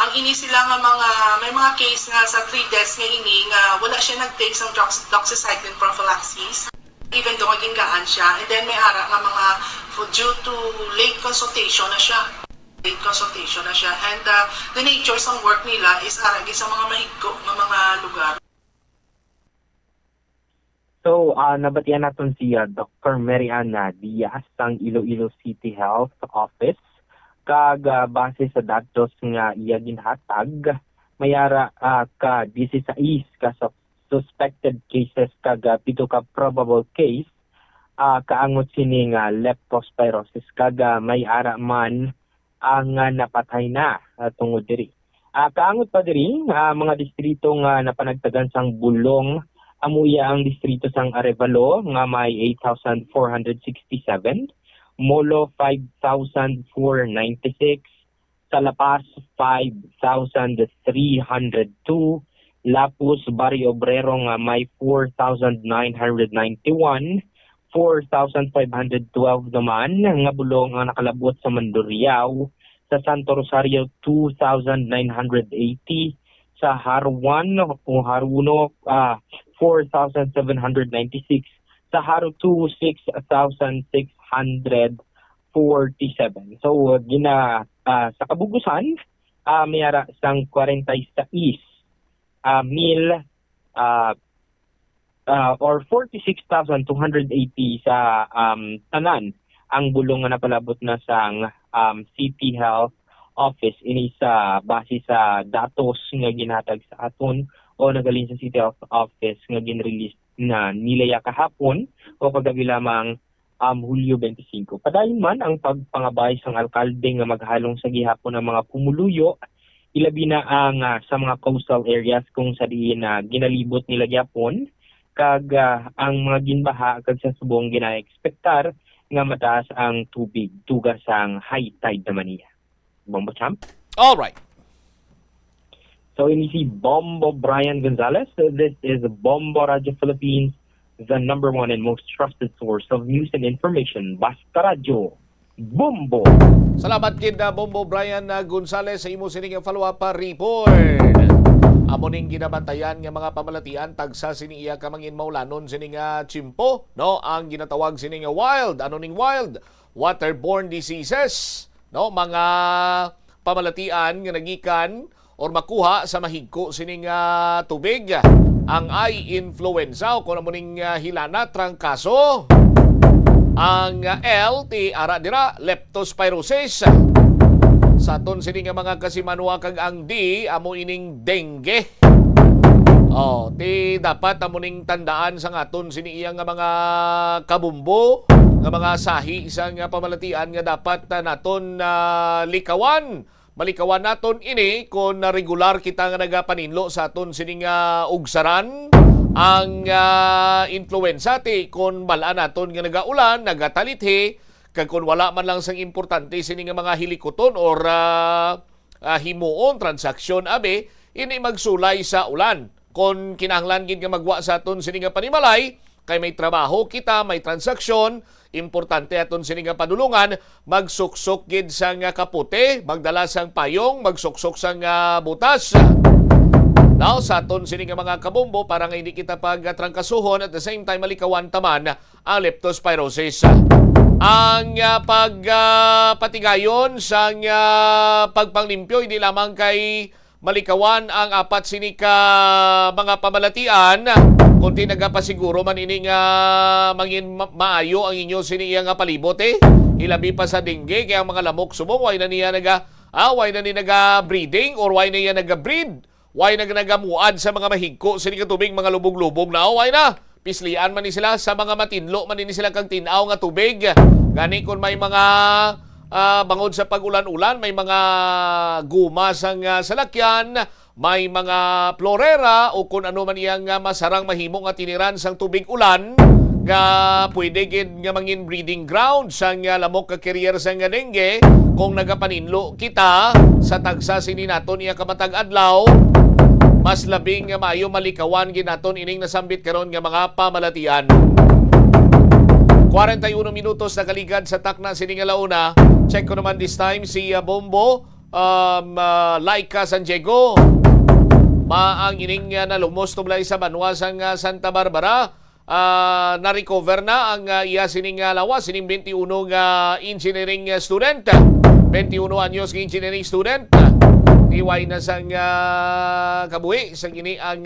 ang ini sila nga mga, may mga case nga sa 3 deaths nga ini, nga wala siya nag-take sa doxycycline prophylaxis. Even though gingaan siya. And then may ara nga mga, due to late consultation na siya. And the nature ng work nila is aragi sa mga mahigko ng mga lugar. So, nabatian natin si Dr. Mariana Diaz ng Iloilo City Health Office. Kag base sa datos nga iya ginhatag, mayara ka 16 ka suspected cases kag 7 ka probable case kaangot sini nga leptospirosis kaga may ara man ang napatay na tungod diri. Kaangot pa diri mga distrito nga napanagtagan sang bulong amuya ang distrito sang Arevalo nga may 8,467, Molo 5,496, sa La Paz 5,302, Lapus Barrio Obrero nga may 4,991, 4,512 naman nga bulong ang nakalabot sa Mandurriao, sa Santo Rosario 2,980, sa Haruan o Haruno 4,796, sa Haru 2 6,647. So sa kabugusan mayara sang 46 mil or 46,280 sa tanan ang bulong nga napalabot na sang City Health Office ini sa base sa datos nga ginhatag sa aton o nagalin sa City Health Office nga ginrelease na nilaya kahapon o kagabi lamang Hulyo 25. Padayon man ang pagpangabay sang alkalde nga maghalong sa gihapon ng mga pumuluyo, ilabi na ang sa mga coastal areas kung sa diin na ginalibot nila gyapon kag ang mga ginbaha kag sa subong gina-ekspektar nga mataas ang tubig tugas ang high tide naman niya. Bombo Champ? All right. So ini si Bombo Brian Gonzalez. So this is Bombo Radio Philippines, the number one and most trusted source of news and information. Basta Radio. Bombo. Salamat kid Bombo Brian Gonzalez sa imo sining follow-up report. Amo ning ginabantayan nga mga pamalatian tagsa sini iya ka mangin maulanon sini nga chimpo, no, ang ginatawag sini nga wild, ano ning wild waterborne diseases, no, mga pamalatian nga nagikan or makuha sa mahigko sini nga tubig, ang eye influenza o kun amo ning hilana trangkaso, ang L ti ara dira leptospirosis. Sa aton sini nga mga kasimanwa kag ang D amo ining dengue. Ti dapat amo ning tandaan sa aton sini iya nga mga kabumbo, nga mga sahi isang pamalatian nga dapat naton likawan. Malikawan naton ini kung regular kita nga nagapaninlo sa aton sini nga ugsaran ang influenza ti kung balaan naton nga nagaulan, nagatalithi, kag kung wala man lang sang importante sini nga mga hilikoton or himuon transaksyon abe ini magsulay sa ulan. Kung kinahanglan gid nga magwa sa aton sini nga panimalay kay may trabaho kita, may transaksyon, importante aton sini nga padulungan, magsuksok gid sang kapote, magdala sang payong, magsuksok sang butas. Now, sa aton sini nga mga kabombo para nga hindi kita pagtrangkasuhon at the same time malikawan taman ang leptospirosis. Ang pagpatigayon sang pagpanglimpyo hindi lamang kay malikawan ang apat sini ka mga pamalatian, kundi nagapasiguro man ini nga mangin maayo ang inyo sini iya nga palibot hilabi pa sa dengue kaya ang mga lamok subong way na niya naga-breeding or way na niya naga-breed, way na nagamuad sa mga mahigko sini ka tubig, mga lubog-lubog na way na pislian man ni sila sa mga matinlo man ni sila kang tinaw nga tubig. Gani kung may mga bangod sa pag-ulan-ulan, may mga gumas ang salakyan, may mga florera o kung ano man iyang masarang mahimong at tiniran sang tubig ulan nga pwede gid nga mangin breeding ground sang lamok ka carrier sang dengue kung nagapaninlo kita sa tagsa sini naton iya kamatag adlaw. Mas labing nga maayo malikawan gid naton ining nasambit karon nga mga pamalatian. 41 minutos na kaligad sa takna sini nga launa. Check ko naman this time si Bombo Laika San Diego. Maang ining nalumos tublay sa banwa sang Santa Barbara. Na-recover na ang iya sining lawas, sining 21 nga engineering student. 21 anyos nga engineering student. Iway na sang kabuhi sang ini ang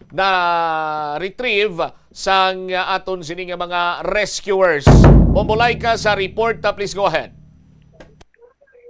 na-retrieve sang aton sining mga rescuers. Bombolay ka sa report, please go ahead.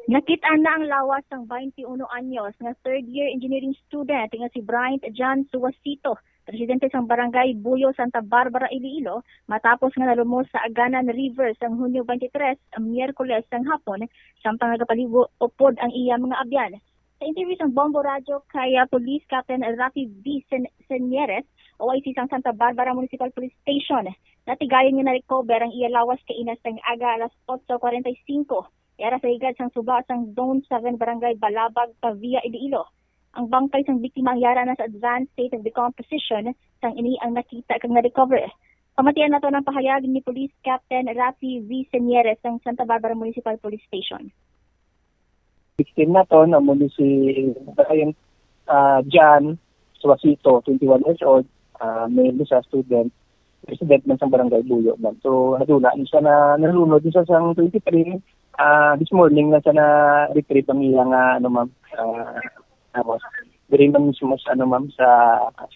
Nakita na ang lawas ng 21 anyos nga third year engineering student nga si Bryant John Suwasito Presidente sang Barangay Buyo, Santa Barbara, Iloilo, matapos nga nalumos sa Aganan River sang Hunyo 23, ang Miyerkules sang hapon, samtang nagapaligo upod ang iya mga abyan. Sa interview sang Bombo Radio kay Police Captain Rafi V. Senieres, OIC sang Santa Barbara Municipal Police Station, natigayon nga na-recover ang iya lawas kay inas sang aga alas 8:45. Yara sa higad sang suba sang Zone 7 Barangay Balabag, Pavia, Iloilo. Ang bangkay sang biktima ang yara na sa advanced state of decomposition sang ini ang nakita kang na-recover. Pamatian na to ng pahayag ni Police Captain Rafi V. Senieres ng Santa Barbara Municipal Police Station. Victim na to na muli si Brian Jan Suasito, 21 years old, male sa student, resident man sa Barangay Buyo. So nadula siya na nalunod siya sa 23. This morning na siya na retrieve ang iyang Diri man mismo sa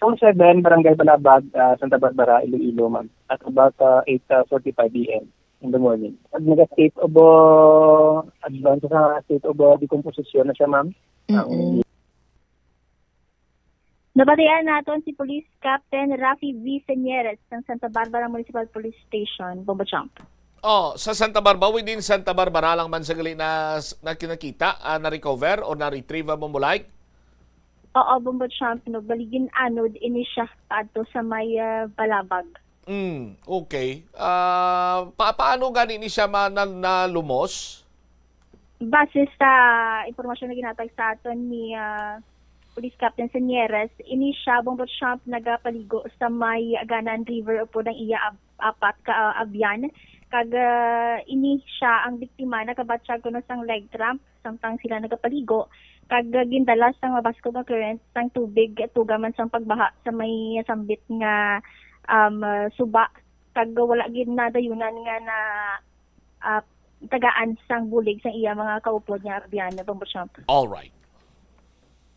Zone 7, Barangay Balabag, Santa Barbara, Iloilo, ma'am. At about 8:45 p.m. in the morning. At nag-state of advance sa state of decomposition na siya, ma'am. Nabatian natin si Police Captain Rafi V. Senieres ng Santa Barbara Municipal Police Station, Bombo Champ. Sa Santa Barbara, within Santa Barbara lang man sagali na kinakita, na-recover o na-retrieve ang Bombolike? Oo, Bombo Champ, baligin anod, ini siya ato sa may Balabag. Okay. Paano gani ni siya nalumos? Base sa impormasyon na ginatag sa aton ni Police Captain Senieres, ini siya, Bombo Champ, nagapaligo sa may Aganan River upo ng iya apat ka abyan. Kag ini siya ang biktima, nakabatsyag ko na sang leg cramp, samtang sila nagapaligo. Kag gindalas sang mabaskog nga current sang tubig, tugaman sang pagbaha sa may sambit nga suba. Kag wala gid nadayunan nga na tagaan sang bulig sang iya mga kaupod nga abyan na Bombo Champ. All right.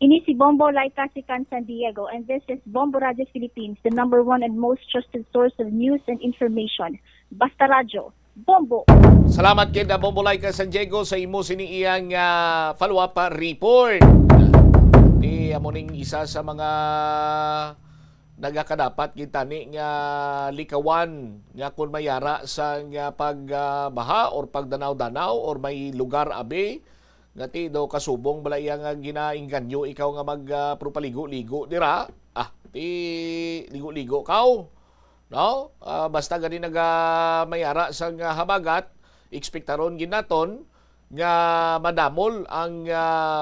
Ini si Bombo Laika Sican San Diego, and this is Bombo Radio Philippines, the #1 and most trusted source of news and information. Basta Radio, Bombo. Salamat kay Bombo Laika San Diego sa imo siniiyang follow-up report. Di amoning isa sa mga nagakadapat gitani nga likawan nga kun mayara sa pagbaha or pagdanaw-danaw or may lugar abe ngati daw kasubong balaya nga ginaingganyo ikaw nga magpropaligo-ligo dira. Ti ligo-ligo kaw. No? Basta gani mayara sa habagat, ekspektaron ginaton nga madamol ang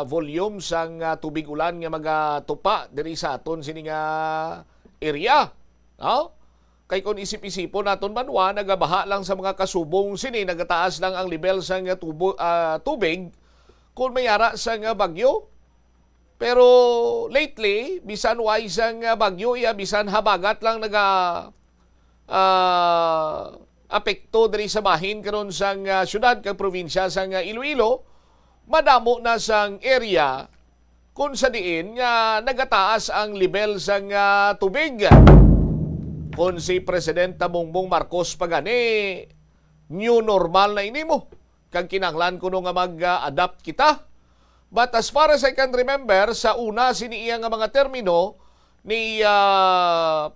volume sang tubig ulan nga magatupa diri sa aton sini nga area. No? Kay kung isip-isipon naton banwa nagabaha lang sa mga kasubong sini, nagataas lang ang level sang tubig kung mayara sa bagyo. Pero lately, bisan wise ang bagyo, bisan habagat lang apekto diri sa bahin karon sang syudad kag probinsya sang Iloilo, madamo na sang area kung sa diin nga nagataas ang level sang tubig. Kung si Presidente Bongbong Marcos pagani, new normal na ini mo. Kag kinahanglan kuno nga mag-adapt kita. But as far as I can remember, sa una siniiya nga mga termino ni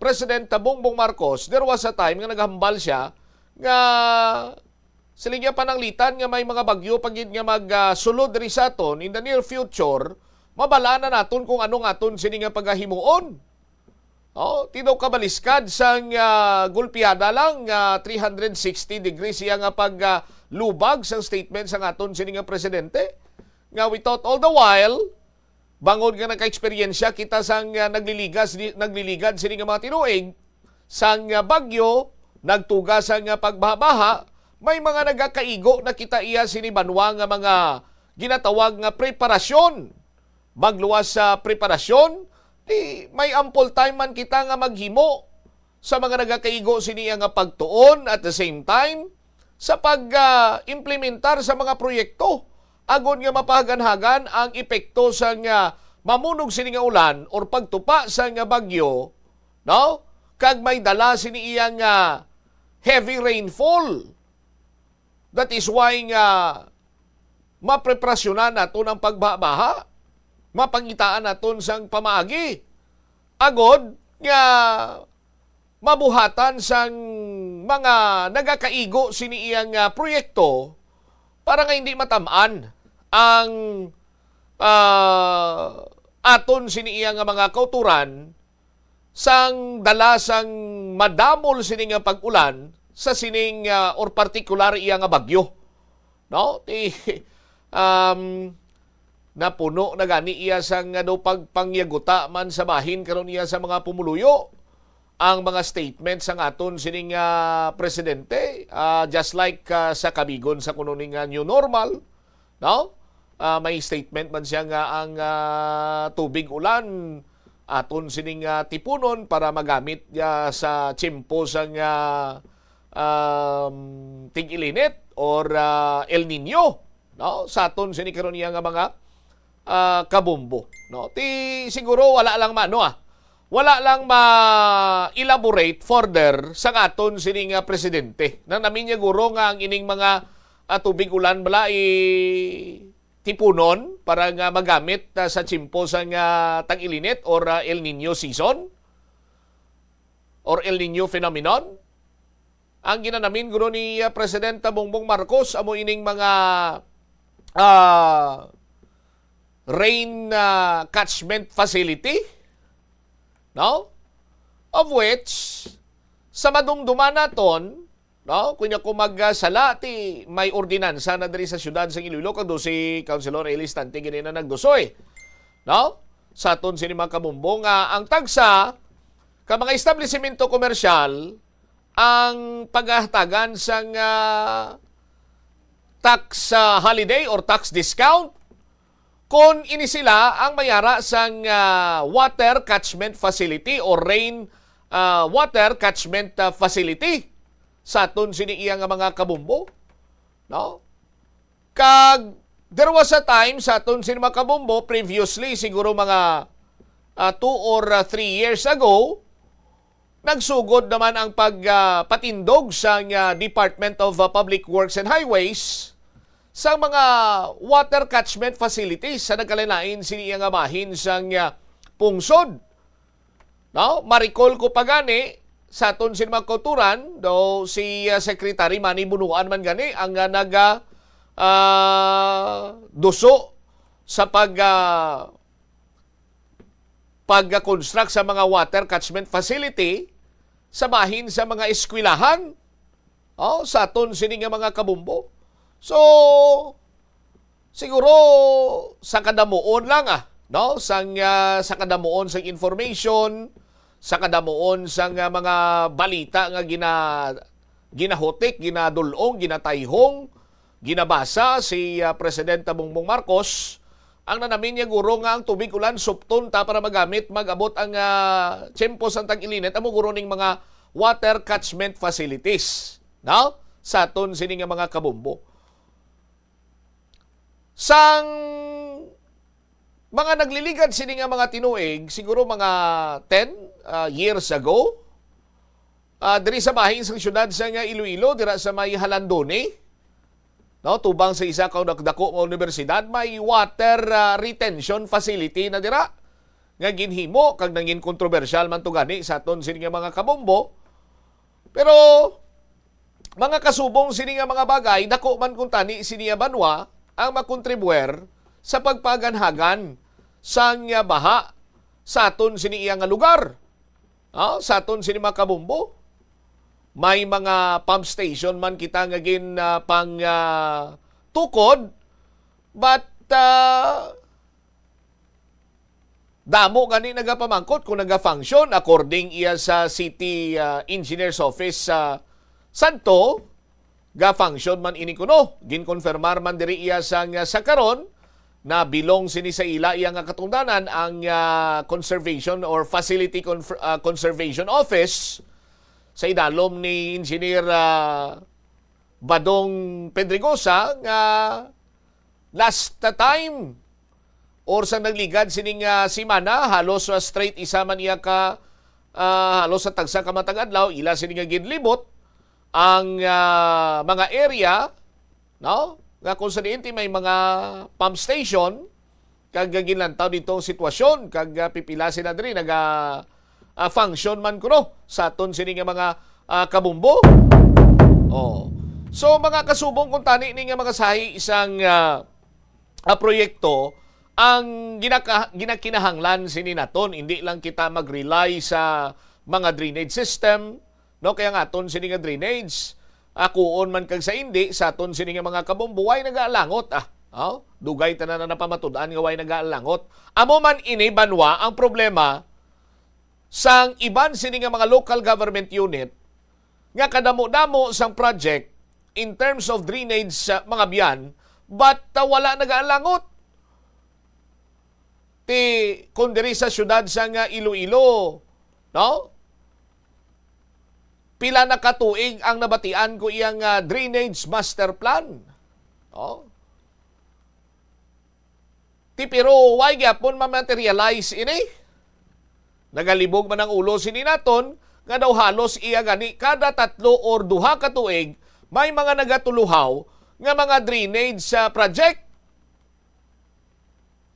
Presidente Bongbong Marcos, there was a time nga naghambal siya nga siligya pananglitan nga may mga bagyo pagid nga magsulod diri sa aton in the near future, mabala na naton kung anong aton sini nga pagahimuon. Tidaw kabaliskad sang gulpiada lang 360 degrees siya nga paglubag sang statement sang aton sini nga presidente. Nga we thought all the while, bangod nga naka-eksperyensya kita sang nagliligad sini nga mga tinuig, sang bagyo, nagtuga sang pagbaha, may mga nagakaigo na kita iya sini banwa nga mga ginatawag nga preparasyon. Magluwas sa preparasyon, may ample time man kita nga maghimo sa mga nagakaigo sini nga pagtuon at the same time sa pag-implementar sa mga proyekto agon nga mapahagan-hagan ang epekto sa mamunog sini nga ulan or pagtupa sa bagyo, no? Kag may dala sini iyang heavy rainfall. That is why mapreparasyonan naton ang pagbabaha, mapangitaan naton sang pamaagi. Agod nga mabuhatan sang mga nagakaigo sini iyang proyekto para nga hindi matamaan ang aton sini iyang mga kauturan sang dala sang madamol sini nga pag-ulan sa sining or particular iyang bagyo. No? Napuno na gani iya sang pagpangyaguta man sa bahin karon iya sa mga pumuluyo ang mga statements sang aton sining presidente, just like sa kabigon sa kuno ning new normal, no? May statement man siya nga ang tubig ulan aton sining tipunon para magamit sa tiyempo sang tig-ilinit or El Nino, no? Sa aton sini karon iya nga mga kabumbo, no? Siguro wala lang wala lang ma-elaborate further sa aton sining presidente. Nang namin niya guro nga ang ining mga tubig ulan bala tipunon para nga magamit sa tiyempo sa tag-ilinit or El Nino season or El Nino phenomenon. Ang ginanamin guro ni Presidente Bongbong Marcos amo ining mga rain catchment facility, no? Of which sa madumduman naton, no, kunya ko magsala ti may ordinansa na diri sa syudad sa Iloilo kado si Councilor Eli Stante gini na nagdusoy, no? Sa aton sini mga kabumbong ang tagsa ka mga establishmento komersyal ang paghahatagan sang tax holiday or tax discount kung ini sila ang mayara sang water catchment facility or rain water catchment facility sa aton sini iya nga mga kabumbo, no? Kag there was a time sa aton sini mga kabumbo previously siguro mga 2 or 3 years ago nagsugod naman ang pagpatindog sa Department of Public Works and Highways sa mga water catchment facilities sa nagkalinain siniya nga bahin sang pungsod. No? Maricol ko pa gani sa aton sin mga kauturan do si Secretary Manny Bunuan man gani ang duso sa pag-construct sa mga water catchment facility sa bahin sa mga eskwelahan, sa aton sini nga mga kabumbo. So siguro sa kadamuon lang no, sa kadamuon sa information, sa kadamuon sa mga balita nga ginahotik, ginadulong, ginatayhong, ginabasa si Presidente Bongbong Marcos. Ang nanamin niya guro nga ang tubig ulan supton ta para magamit magabot ang tiyempo sa tag-ilinit amo guro ning mga water catchment facilities, no? Sa aton sini nga mga kabumbo. Sang mga nagliligad sini nga mga tinuig siguro mga 10 years ago diri sa bahin sa syudad sa Iloilo dira sa may Halandone, no, tubang sa isa ka dako nga universidad may water retention facility na dira nga ginhimo kag nangin kontrobersyal man to gani sa aton sini nga mga kabombo. Pero mga kasubong sini nga mga bagay dako man kun tani sini banwa ang makontribuer sa pagpaganhagan sang baha sa aton sini nga lugar. Sa aton sini mga kabombo may mga pump station man kita nga pang tukod, but damo gani nagapamangkot kung naga-function according iya sa City Engineer's Office sa Santo, ga-function man ini kuno. Ginkonfirmar man diri iya sa karon na bilong sini sa ila iya nga katungdanan ang Conservation or Facility Conservation Office sa idalom ni Engineer Badong Pedregosa nga last time or sa nagligad sining simana halos straight isa man iya ka halos sa tagsa ka matag adlaw ila sining ginlibot ang mga area, no, nga kung sa diinti may mga pump station kag ginlantaw dito sitwasyon kag pipila sila diri function man kuno sa aton sini nga mga kabumbo. Oh. So mga kasubong kung tani ni nga mga sahi isang proyekto ang ginakinahanglan sini naton, hindi lang kita mag-rely sa mga drainage system, no? Kaya nga aton sini nga drainage akuon man kag sa hindi sa aton sini nga mga kabumbo way nagaalangot dugay tanan na napamatud-an nga way nagaalangot. Amo man ini banwa ang problema sang iban sini nga mga local government unit nga kadamo-damo sang project in terms of drainage sa mga biyan, but wala nagaalangot. Ti kung diri sa syudad sa nga Iloilo, no? Pila na katuig ang nabatian ko iyang drainage master plan. No? Ti pero why gyapon ma-materialize ini? Nagalibog man ang ulo sini naton nga daw halos iya gani kada 3 or 2 ka tuig may mga nagatuluhaw nga mga drainage sa project.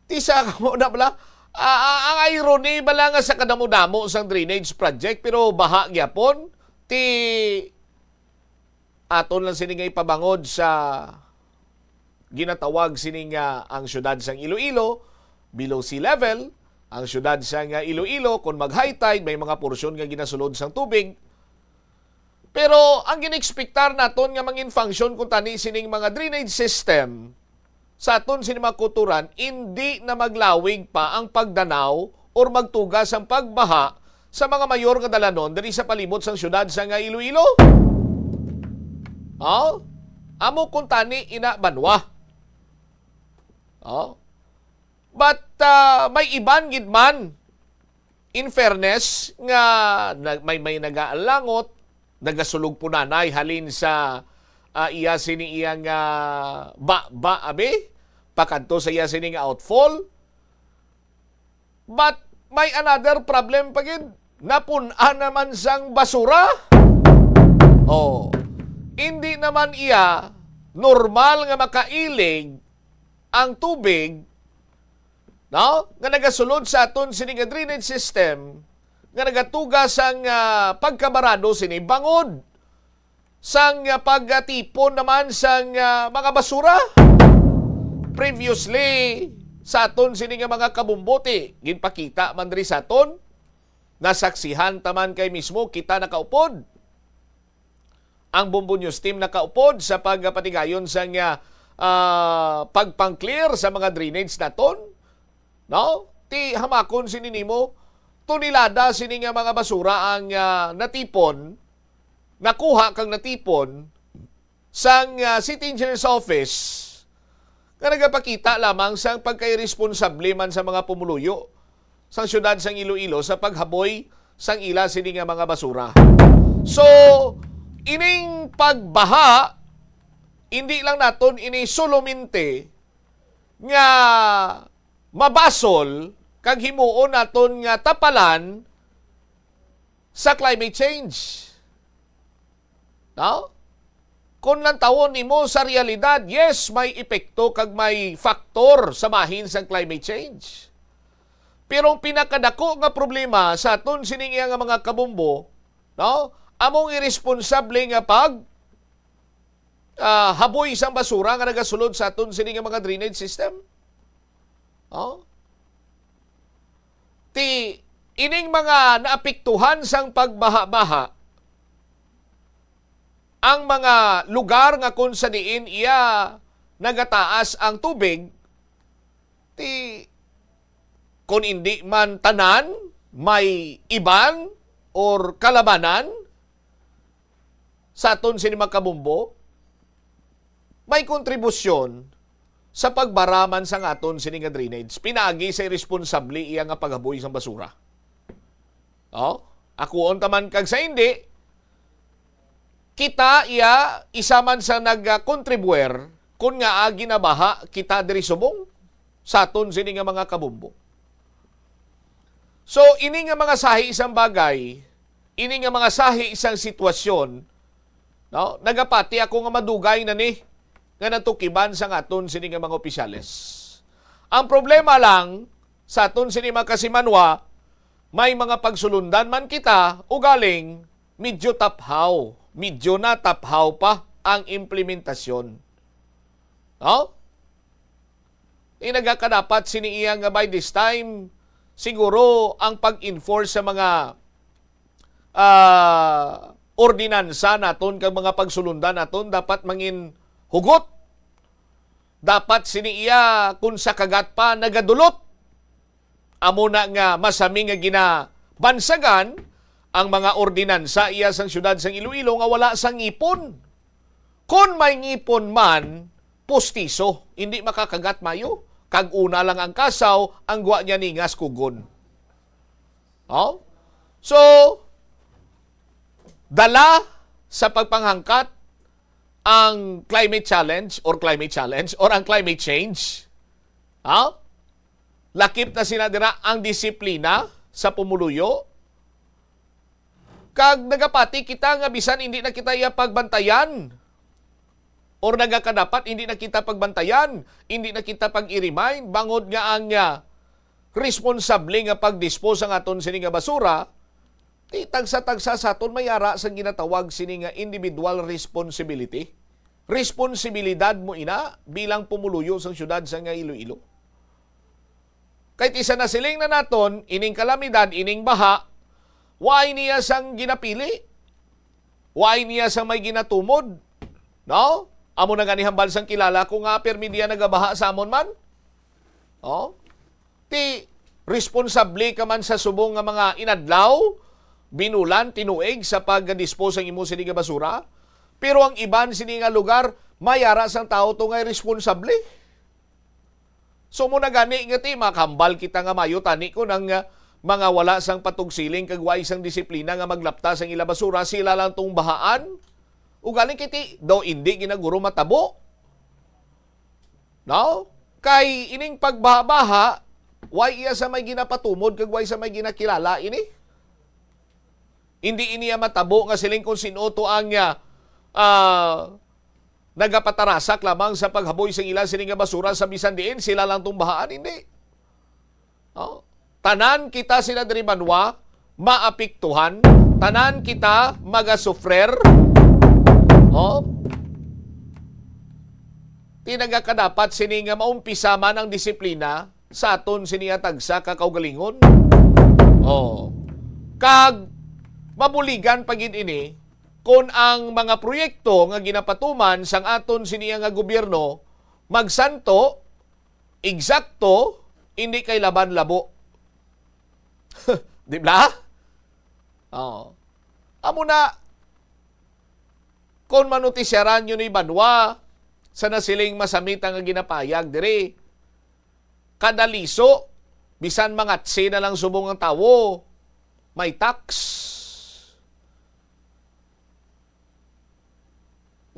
Tisa mo na bala ang irony bala nga sa kadamo-damo sang drainage project pero baha gyapon ti aton lang sini nga ipabangod sa ginatawag sini nga ang syudad sang Iloilo below sea level. Ang syudad sang Iloilo kung mag-high tide may mga porsyon nga ginasulod sang tubig. Pero ang ginexpektar naton nga mangin function kung tani sining mga drainage system sa aton sining mga kuturan, hindi na maglawig pa ang pagdanaw or magtugas ang pagbaha sa mga mayor nga dalanon diri sa palibot sang syudad sang Iloilo. Amo kung tani ina banwa. But may iban gid man in fairness nga may nagaalangot, nagasulog po nanay halin sa iya sini iyang abe pakadto sa iya sini nga outfall. But may another problem pa gid, napun-an naman sang basura. Hindi naman iya normal nga makailig ang tubig, no? Nga nagasulod sa aton sini nga drainage system nga nagatugas ang pagkabarado sini bangod sang pagtipon naman sang mga basura. Previously sa aton sini nga mga kabumbote ginpakita man diri sa aton, nasaksihan taman kay mismo kita nakaupod. Ang Bombo News team nakaupod sa pagpatigayon sang pagpang-clear sa mga drainage naton. No? Ti hamakon sini nimo tunilada sini nga mga basura ang natipon, nakuha kang natipon sang City Engineer's Office nga nagapakita lamang sang pagkay-responsable man sa mga pumuluyo sang syudad sang Iloilo sa paghaboy sang ila sini nga mga basura. So, ining pagbaha, hindi lang naton ini solamente nga mabasol kag himuon naton nga tapalan sa climate change. No? Kung lang tawon nimo sa realidad, yes, may epekto kag may faktor sa mahin sa climate change. Pero ang pinakadako nga problema sa aton sining nga mga kabumbo, no? Among irresponsable nga pag haboy isang basura nga nagasulod sa aton sining nga mga drainage system. Ti ining mga naapektuhan sang pagbaha-baha, ang mga lugar nga kung sa diin iya nagataas ang tubig, ti kung hindi man tanan, may iban or kalabanan sa aton sini mga kabumbo, may kontribusyon sa pagbaraman sa aton sini nga drainage. Pinagi sa irresponsable iya nga paghaboy sa basura. Akuon taman kag sa hindi, kita iya isa man sa nag-contribuer kung nga ginabaha kita diri subong sa aton sini nga mga kabumbo. So ini nga mga sahi isang bagay, ini nga mga sahi isang sitwasyon, no? Nagapati ako nga madugay na ni nga natukiban sa aton sini nga mga opisyales. Ang problema lang sa aton sini mga kasimanwa, may mga pagsulundan man kita ugaling medyo taphaw, medyo na taphaw pa ang implementasyon. No? Nagakadapat siniiya nga by this time, siguro ang pag-enforce sa mga ordinansa naton kag mga pagsulundan naton dapat mangin hugot. Dapat siniiya kung sa kagat pa nagadulot. Amo na nga masami nga ginabansagan ang mga ordinansa iya sang syudad sang Iloilo nga wala sang ngipon. Kung may ngipon man, pustiso, hindi makakagat mayo. Kag una lang ang kasaw, ang guwa niya ningas kugon. Oh? So, dala sa pagpanghangkat ang climate challenge or ang climate change. Lakip na sinadira ang disiplina sa pumuluyo. Kag nagapati kita nga bisan hindi na kita iya pagbantayan. Or nagakadapat hindi na kita pagbantayan, hindi na kita pag-i-remind, bangod nga ang responsable nga pag-dispose ang aton sini nga basura, tagsa-tagsa sa aton mayara sa ginatawag sini nga individual responsibility. Responsibilidad mo ina bilang pumuluyo sa syudad sa nga Iloilo. Kahit isa na siling na naton, ining kalamidad, ining baha, why niya sang ginapili? Why niya sang may ginatumod? No? Amo na ganihambal sang kilala ko nga permidiya nagabaha sa amon man. Oh? Ti responsable ka man sa subong nga mga inadlaw, binulan, tinuig sa pag-dispose ang imo sini nga basura. Pero ang iban sini nga lugar, mayara sang tao to nga responsable. So mo na gani nga ti makambal kita nga mayo tani ko nang mga wala sang patugsiling kag way sang disiplina nga maglapta sang ila basura, sila lang tong bahaan. Ugaling kiti, daw hindi ginaguro matabo. No? Kay ining pagbaha-baha, why iya sa may ginapatumod, kag why sa may ginakilala ini? Hindi iniya matabo nga siling kung sino to ang nagapatarasak lamang sa paghaboy sa ilang sining nga basura sa bisan diin, sila lang tong bahaan, hindi. No? Tanan kita sila diri banwa, maapiktuhan, tanan kita magasufrer. Oh? Tinagakadapat sini nga maumpisa man ang disiplina sa aton siniya tagsa kakaugalingon. Oh. Kag mabuligan pagid ini kung ang mga proyekto nga ginapatuman sang aton siniya nga gobyerno magsanto, eksakto, hindi kay laban labo. Di ba? Oh. Amo na kung manutisyaran nyo ni Banwa sa nasiling masamit ang ginapayag diri. Kadaliso, bisan mangatsi na lang subong ang tawo, may tax.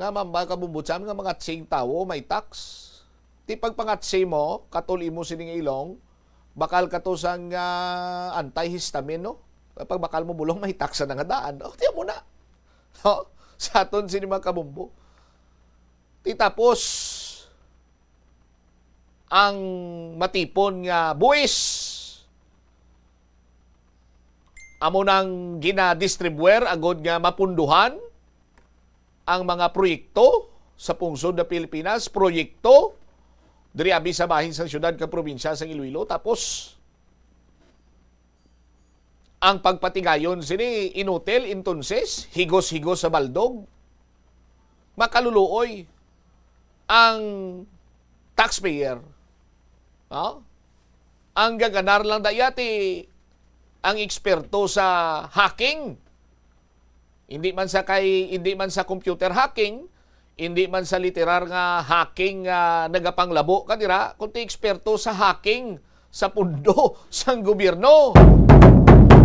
Nga mamba kabubutsam nga mangatsing tawo, may tax. Ti pagpangatsi mo, katuli mo sining ilong, bakal ka to sang antihistamine, no? Pag bakal mo bulong, may tax na nga daan. O, tiyan mo na. No? Sa aton sini mga kabumbo. Tapos ang matipon nga buwis amo nang ginadistribuer agod nga mapunduhan ang mga proyekto sa pungsod na Pilipinas, proyekto diri abi sa bahin sa syudad ka probinsya sa Iloilo. Tapos ang pagpatigayon sini inutil entonces, higos-higos sa baldog. Makaluluoy ang taxpayer. No? Ang gaganar lang dayati ang eksperto sa hacking. Hindi man sa computer hacking, hindi man sa literar nga hacking nagapanglabo kadira, kundi eksperto sa hacking sa pundo sang gobyerno.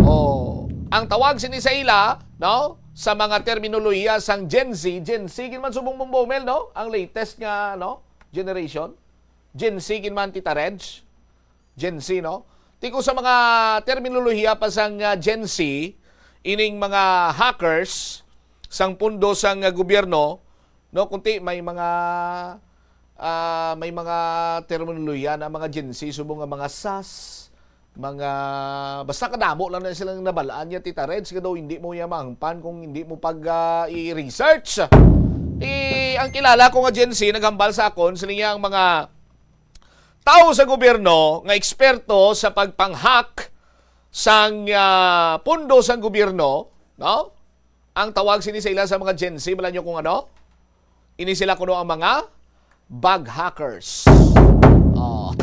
Oh, ang tawag sini sa ila, no, sa mga terminolohiya sang Gen Z ginman subong Bombomel, no, ang latest nga, no, generation. Gen Z ginman Tita Reg. Gen Z, no. Tiko sa mga terminolohiya pa sang Gen Z, ining mga hackers sang pundo sang gobyerno, no, kunti may mga terminolohiya na mga Gen Z subong nga mga SAS, mga basta kadamo lang na silang nabalaan niya Tita Reds daw hindi mo yamangpan kung hindi mo pag i-research. Ang kilala ko nga agency naghambal sa akon sila ang mga tao sa gobyerno nga eksperto sa pagpanghack sang pundo sang gobyerno, no? Ang tawag sini sa ila sa mga agency, malan nyo kung ano? Ini sila kuno ang mga bug hackers. Oh.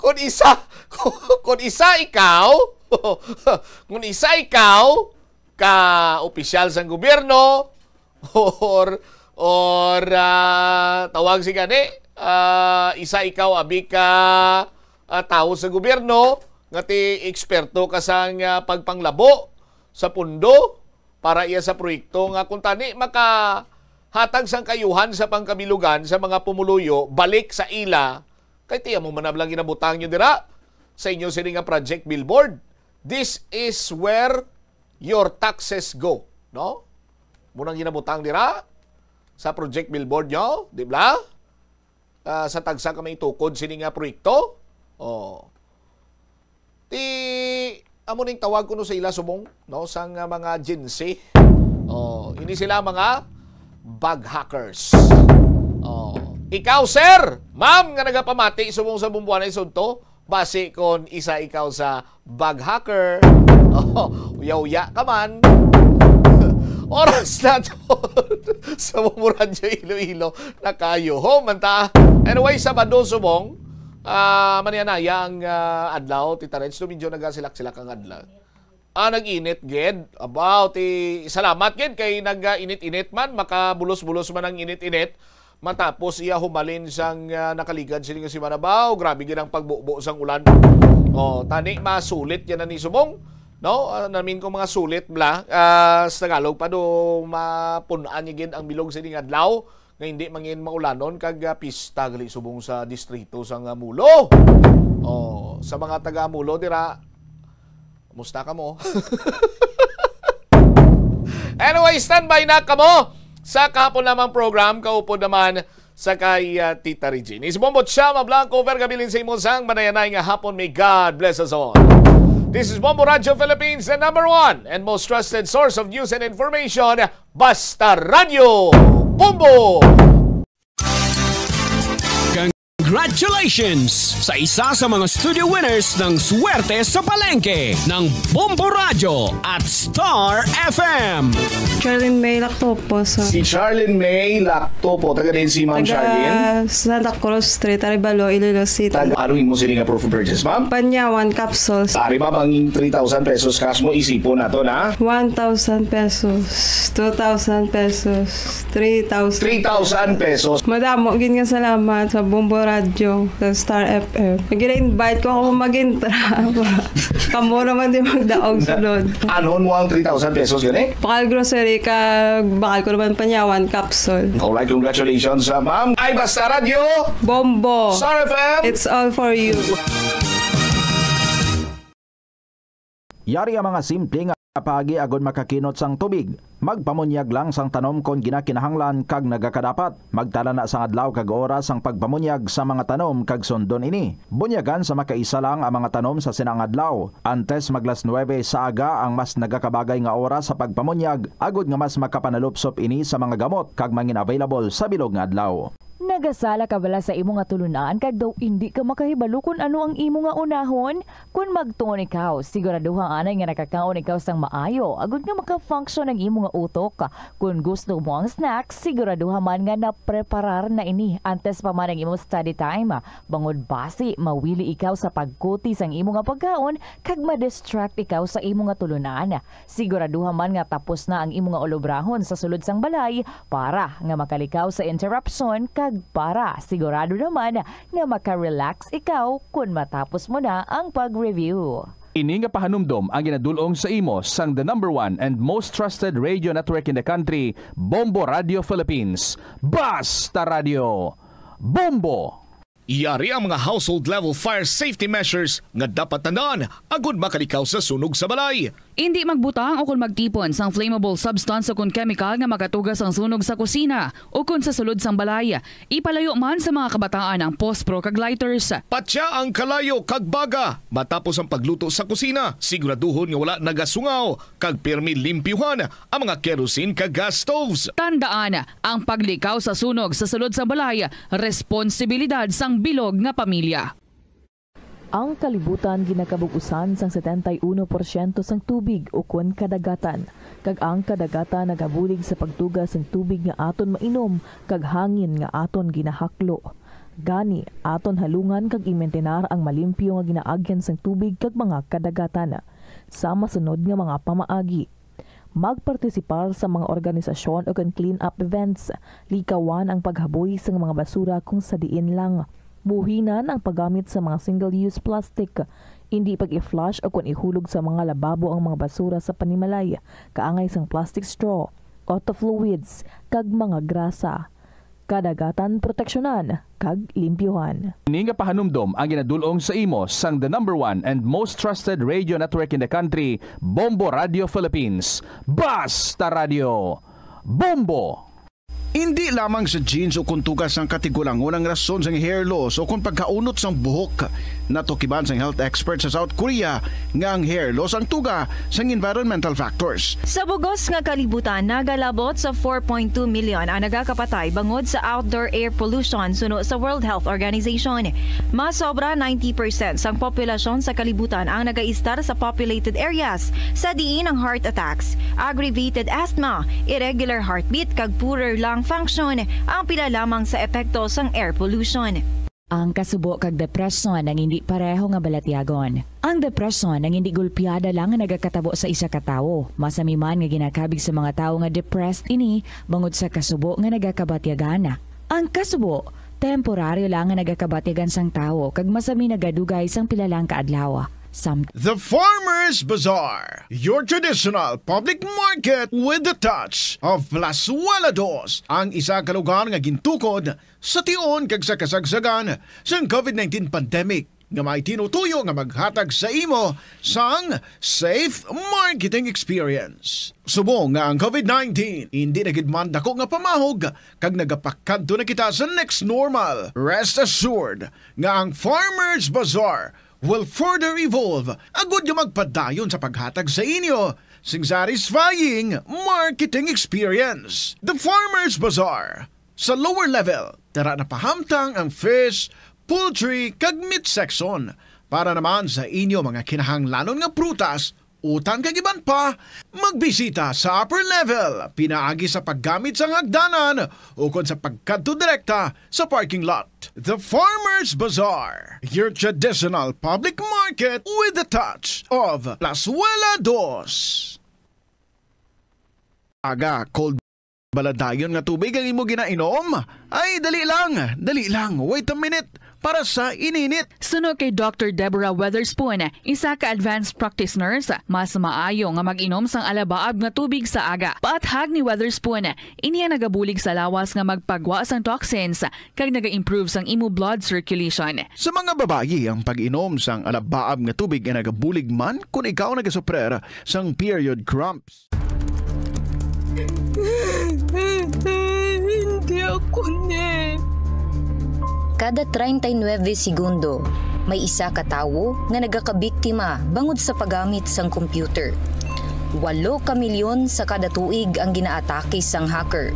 Kung isa ikaw ka opisyal sa gobyerno or tawag si gani isa ikaw abi ka tao sa gobyerno nga ti eksperto ka sang pagpanglabo sa pundo para iya sa proyekto nga kung tani makahatag sang kayuhan sa pangkabilugan sa mga pumuluyo balik sa ila kay tiya mo manablang ginabutang nyo dira sa inyo sini nga project billboard. This is where your taxes go, no? Munang ginabutang dira sa project billboard nyo, di ba? Sa tagsa ka may tukod sini nga proyekto. Oh. Amo ning tawag ko no sa ila subong, no, sang mga agency. Oh, ini sila mga bug hackers. Oh. Ikaw, sir, ma'am, nga nagapamati subong sa bumbuanay sunto, base kon isa ikaw sa bug hacker. Oh, uya-uya ka man. Oras na to sa Bomboradyo Iloilo na kayo. Manta. Anyway, Sabado subong, manianaya ang adlaw, Tita Reds, medyo nagasilak-silak ang adlaw. Nag-init, ged. About, salamat, ged, kay nag-init-init man, makabulos-bulos man ang init-init. Matapos iya humalin sang nakaligad sila si Manabaw. Grabe gid ang pagbubo sang ulan. Oh, tani masulit yan na ni subong. No, namin ko mga sulit bla sa Tagalog pa do mapunaan ni gid ang bilog sa ding adlaw nga hindi mangin maulanon kag pista gali subong sa distrito sang Mulo. Oh, sa mga taga Mulo dira, musta ka mo? Anyway, standby na kamo sa kahapon lamang program, kaupod naman sa kay Tita Regine. Isbombot siya, Blanco, vergabilin sa imong sang manayanay nga hapon. May God bless us all. This is Bomboradyo Philippines, the #1 and most trusted source of news and information, Basta Radio Bombo! Congratulations sa isa sa mga studio winners ng Swerte sa Palengke ng Bombo Radio at Star FM. Charlene May Lactopo. Si Charlene May Lactopo. Taga din si Ma'am Charlene? Santa Cruz Street, Aribalo, Iloilo City. Ano mo sila nga proof of purchase, ma'am? Panyawan capsules. Ari ba bang 3,000 pesos cash mo? Isipon na to na? 1,000 pesos. 2,000 pesos. 3,000. 3,000 pesos. Madamo, gin nga salamat sa Bombo Radio, sa Star FM. Nag-invite ko ako mag-intra. Kamo naman din magdaog sunod. Anon mo ang 3,000 pesos yun eh? Bakal grocery ka, bakal ko naman Panyawan capsule. Alright, congratulations ma'am. Ay, Basta Radio Bombo. Star FM. It's all for you. Yari ang mga simple nga pagi agon makakinot sang tubig. Magpamunyag lang sang tanom kon ginakinahanglan kag nagakadapat. Magtala na sang adlaw kag oras ang pagpamunyag sa mga tanom kag sundon ini. Bunyagan sa makaisa lang ang mga tanom sa sinang adlaw. Antes maglas 9 sa aga ang mas nagakabagay nga oras sa pagpamunyag agod nga mas makapanalupsop ini sa mga gamot kag mangin available sa bilog nga adlaw. Nagasala ka bala sa imo nga tulunan kag daw hindi ka makahibalo kung ano ang imo nga unahon? Kung magtuon ikaw, siguraduhang anay nga nakakaon ikaw sang maayo agud nga maka-function ang imo nga utok. Kung gusto mo ang snacks, siguraduhan man nga na-preparar na ini antes pa man ang imo study time. Bangod basi, mawili ikaw sa pagkuti sang imo nga pagkaon kag ma-distract ikaw sa imo nga tulunan. Siguraduhan man nga tapos na ang imo nga olobrahon sa sulod sang balay para nga makalikaw sa interruption kag para sigurado naman na maka-relax ikaw kung matapos mo na ang pag-review. Ini nga pahanumdom ang ginadulong sa imo sang the #1 and most trusted radio network in the country, Bombo Radio Philippines. Basta Radio Bombo! Iyari ang mga household level fire safety measures nga dapat tandaan agud makalikaw sa sunog sa balay. Hindi magbutang o kung magtipon sang flammable substance o kung chemical nga makatugas ang sunog sa kusina o kung sa sulod sang balay. Ipalayo man sa mga kabataan ang pospro kag lighters. Patya ang kalayo kag baga matapos ang pagluto sa kusina. Siguraduhon nga wala nagasungaw kag pirmi limpyuhan ang mga kerosene kag gas stoves. Tandaan, ang paglikaw sa sunog sa sulod sa balay, responsibilidad sang bilog nga pamilya. Ang kalibutan ginakabugusan sang 71% sang tubig o kun kadagatan. Kag ang kadagatan nagabulig sa pagtugas sang tubig nga aton mainom kag hangin nga aton ginahaklo. Gani, aton halungan kag imentenar ang malimpyo nga ginaagyan sang tubig kag mga kadagatan. Sa masunod nga mga pamaagi. Magpartisipar sa mga organisasyon o clean-up events. Likawan ang paghaboy sa mga basura kung sa diin lang. Buhinan ang paggamit sa mga single-use plastic. Hindi pag-i-flush o kung ihulog sa mga lababo ang mga basura sa panimalay, kaangay sang plastic straw, auto fluids, kag mga grasa. Kadagatan proteksyonan, kag limpyuhan. Ini nga pahanumdom ang ginadulong sa imo sang the #1 and most trusted radio network in the country, Bombo Radio Philippines. Basta Radio! Bombo! Hindi lamang sa jeans o kung tugas ang katigulangon ang rason sa hair loss o kung pagkaunot sang buhok. Natukiban sang health expert sa South Korea nga ang hair loss ang tuga sang environmental factors. Sa bugos nga kalibutan, nagalabot sa 4.2 million ang nagakapatay bangod sa outdoor air pollution suno sa World Health Organization. Mas sobra 90% sang populasyon sa kalibutan ang nagaistar sa populated areas, sa diin ang heart attacks, aggravated asthma, irregular heartbeat kag poorer lung function ang pila lamang sa epekto sang air pollution. Ang kasubo kag depresyon ang hindi pareho nga balatyagon. Ang depresyon ang hindi gulpiyada lang nga nagakatabo sa isa ka tawo. Masami man nga ginakabig sa mga tawo nga depressed ini bangod sa kasubo nga nagakabatyagan. Ang kasubo temporaryo lang nga nagakabatyagan sang tawo kag masami nagadugay sang pila lang ka adlaw. The Farmers Bazaar, your traditional public market with the touch of Plazuela Dos, ang isa ka lugar nga gintukod sa tion kag sa kasagsagan sa COVID-19 pandemic nga may tinutuyo nga maghatag sa imo sang safe marketing experience. Subong nga ang COVID-19 hindi na gid man dako nga pamahog kag nagapakadto na kita sa next normal. Rest assured nga ang Farmers Bazaar will further evolve agud nga magpadayon sa paghatag sa inyo sing satisfying marketing experience. The Farmers Bazaar. Sa lower level, tara na pahamtang ang fish, poultry kag meat section para naman sa inyo mga kinahanglanon nga prutas, utang kag iban pa, magbisita sa upper level, pinaagi sa paggamit sa hagdanan o kon sa pagkadto direkta sa parking lot. The Farmers Bazaar, your traditional public market with the touch of Plazuela Dos. Aga, cold baladayon nga tubig ang imo ginainom? Ay, dali lang, wait a minute. Para sa ininit. Suno kay Dr. Deborah Weatherspoon, isa ka advanced practice nurse, mas maayo nga mag-inom sang alabaab nga tubig sa aga. Paathag ni Weatherspoon, iniya nagabulig sa lawas nga magpagwa sang toxins kag naga-improve sang imo blood circulation. Sa mga babayi, ang pag-inom sang alabaab nga tubig ay nagabulig man kung ikaw nagasuprer sang period cramps. Hindi ako Kada 39 segundo, may isa ka tawo nga nagakabiktima bangod sa paggamit sang computer. 8 ka milyon sa kada tuig ang ginaatake sang hacker.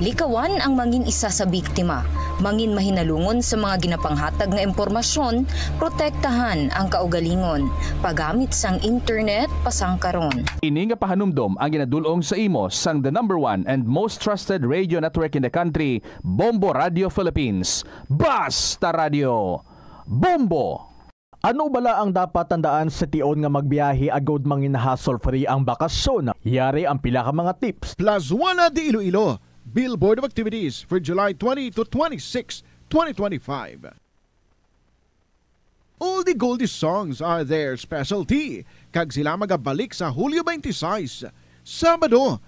Likawan ang mangin isa sa biktima, mangin mahinalungon sa mga ginapanghatag nga impormasyon, protektahan ang kaugalingon, paggamit sang internet pasangkaron. Ini nga pahanumdom ang ginadulong sa imo sang the #1 and most trusted radio network in the country, Bombo Radio Philippines. Basta Radio! Bombo! Ano bala ang dapat tandaan sa tion nga magbiyahe agod mangin hassle-free ang bakasyon? Yari ang pila ka mga tips. Plazuela de Iloilo, Billboard of Activities for July 20 to 26, 2025. All the Goldie songs are their specialty. Kag sila magabalik sa Hulyo 26, Sabado.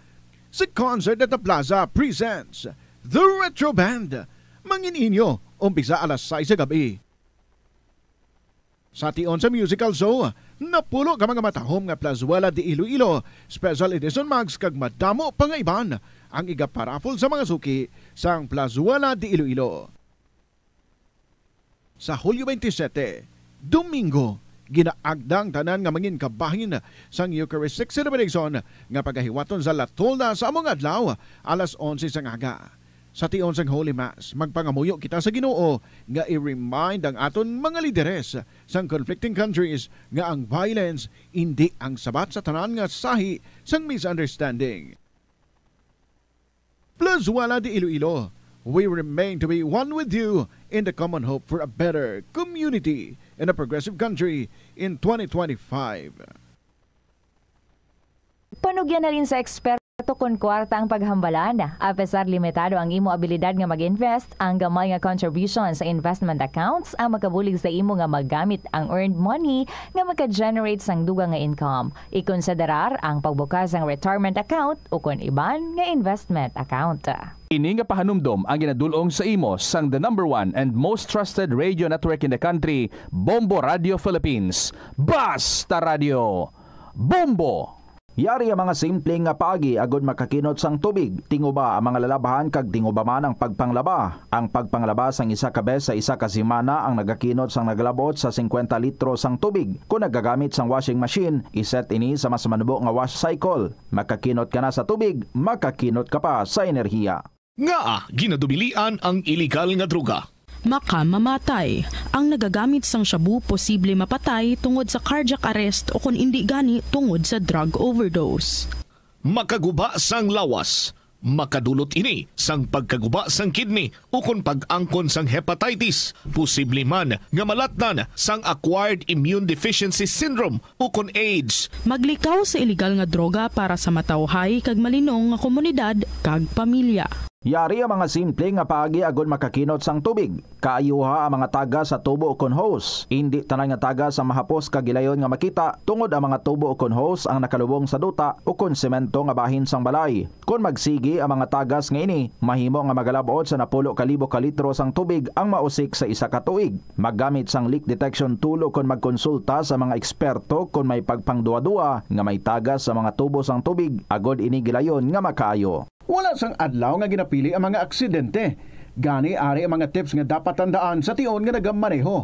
Sa concert at the Plaza presents The Retro Band. Mangin inyo, umpisa alas 6 sa gabi. Sa tion sa musical show, Napulo ka mga matahom nga Plazuela de Iloilo, Special Edition Mags kag madamo pangaiban ang iga-paraffle sa mga suki sang Plazuela de Iloilo. Sa Hulyo 27, Domingo, ginaagdang tanan nga mangin kabahin sang Eucharistic celebration nga pagahiwaton sa Latolda sa among adlaw alas 11 sang aga. Sa tion sang Holy Mass, magpangamuyo kita sa Ginoo nga i-remind ang aton mga lideres sang conflicting countries nga ang violence hindi ang sabat sa tanan nga sahi sang misunderstanding. Plazuela de Iloilo, we remain to be one with you in the common hope for a better community in a progressive country in 2025. Panugyan na rin sa eksperto kung kwarta ang paghambalan. Apesar limitado ang imo abilidad nga mag-invest, ang gamay nga contribution sa investment accounts ang makabulig sa imo nga maggamit ang earned money nga maka-generate sang dugang nga income. Ikonsiderar ang pagbukas ng retirement account o kung iban nga investment account. Ini nga pahanumdom ang ginadulong sa imo sang the number 1 and most trusted radio network in the country, Bombo Radio Philippines. Basta Radio! Bombo! Yari ang mga simpleng nga paagi agod makakinot sang tubig. Tinguba ang mga lalabahan kag tinguba man ang pagpanglaba. Ang pagpanglaba sang isa ka bes sa isa ka semana ang nagakinot sang naglabot sa 50 litro sang tubig. Kung nagagamit sang washing machine, iset ini sa mas manubo nga wash cycle. Makakinot ka na sa tubig, makakinot ka pa sa enerhiya. Nga ginadubilian ang illegal nga droga. Makamamatay. Ang nagagamit sang shabu posible mapatay tungod sa cardiac arrest o kung hindi gani tungod sa drug overdose. Makaguba sang lawas. Makadulot ini sang pagkaguba sang kidney o kung pag-angkon sang hepatitis. Posible man nga malatnan sang acquired immune deficiency syndrome o kung AIDS. Maglikaw sa illegal nga droga para sa matawhay kag malinong nga komunidad kag pamilya. Yari ang mga simple nga paagi agod makakinot sang tubig. Kaayuha ang mga taga sa tubo o kon hose. Hindi tanan nga taga sa mahapos kagilayon nga makita tungod ang mga tubo o kon hose ang nakalubong sa duta o kon semento nga bahin sang balay. Kung magsigi ang mga tagas nga ini, mahimo nga magalabot sa 10,000 ka litro sang tubig ang mausik sa isa ka tuig. Maggamit sang leak detection tool o kon magkonsulta sa mga eksperto kung may pagpangduwa-duwa nga may tagas sa mga tubo sang tubig agod ini gilayon nga makaayo. Wala sang adlaw nga ginapili ang mga aksidente. Gani ari ang mga tips nga dapat tandaan sa tion nga nagamaneho.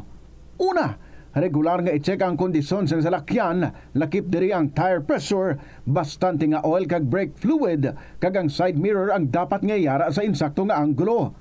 Una, regular nga i-check ang kondisyon sa salakyan, lakip diri ang tire pressure, bastante nga oil kag brake fluid, kag ang side mirror ang dapat nga yara sa insakto nga anggulo.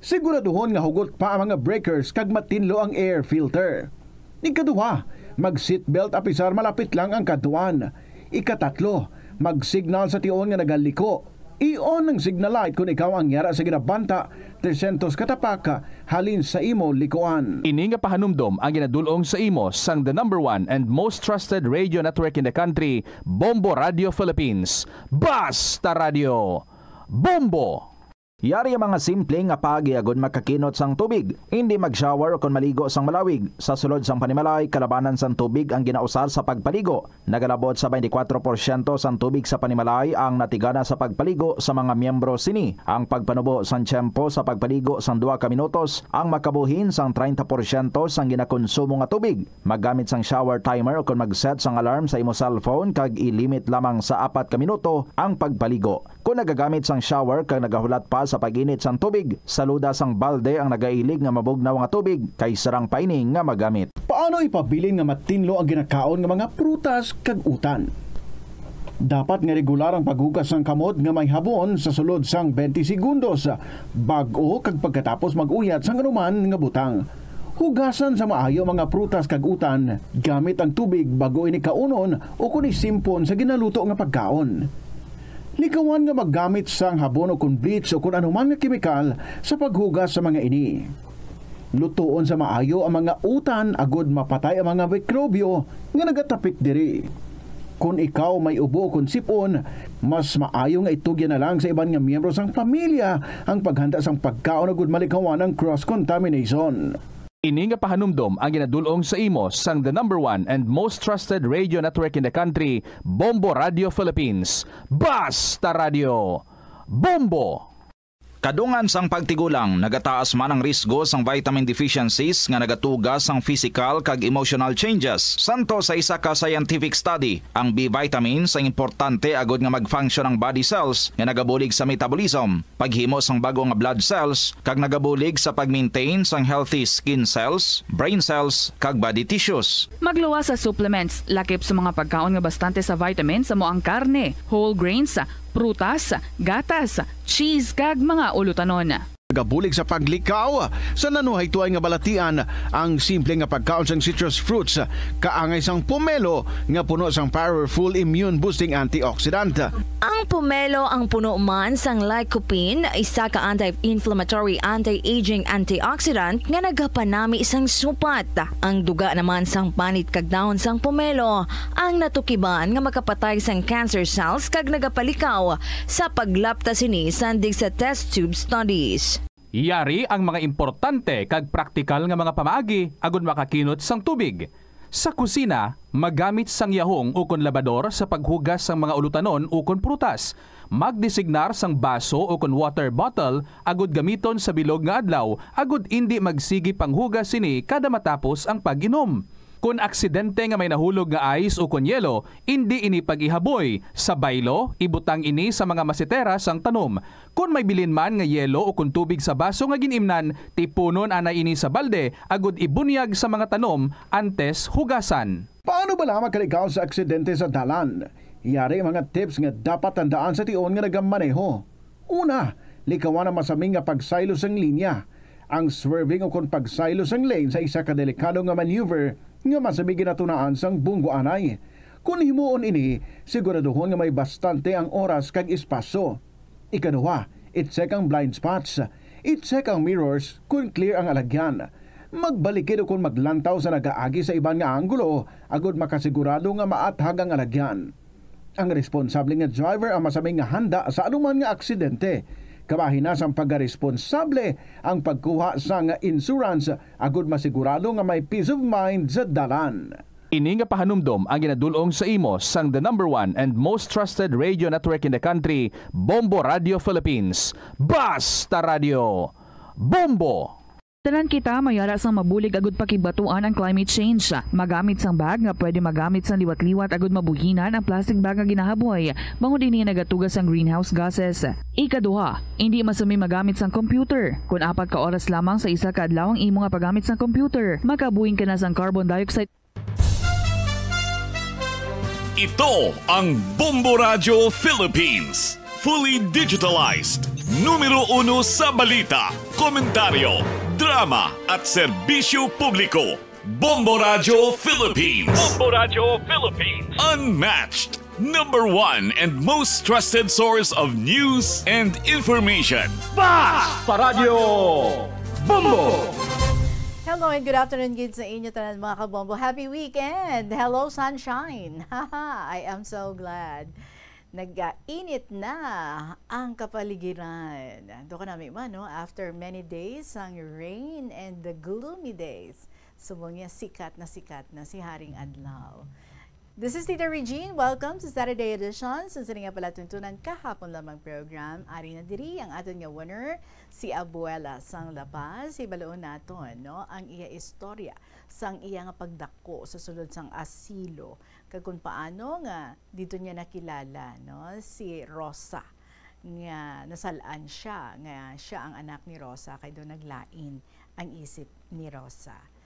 Siguraduhon nga hugot pa ang mga breakers kag matinlo ang air filter. Ikaduha, mag-seatbelt apisar malapit lang ang kaduan. Ikatatlo, mag-signal sa tion nga nagaliko. I-on ang signal light kung ikaw ang yara sa ginabanta 300 katapaka halin sa imo likuan. Ini nga pahanumdom ang ginadulong sa imo sang the number 1 and most trusted radio network in the country, Bombo Radio Philippines. Basta Radio! Bombo! Yari ang mga simple nga paagi agod makakinot sang tubig. Hindi mag-shower o kon maligo sang malawig. Sa sulod sang panimalay, kalabanan sang tubig ang ginausar sa pagpaligo. Nagalabot sa 24% sang tubig sa panimalay ang natigana sa pagpaligo sa mga miyembro sini. Ang pagpanubo sang tiyempo sa pagpaligo sang 2 ka minutos ang makabuhin sang 30% sang ginakonsumo nga tubig. Maggamit sang shower timer o kon mag-set sang alarm sa imo cellphone kag i-limit lamang sa 4 ka minuto ang pagpaligo. Kung nagagamit sang shower kag nagahulat pa sa pag-init sang tubig, saluda sang balde ang nagailig nga mabugnaw nga tubig kay sarang paining nga magamit. Paano ipabilin nga matinlo ang ginakaon nga mga prutas kag utan? Dapat nga regular ang paghugas ng kamot nga may habon sa sulod sang 20 segundos bag-o kag pagkatapos mag-uyat sang anuman nga butang. Hugasan sa maayo mga prutas kag utan gamit ang tubig bago ini kaunon o kun isimpon sa ginaluto nga pagkaon. Likawan nga maggamit sang habon o kun bleach o kun anuman nga kemikal sa paghugas sa mga ini. Lutuon sa maayo ang mga utan agod mapatay ang mga mikrobyo nga nagatapik diri. Kung ikaw may ubo o kun sipon, mas maayo nga itugyan na lang sa iban nga miyembro sang pamilya ang paghanda sang pagkaon agod malikawan ang cross-contamination. Ini nga pahanumdom ang ginadulong sa imo sang the number 1 and most trusted radio network in the country, Bombo Radio Philippines. Basta Radio! Bombo! Kadungan sang pagtigulang, nagataas man ang risgo sang vitamin deficiencies nga nagatugas sang physical kag emotional changes. Santo sa isa ka scientific study, ang B vitamins ang importante agod nga mag-function ang body cells nga nagabulig sa metabolism, paghimo sang bago nga blood cells kag nagabulig sa pag-maintain sang healthy skin cells, brain cells kag body tissues. Magluwas sa supplements, lakip sa mga pagkaon nga bastante sa vitamins sa moang karne, whole grains, prutas, gatas, cheese kag mga ulutanon. Gabulig sa paglikaw sa nanuhay tuay nga balatian ang simple nga pagkaon sang citrus fruits kaangay sang pomelo nga puno sang powerful immune boosting antioxidant. Ang pomelo ang puno man sang lycopene, isa ka anti-inflammatory, anti-aging antioxidant nga nagapanami sang supat. Ang duga naman sang panit kag dahon sang pomelo ang natukiban nga makapatay sang cancer cells kag nagapalikaw sa paglapta sini sandig sa test tube studies. Yari ang mga importante kag praktikal nga mga pamaagi agud makakinot sang tubig. Sa kusina, magamit sang yahong ukon labador sa paghugas sang mga ulutanon ukon prutas. Magdesignar sang baso ukon water bottle agud gamiton sa bilog nga adlaw agud indi magsigi panghugas sini kada matapos ang pag-inom. Kung aksidente nga may nahulog nga ice o kunyelo, hindi ini pag-ihaboy. Sa baylo, ibutang ini sa mga masitera sang tanom. Kung may bilin man nga yelo o kung tubig sa baso nga ginimnan, tipunon ana ini sa balde, agud ibunyag sa mga tanom antes hugasan. Paano ba lamang kalikaw sa aksidente sa dalan? Yari mga tips nga dapat tandaan sa tion nga nagamaneho. Una, likawan ang masaming nga pagsaylo sang linya. Ang swerving o kung pagsaylo sang lane sa isa ka delikado nga maneuver nga masabi ginatunaan sang bunggo anay. Kung himuon ini, siguraduhon nga may bastante ang oras kag espasyo. Ikaduha, i-check ang blind spots. I-check ang mirrors kung clear ang alagyan. Magbalikid o kung maglantaw sa nagaagi sa ibang nga anggulo, agud makasigurado nga maathag ang alagyan. Ang responsable nga driver ang masaming nga handa sa anuman nga aksidente. Kabahin na sang pagkaresponsable ang pagkuha sa nga insurance agud masigurado nga may peace of mind sa dalan. Ini nga pahanumdom ang ginadulong sa imo sang the #1 and most trusted radio network in the country, Bombo Radio Philippines. Basta Radio Bombo! Tanan kita mayara sang mabulig agud pakibatuan ang climate change. Magamit sang bag nga pwede magamit sang liwat-liwat agud mabuhinan ang plastic bag nga ginahaboy. Bangod ini nagatugas ang greenhouse gases. Ikaduha, hindi masumi magamit sang computer. Kung 4 ka oras lamang sa isa ka adlaw ang imo nga paggamit sang computer, makabuhing ka na sang carbon dioxide. Ito ang Bombo Radio Philippines. Fully digitalized. Numero 1 sa balita, komentaryo, drama at serbisyo publiko. Bombo Radio Philippines. Bombo Radio Philippines. Unmatched. #1 and most trusted source of news and information. Basta Radio Bombo! Hello and good afternoon kids sa inyo tanan mga kabombo. Happy weekend! Hello sunshine! Haha, I am so glad. Nag-init na ang kapaligiran. Doon ka namin man, no? After many days, ang rain and the gloomy days, subong sikat na si Haring Adlaw. This is Tita Regine. Welcome to Saturday edition. Sa nga pala tuntunan kahapon lamang program. Ari na diri ang aton nga winner, si Abuela sang Lapas. Ibaloon naton, no? Ang iya istorya sang iya nga pagdako sa sulod sang asilo. Kag kung paano nga dito niya nakilala, no? Si Rosa nga nasalaan siya nga siya ang anak ni Rosa kay do naglain ang isip ni Rosa.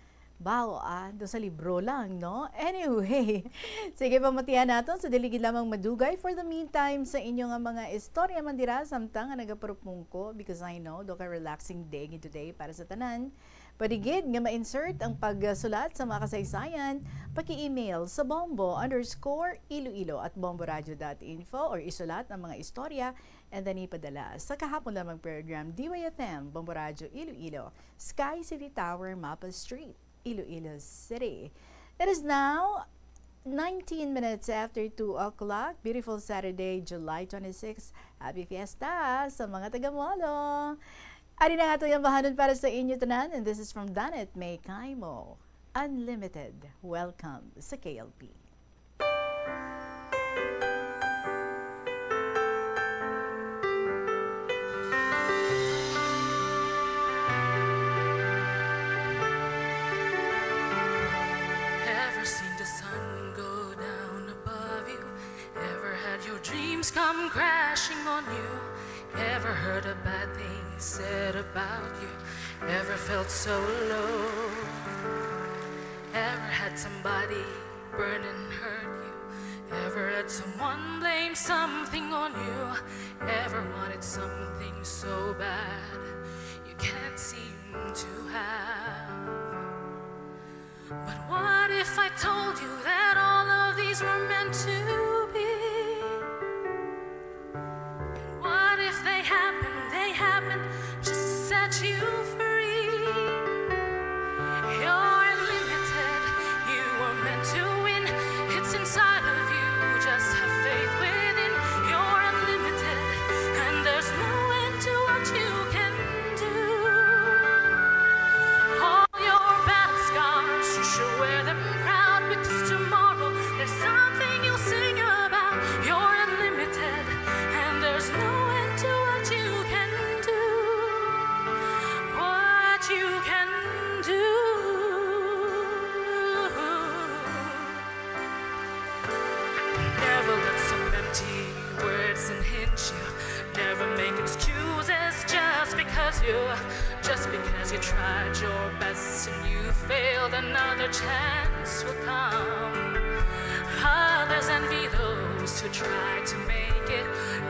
Bao, do sa libro lang, no? Anyway, sige pamatihan natin sa diligid lamang madugay. For the meantime, sa inyong mga istorya mandira, samtang nga nagaparupong ko because I know, do ka relaxing day today para sa tanan. Padigid nga ma-insert ang pagsulat sa mga kasaysayan, paki-email sa bombo_iloilo@bomboradio.info or isulat ang mga istorya and then ipadala sa kahapon lamang program DYFM, Bombo Radio Iloilo, Sky City Tower, Mapa Street, Iloilo City. It is now 19 minutes after 2 o'clock. Beautiful Saturday, July 26. Happy Fiesta sa mga taga-Molo. Ari na nga ito yung bahanon para sa inyo tanan. And this is from Danet May Kaimo. Unlimited. Welcome sa KLP. come crashing on you? Ever heard a bad thing said about you? Ever felt so low? Ever had somebody burn and hurt you? Ever had someone blame something on you? Ever wanted something so bad you can't seem to have? But what if I told you that all of these were meant to be? And what if they happened just to set you free? You're unlimited, you were meant to win. It's inside of you, just have faith within. You're unlimited, and there's no end to what you can do. All your battle scars, you should wear them proud, because tomorrow there's something you'll sing about. You're unlimited, and there's no end to what you can do. What you can do. Never let some empty words unhinge you. Never make excuses just because you tried your best and you failed. Another chance will come. Others envy those who try to make it.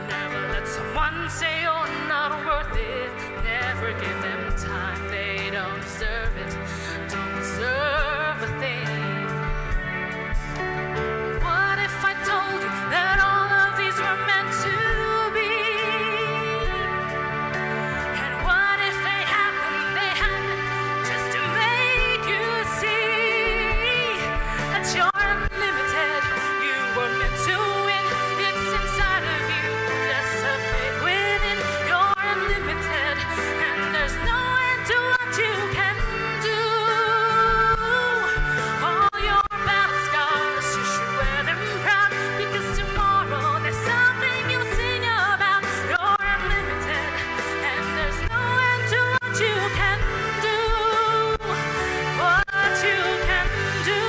Never let someone say you're not worth it. Never give them time, they don't deserve it. Don't deserve a thing. What if I told you that all of these were meant to be? And what if they happened just to make you see that you're unlimited, you were meant to win. It's inside of you, just have faith within. You're unlimited, and there's no end to what you can do. All your battle scars, you should wear them proud, because tomorrow there's something you'll sing about. You're unlimited, and there's no end to what you can do. What you can do.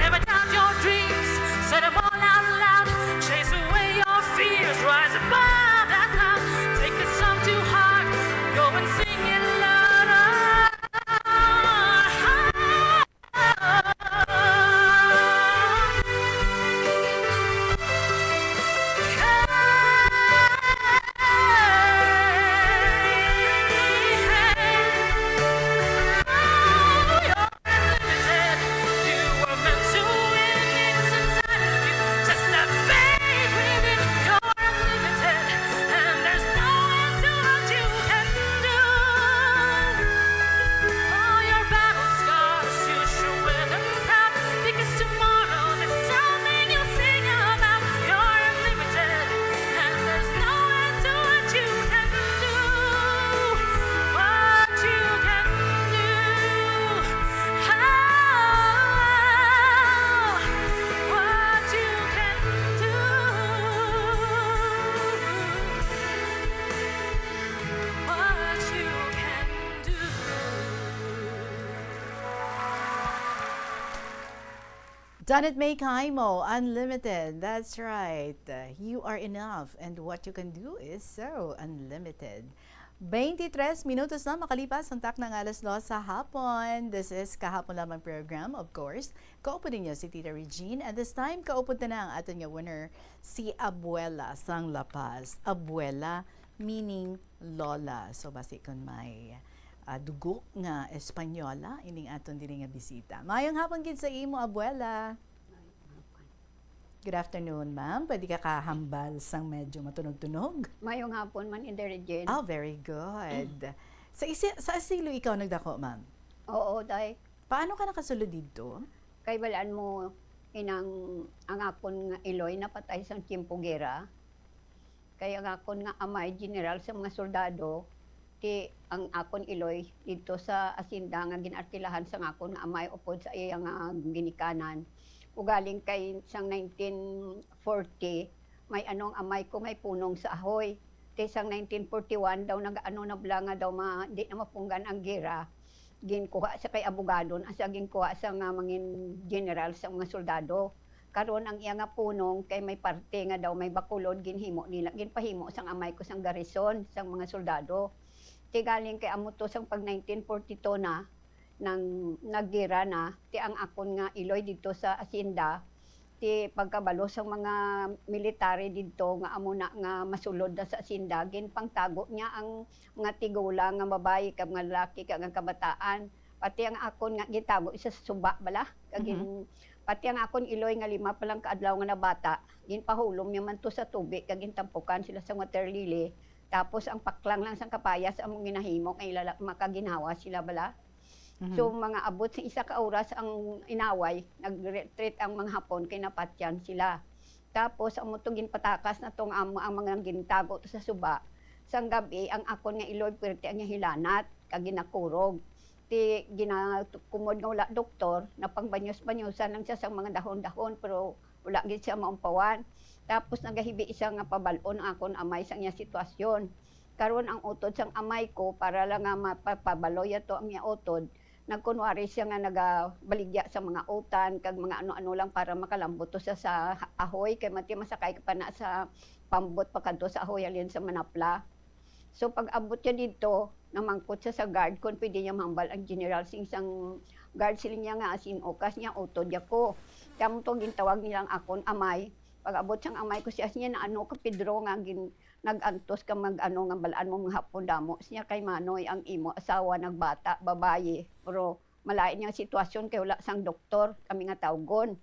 Never doubt your dreams, say them all out loud. Chase away your fears, rise above that cloud. Take the song to heart, go and sing it louder. You were meant to win, it's inside of you. Just have faith within. You're unlimited, and there's no end to what you can do. All your battle scars, you should wear them proud, because tomorrow there's something you'll sing about. You're unlimited, and there's no end to what you can do. What you can do. What you can do. What you can do. Janet May Kaimo, Unlimited. That's right. You are enough, and what you can do is so unlimited. 23 minutos na makalipas ang tak ng alas 2 sa hapon. This is Kahapon Lamang program, of course. Kaupo ninyo si Tita Regine. At this time, kaupo na ang ating winner, si Abuela sang La Paz. Abuela meaning lola. So, basi kung may dugo nga Espanyola, ining aton din nga bisita. Mayong hapon gid sa imo, Abuela. Good afternoon, ma'am. Pwede ka kahambal sang medyo matunog-tunog? Mayong hapon man in the region. Oh, very good. Sa asilo ikaw nagdako, ma'am? Oo, day. Paano ka nakasulod dito? Kay balaan mo ang akon nga Iloy napatay sang tiempo gera. Kaya ang akon nga amay general sa mga soldado ti ang akon Iloy dito sa asinda nga ginarkilahan sang akon nga amay upod sa iya nga ginikanan. Ugaling kay sang 1940 may anong amay ko may punong sa ahoy. Te sang 1941 daw nag-ano na blanga daw di na mapunggan ang gera. Ginkuha sa kay abogado asa ginkuha sa nga mangin general sa mga soldado. karon ang iya nga punong kay may parte nga daw may bakulod ginhimo nila ginpahimo sang amay ko sang garrison sang mga soldado. Ti galing kay amo to sang pag 1942 na nang naggira na ti ang akon nga iloy dito sa asyenda ti pagkabalo sang mga military dito nga amo na nga masulod na sa asyenda ginpangtago niya ang mga tigula nga babae kag mga lalaki kag ang kabataan pati ang akon nga gitago isa sa suba bala kag pati ang akon iloy nga 5 pa lang kaadlaw nga na bata, ginpahulom niya man to sa tubig, kag gintampukan sila sa water lily. Tapos ang paklang lang sang kapayas among ginahimo kay makaginawa sila bala. So mga abot sa isa ka oras ang inaway, nag-retreat ang mga Hapon kay napatyan sila. Tapos amo to ginpatakas na tong ang mga gintago to sa suba. Sang gabi ang akon nga iloy pwerte ang hilanat kag ginakurog. Ti ginakumod nga wala doktor na pangbanyos-banyosan lang siya sa mga dahon-dahon pero wala gid siya maumpawan. Tapos nagahibi isa nga pabalon akon amay sa niya sitwasyon. Karon ang utod sang amay ko para lang nga mapabaloy ato ang niya utod. Nagkunwari siya nga nagabaligya sa mga utan kag mga ano-ano lang para makalambot to siya sa ahoy kay mati masakay ka pa na sa pambot pa kadto sa ahoy alin sa Manapla. So pag abot niya dito, namangkot siya sa guard kung pwede niya mambal ang general sing isang guard sila niya nga asin okas niya utod ko. Kaya mo itong gintawag nilang akon amay. Pag abot siyang amay ko siya niya na ano ka Pedro nga nag-antos ka mag-ano nga balaan mo mga Hapon damo. Siya kay Manoy ang imo asawa nagbata, babaye. Pero malain niyang sitwasyon kay wala sang doktor kami nga tawgon.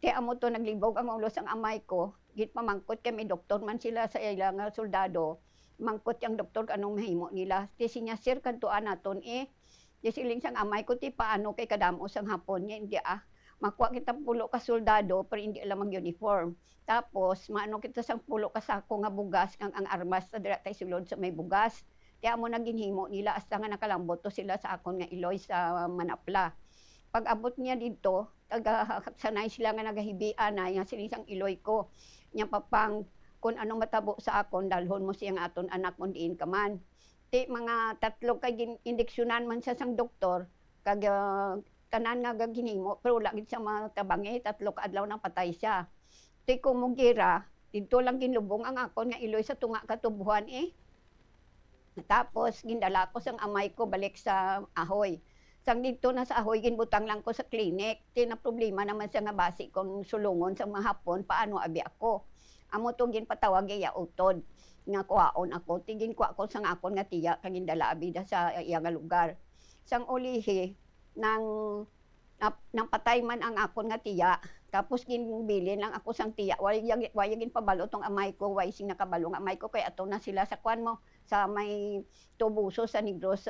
Kaya amo to naglibog ang ulo sang amay ko. Git pamangkot kami doktor man sila sa ilang soldado. Mangkot yung doktor anong mahimo nila. Ti sinya sir kantuan naton Di siling sang amay ko ti paano kay kadamo sang Hapon niya hindi makuha kita pulo ka soldado pero hindi alam mag-uniform. Tapos maano kita sang pulo ka sako nga bugas kang ang armas sa dira tay sulod sa may bugas. Kaya mo naginhimo nila hasta nga nakalambot to sila sa akon nga iloy sa Manapla. Pag abot niya dito, sanay sila nga nagahibian na nga siling sang iloy ko. Nya papang kung anong matabo sa akon, dalhon mo siyang aton anak mo diin ka man. Ti mga 3 kay indiksyonan man siya sang doktor, kag tanan nga gaginimo, pero wala gid siya matabangi, 3 ka adlaw nang patay siya. Ti kumugira, dito lang ginlubong ang akon nga iloy sa tunga katubuhan Tapos gindala ko sang amay ko balik sa ahoy. Sang dito na sa ahoy, ginbutang lang ko sa clinic. Ti na problema naman siya nga basi kung sulungon sa mga Hapon, paano abi ako. Amo tong ginpatawag iya utod nga kuhaon ako tigin kuha ko sang akon nga tiya kag gindala abida sa iya nga lugar sang ulihi nang patay man ang akon nga tiya tapos ginbilin lang ako sang tiya way ginpabalo tong amay ko way sing nakabalo nga amay ko kay ato na sila sa kwan mo sa may Tubuso sa Negros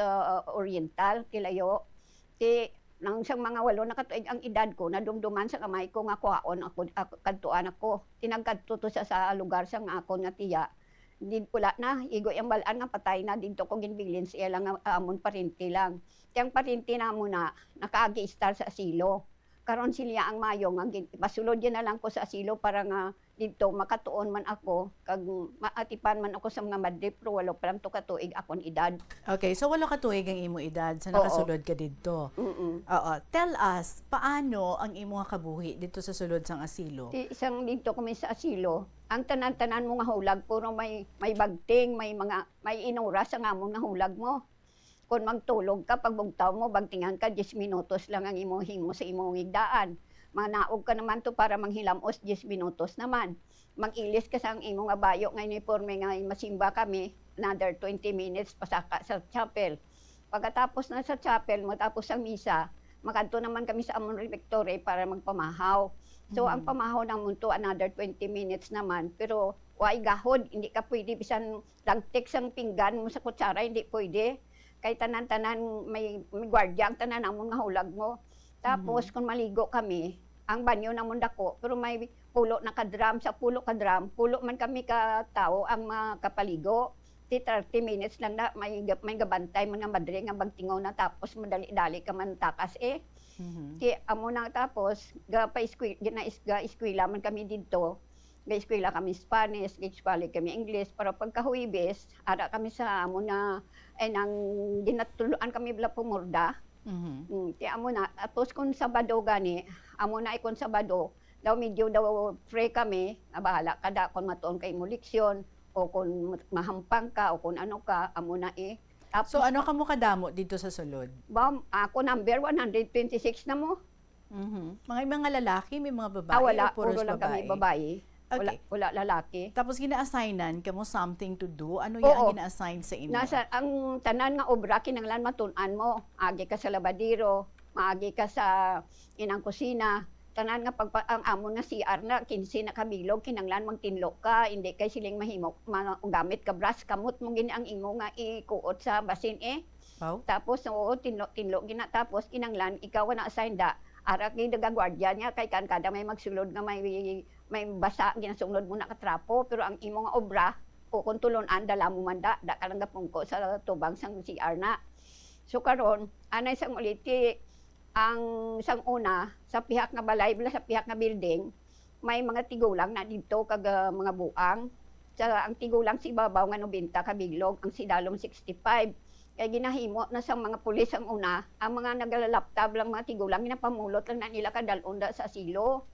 Oriental kilayo ti nang sang mga 8 na katuig ang edad ko, nadumduman sa kamay ko nga kuhaon ako kadtuan ako. Tinagkadto to sa lugar sang akon nga tiya. Din pula na, igo ang balaan nga patay na dito ko ginbilin siya lang amon parinti lang. Tiyang parinti na mo na nakaagi-star sa asilo. Karon sila ang mayo nga pasulod na lang ko sa asilo para nga dito makatuon man ako kag maatipan man ako sa mga madre pero walo pa lang to katuig akon edad. Okay, so 8 katuig ang imo edad sa nakasulod ka didto. Oo. Tell us, paano ang imo nga kabuhi dito sa sulod sang asilo? Isang dito kami sa asilo, ang tanan-tanan mo nga hulag puro may bagting, may inura sa ngamong nga hulag mo. Kung magtulog ka, pag bugtaw mo, bagtingan ka, 10 minutos lang ang imong himo sa imong igdaan. Manaog ka naman to para manghilamos 10 minutos naman. Mag-ilis ka sa ang imong abayo nga uniforme nga masimba kami, another 20 minutes pasaka sa chapel. Pagkatapos na sa chapel, matapos ang misa, makadto naman kami sa among refectory para magpamahaw. So ang pamahaw naman to another 20 minutes naman, pero way gahod, hindi ka pwede bisan lagtik sang pinggan mo sa kutsara, hindi pwede. Kay tanan-tanan may gwardiya ang tanan among nga hulag mo. Tapos kung maligo kami, ang banyo namon dako, pero may pulo na kadram, sa pulo kadram, pulo man kami ka tao ang makapaligo. 30 minutes lang na may gabantay mga madre nga bagtingaw na tapos madali-dali ka man takas Kaya amo na tapos eskwela man kami dito. Ga-eskwela kami Spanish, ga-eskwela kami English, para pagkahuibes, ara kami sa amo na nang ginatuluan kami bala pumurda. Kaya amo na, tapos kung Sabado gani, amo na ikon Sabado, daw medyo daw free kami, na bahala ka da kung matuon kay mo leksyon o kung mahampang ka o kung ano ka, amo na eh. Tapos, So ano ka mo kadamo dito sa sulod? Ako number 126 na mo. Mga lalaki, may mga babae? Wala, o puros puro lang kami babae. Okay. Wala lalaki. Tapos gina-assignan ka mo something to do? Ano Oo. yung gina-assign sa inyo? Ang tanan nga obra, kinanglan matunan mo. Agi ka sa labadiro, maagi ka sa inang kusina. Tanan nga ang amon nga CR na 15 na kabilog, kinanglan magtinlo ka, hindi kay siling mahimok, gamit ka brush, kamot mo gini ang ingo nga ikuot sa basin eh. Wow. Tapos tinlo gina, tapos kinanglan ikaw na assign da. Ara kay daga gwardiya niya kay kada may magsulod nga may basa ginasunod mo na katrapo, pero ang imo nga obra o kung tulon-an dala mo man da ka lang gapungko sa tubang sang CR na. So karon anay sang uliti ang sang una sa pihak nga balay sa pihak nga building may mga tigulang na dito kag mga buang. Sa ang tigulang si babaw nga 90 ka biglog, ang sidalom 65. Kaya ginahimo na sa mga pulis ang una, ang mga naglalaptab lang mga tigulang, ginapamulot lang na nila kadalunda sa asilo.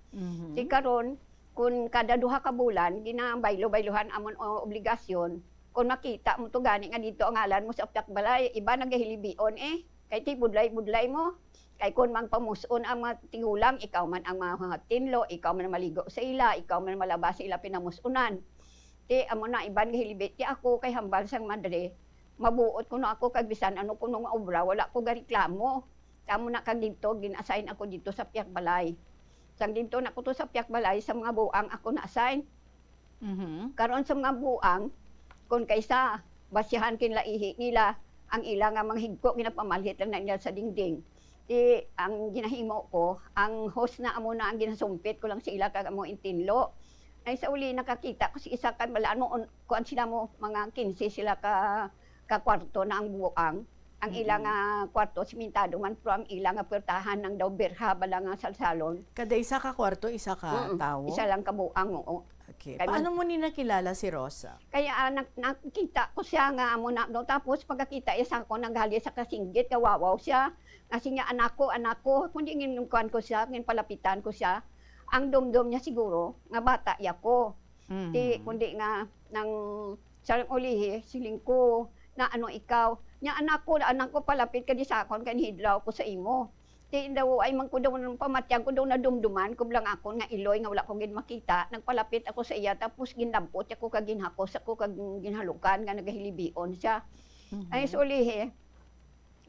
Si karon kung kada duha ka bulan, ginabaylo-bayluhan amon o obligasyon, kung makita mo to gani nga dito ang ngalan mo sa pihak balay, iba nagahilibion eh. Kay ti budlay-budlay mo. Kay kung magpamuson ang mga tigulang, ikaw man ang mga tinlo, ikaw man maligo sa ila, ikaw man malabas sa ila pinamusunan. Ti amo na iban gahilibit ti ako kay hambal sang madre. Mabuot ko na ako kag bisan ano ko nga obra, wala ko gareklamo. Kamo na kag dito gin-assign ako dito sa Piak Balay. Sang dito na ko to sa Piak Balay sa mga buang ako na-assign. Karon sa mga buang kung kaysa basihan kinlaihi nila ang ila nga mga higko ginapamalhit lang na nila sa dingding. Di ang ginahimo ko, ang host na amo na ang ginasumpit ko lang sa ila kag amo intinlo. Ay sa uli nakakita ko si isa kan balaan mo kuan sila mo mga 15 sila ka kwarto na ang buang. Ang ilang kwarto simentado man pero ang ilang puwertahan ng daw berha bala nga salsalon. Kada isa ka kwarto, isa ka tao? Isa lang ka buang, oo. Okay. Paano mo ni nakilala si Rosa? Kaya nakita ko siya nga amo na no, tapos pagkakita isa ko nanggali sa kasinggit kawawaw siya. Kasi nga anak ko, kundi nginukuan ko siya, palapitan ko siya. Ang dumdum niya siguro nga bata yako. Kundi nga nang sarang ulihi siling ko na ano ikaw, nya anak ko palapit ka di sa akon kan hidlaw ko sa imo. Di daw ay man ko daw nang pamatyag ko daw na dumduman ko lang ako nga iloy nga wala ko gid makita, nagpalapit ako sa iya tapos gindampot ako kag ginhakos ako kag ginhalukan nga nagahilibion siya. Ay sulihi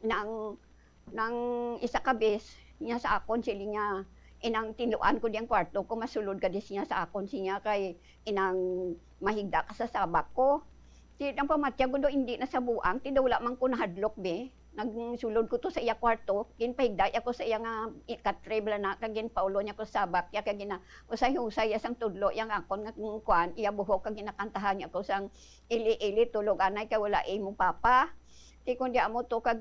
nang isa ka bes niya sa akon siling niya inang tinuan ko diyang kwarto ko masulod ka di siya sa akon siya kay inang mahigda ka sa sabak ko. Ti ang pamatyag ko do hindi na sa buang, ti daw wala man ko nahadlok be. Nagsulod ko to sa iya kwarto, ginpahigda ako sa iya nga ikatrebla na kag ginpaulo niya ko sabak, ya kag gina usay-usay sang tudlo yang akon nga kuan, iya buhok kag ginakantahan niya ko sang ili-ili tulog anay kay wala imo papa. Ti kun di amo to kag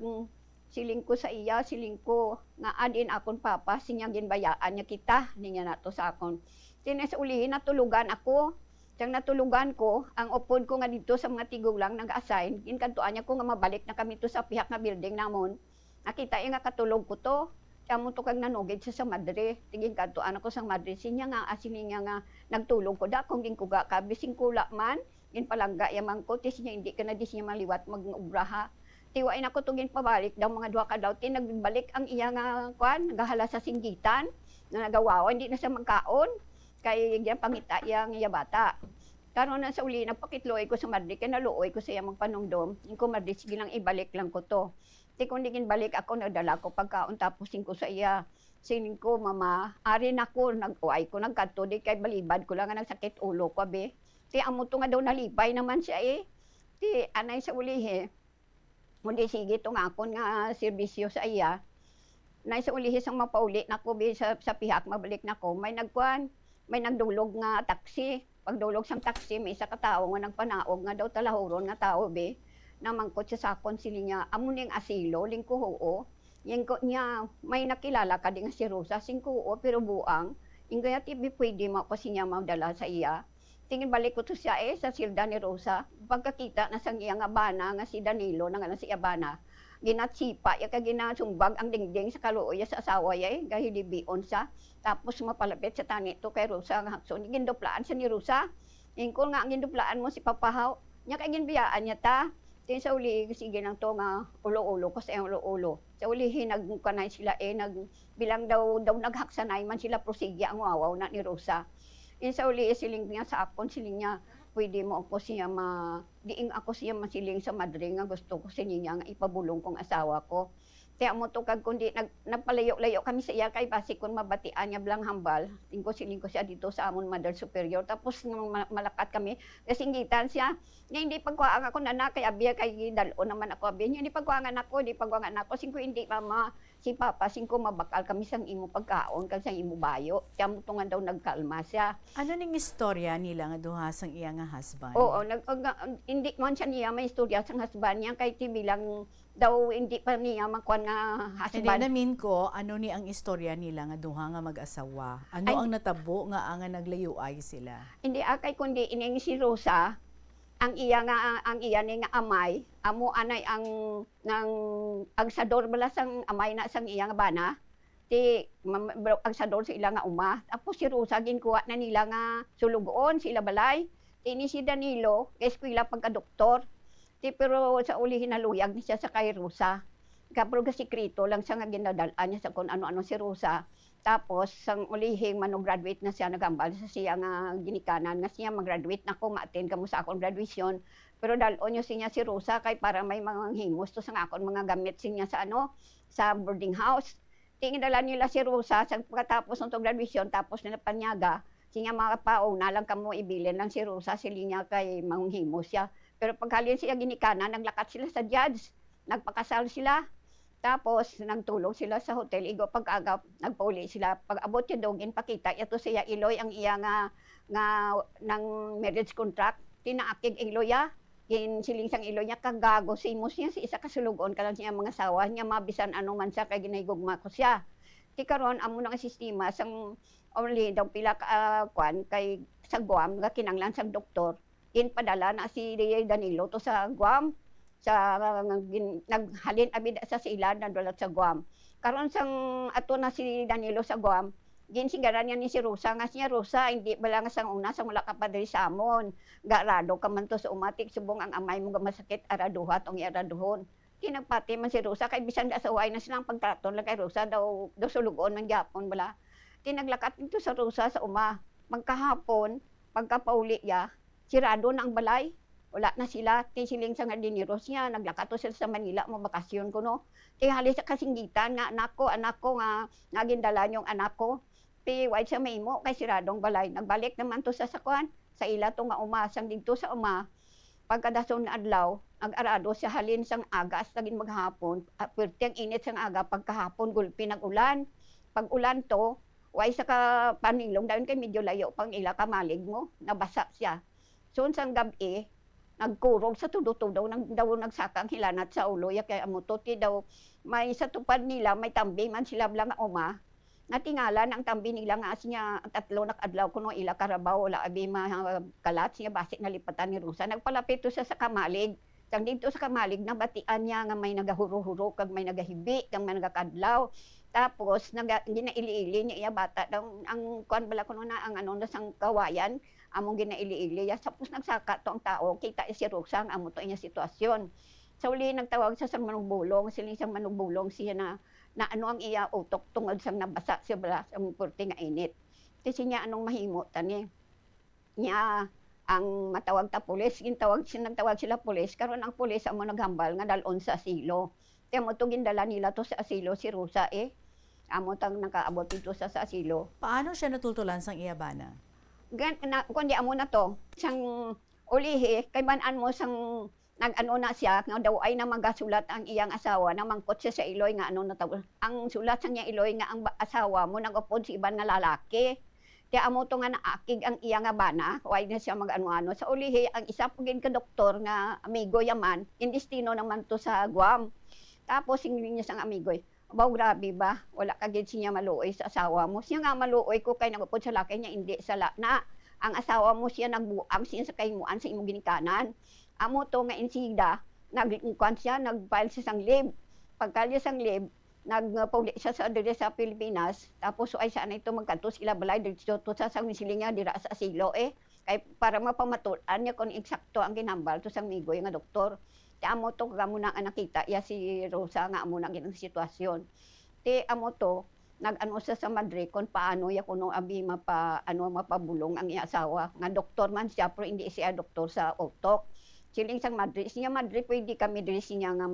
siling ko sa iya, siling ko nga adin akon papa, sinya ginbayaan niya kita, niya nato sa akon. Tines ulihin natulugan ako. Siyang natulugan ko, ang upod ko nga dito sa mga tigulang nag-assign, ginkantuan niya ko nga mabalik na kami to sa pihak na building namon. Nakita nga katulog ko to. Siya mo to kag nanugid sa madre. Tiging kantuan ako sa madre. Sinya nga, asin niya nga nagtulog ko. Da kung ginkuga ka, bising kula man, ginpalangga yaman ko, tis niya hindi ka na dis niya maliwat mag-ubraha. Tiwain ako to ginpabalik daw mga duha ka daw. Nagbalik ang iya nga kwan, nagahala sa singgitan, na nagawawa, hindi na siya magkaon. Kay yan pangita yang iya bata. Karon na sa uli nagpakitloy ko sa madre kay naluoy ko sa iya magpanungdom. Ingko madre sige lang ibalik lang ko to. Ti kun digin balik ako nagdala ko pagkaon tapos ko sa iya. Sining ko mama, ari nako nag-uay ko nagkadto di kay balibad ko lang nga nagsakit ulo ko be. Ti amo to nga daw nalipay naman siya eh. Ti anay sa uli he. Mundi sige to nga akon nga serbisyo sa iya. Nay sa uli sang mapauli nako be sa pihak mabalik nako may nagkuan. May nagdulog nga taxi. Pagdulog sang taxi, may isa ka tao nga nagpanaog nga daw talahuron nga tao be. Namangkot siya sakon sili niya, amo ning asilo, lingko hoo. Yung niya, may nakilala ka din nga si Rosa, singko hoo, pero buang. Yung kaya tibi pwede mo pa siya maudala sa iya. Tingin balik ko to siya sa silda ni Rosa. Pagkakita na sang iya nga bana nga si Danilo, na nga si Abana. ginatsipa, ya ka ginasumbag ang dingding sa kaluoy sa asawa yay, gahilibion sa. Tapos mapalapit sa tani to kay Rosa nga hakson. Ginduplaan siya ni Rosa. Ingkol nga ang ginduplaan mo si Papahaw. Nya kay ginbiyaan niya ta. Tin sa uli sige nang to nga ulo-ulo ko sa ulo-ulo. Sa uli hinagkanay sila bilang daw naghaksanay man sila prosigya ang wawaw na ni Rosa. In sa uli siling niya sa akon siling niya pwede mo ako siya diing ako siya masiling sa madre nga gusto ko siya nga ipabulong kong asawa ko. Kaya mo to kag kundi nagpalayo-layo kami sa iya kay basi kun mabatian niya blang hambal. Tingko siling ko siya dito sa amon Mother Superior. Tapos malakat kami kasinggitan siya. Nga hindi pagkuhaan ako na kay abiya kay dalo naman ako abiya. Hindi pagkuhaan ako, singko hindi mama si Papa singko mabakal kami sang imo pagkaon kag sang imo bayo. Kaya mo tungan daw nagkalma siya. Ano ning istorya nila nga duha sang iya nga husband? Oo, hindi man siya niya may istorya sang husband niya kay bilang daw hindi pa niya makuan nga husband. Hindi namin ko ano ni ang istorya nila nga duha nga mag-asawa. Ano ang natabo nga ang naglayuay sila? Hindi akay kundi ining si Rosa ang iya ni nga amay amo anay ang agsador bala sang amay na sang iya nga bana ti agsador sa ila nga uma. Tapos si Rosa ginkuha na nila nga sulugoon sila balay. Ini si Danilo eskwela pagka-doktor. Pero sa uli hinaluyag niya sa kay Rosa. Kapro ka sikrito lang siya nga ginadalaan niya sa kung ano-ano si Rosa. Tapos, sang ulihing graduate na siya, nagambal sa siya nga ginikanan, nga siya mag-graduate na ko, ma-attend ka mo sa akong graduation. Pero dalon niyo siya si Rosa, kay para may mga himos to sa akong mga gamit siya sa boarding house. Tingin dala nila si Rosa, sa pagkatapos ng graduation, tapos nila panyaga, siya mga paong na lang kamo ibilin lang si Rosa, sila niya kay mga himos siya. Pero paghalin siya ginikanan, naglakat sila sa judge, nagpakasal sila. Tapos, nagtulog sila sa hotel. Igo pag-agap, nagpauli sila. Pag-abot yung dogin, pakita. Ito siya Iloy, ang iya nga ng marriage contract. Tinaakig Iloy, siling sang Iloy niya, kagago. Simos niya, si isa kasulugon ka lang siya mga sawa niya, mabisan ano man siya, kay ginahigugma ko siya. Ti karon amo nang sistema, sang only daw pila kwan, kay sa Guam, kinanglan sang doktor. Padala na si Danilo to sa Guam. Naghalin abid sa sila nadulat sa Guam. Karon sang ato na si Danilo sa Guam, ginsigaran niya ni si Rosa nga siya Rosa hindi bala nga sang una sang wala ka pa diri sa amon. Garado ka man to sa umatik subong ang amay mo masakit araduha tong iraduhon. Kinagpati man si Rosa kay bisan gasaway na silang pagtraton lang kay Rosa daw sulugon man gyapon bala. Tinaglakat nito sa Rosa sa uma. Magkahapon pagkapauli ya, sirado na ang balay. Wala na sila, siling sa gardineros niya, naglakato sila sa Manila, mabakasyon ko, no. Halis sa kasinggitan, nga anak ko nga, nagindala yung anak ko. White sa Maymo, kay siradong balay. Nagbalik naman to sa sakwan, sa ila to nga umasang dito sa uma. Pagkadason na adlaw, nag-arado siya halin sang aga, as naging maghapon, pwerte ang init sang aga, pagkahapon, gulpi nag-ulan. Pag-ulan to, way sa panilong, dahil kay medyo layo pang ila kamalig mo, nabasa siya. So, sang gabi, nagkurog sa tudo-tudo, daw nagsaka ang hilanat sa ulo, kay amututi daw, may sa tupad nila, may tambi man sila blang uma, natingalan ang tambi nila nga siya, tatlo nakadlaw kuno ila karabaw, wala abi kalat, siya basi nalipatan ni Rosa, nagpalapit to sa kamalig, sang dito sa kamalig, nabatian niya nga may nagahuro-huro, kag may nagahibi, kag may nagakadlaw, tapos, ginaili-ili niya iya bata, ang kuan bala kuno na, ang ano na sang kawayan, among ginaili-ili. Tapos nagsaka to ang tao, kita si Rosa, amo to niya sitwasyon. Sa uli, nagtawag sa manugbulong, siling sa manugbulong siya na ano ang iya utok tungod sang nabasa siya bala, ang purti nga init. Kasi niya anong mahimo, tani. Niya, ang matawag ta pulis, nagtawag sila pulis, karon ang pulis amo naghambal nga dalon sa asilo. Kaya mo to gindala nila to sa asilo si Rosa amo tang nakaabot dito sa asilo. Paano siya natultulan sang iya bana? Kundi amo na to, siyang ulihi, kay banan mo sang nag-ano na siya, nga daw ay na magasulat ang iyang asawa, na mangkot siya sa Iloy nga ano na tawag. Ang sulat sa niya Iloy nga ang asawa mo nag-upod si iban na lalaki. Kaya amo to nga naakig ang iyang nga bana, why na siya mag-ano-ano. Sa ulihi, ang isa pagin ka doktor nga amigo yaman, indestino naman to sa Guam. Tapos singling niya sang amigo, baw grabe ba? Wala ka gid siya maluoy sa asawa mo. Siya nga maluoy ko kay nagupod sa laki niya, hindi sa na. Ang asawa mo siya nagbuang siya sa kaymuan sa imong ginikanan. Amo to nga insida, nag-file siya sang leave. pagkalya sang lib, nagpuli siya sa dire sa Pilipinas, tapos ay saan ito magkanto sila balay dito to sa sang misilinga dira sa asilo kay para mapamatuan niya kung eksakto ang ginambal to sang migoy nga doktor. Ti amo to kamo na nakita ya si Rosa nga amo na ginang sitwasyon. Ti amo to nag-ano sa Madrid kung paano ya kuno abi mapabulong ang iya asawa nga doktor man siya pero hindi siya doktor sa utok. Siling sang Madrid siya Madrid pwede kami diri siya nga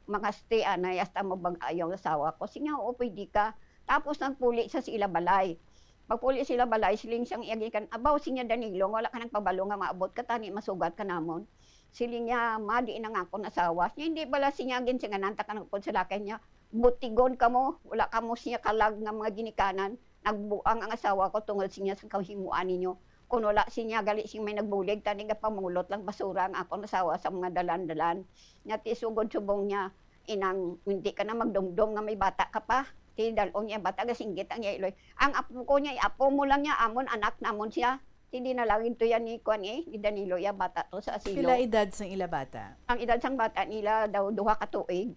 makastay anay hasta mabag-ayaw asawa ko. Siya o pwede ka. Tapos nagpuli sa sila balay. Pagpuli sila balay siling siyang iagikan abaw siya Danilo wala ka nang pabalo nga maabot ka tani masugat ka namon. Siling niya madi na nga akong asawa. Siya hindi bala siya gin siya nanta ka nagpod sa lakay niya. Butigon ka mo, wala ka mo siya kalag ng mga ginikanan, nagbuang ang asawa ko tungod siya sa kahimuan ninyo. Kung wala siya gali siya may nagbulig, tani nga pamulot lang basura ang akong asawa sa mga dalan-dalan. Nga tisugod subong niya, inang hindi ka na magdumdum nga may bata ka pa. Tidalong niya bata nga singgit ang iya iloy. Ang apo ko niya, apo mo lang niya, amon anak namon siya. Hindi na lagin to yan ni ni Danilo, ya bata to sa asilo. Pila edad sang ila bata? Ang edad sang bata nila daw 2 ka tuig.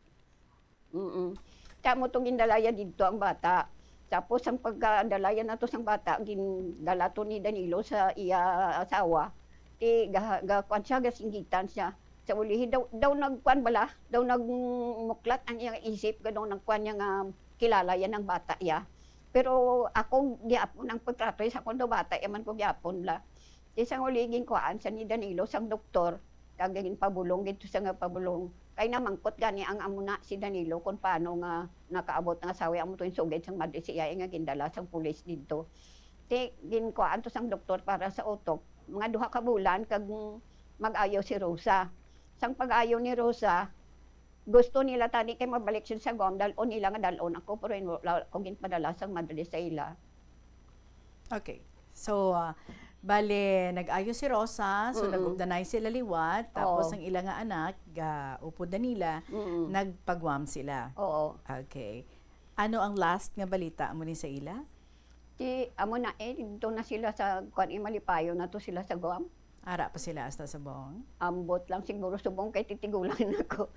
Kaya mo itong gindalaya dito ang bata. Tapos ang pagkadalaya na to sang bata, gindala to ni Danilo sa iya asawa. Gakuan siya, gasinggitan siya. Sa ulihin, daw nagkuan bala, daw nagmuklat ang iyang isip, daw nagkuan niya nga kilala yan ng bata ya. Pero ako gyapon ang pagtrato sa kondo bata, yaman ko gyapon la. Isang uligin kuan sa ni Danilo sang doktor, kagagin pabulong dito sa nga pabulong. Kay namangkot gani ang amuna si Danilo kung paano nga nakaabot nga sawi amo to sugid sang Madrid siya nga gindala sang pulis dito. Ti ginkuan to sang doktor para sa utok. Mga 2 ka bulan kag mag-ayaw si Rosa. Sang pag-ayaw ni Rosa, gusto nila tani kay mabalik siya sa Guam dalon nila nga dalon ako pero wala ko ginpadala sang Madrid sa ila. Okay. So bale, nag-ayo si Rosa, so nag-ugdanay sila liwat, tapos ang ilang nga anak, upod na nila, nagpagwam sila. Oo. Okay. Ano ang last nga balita mo ni sa ila? Amo na dito na sila sa kuan Malipayo na to sila sa Guam. Ara pa sila hasta sa Bong? Ambot lang siguro subong kay titigulan ako.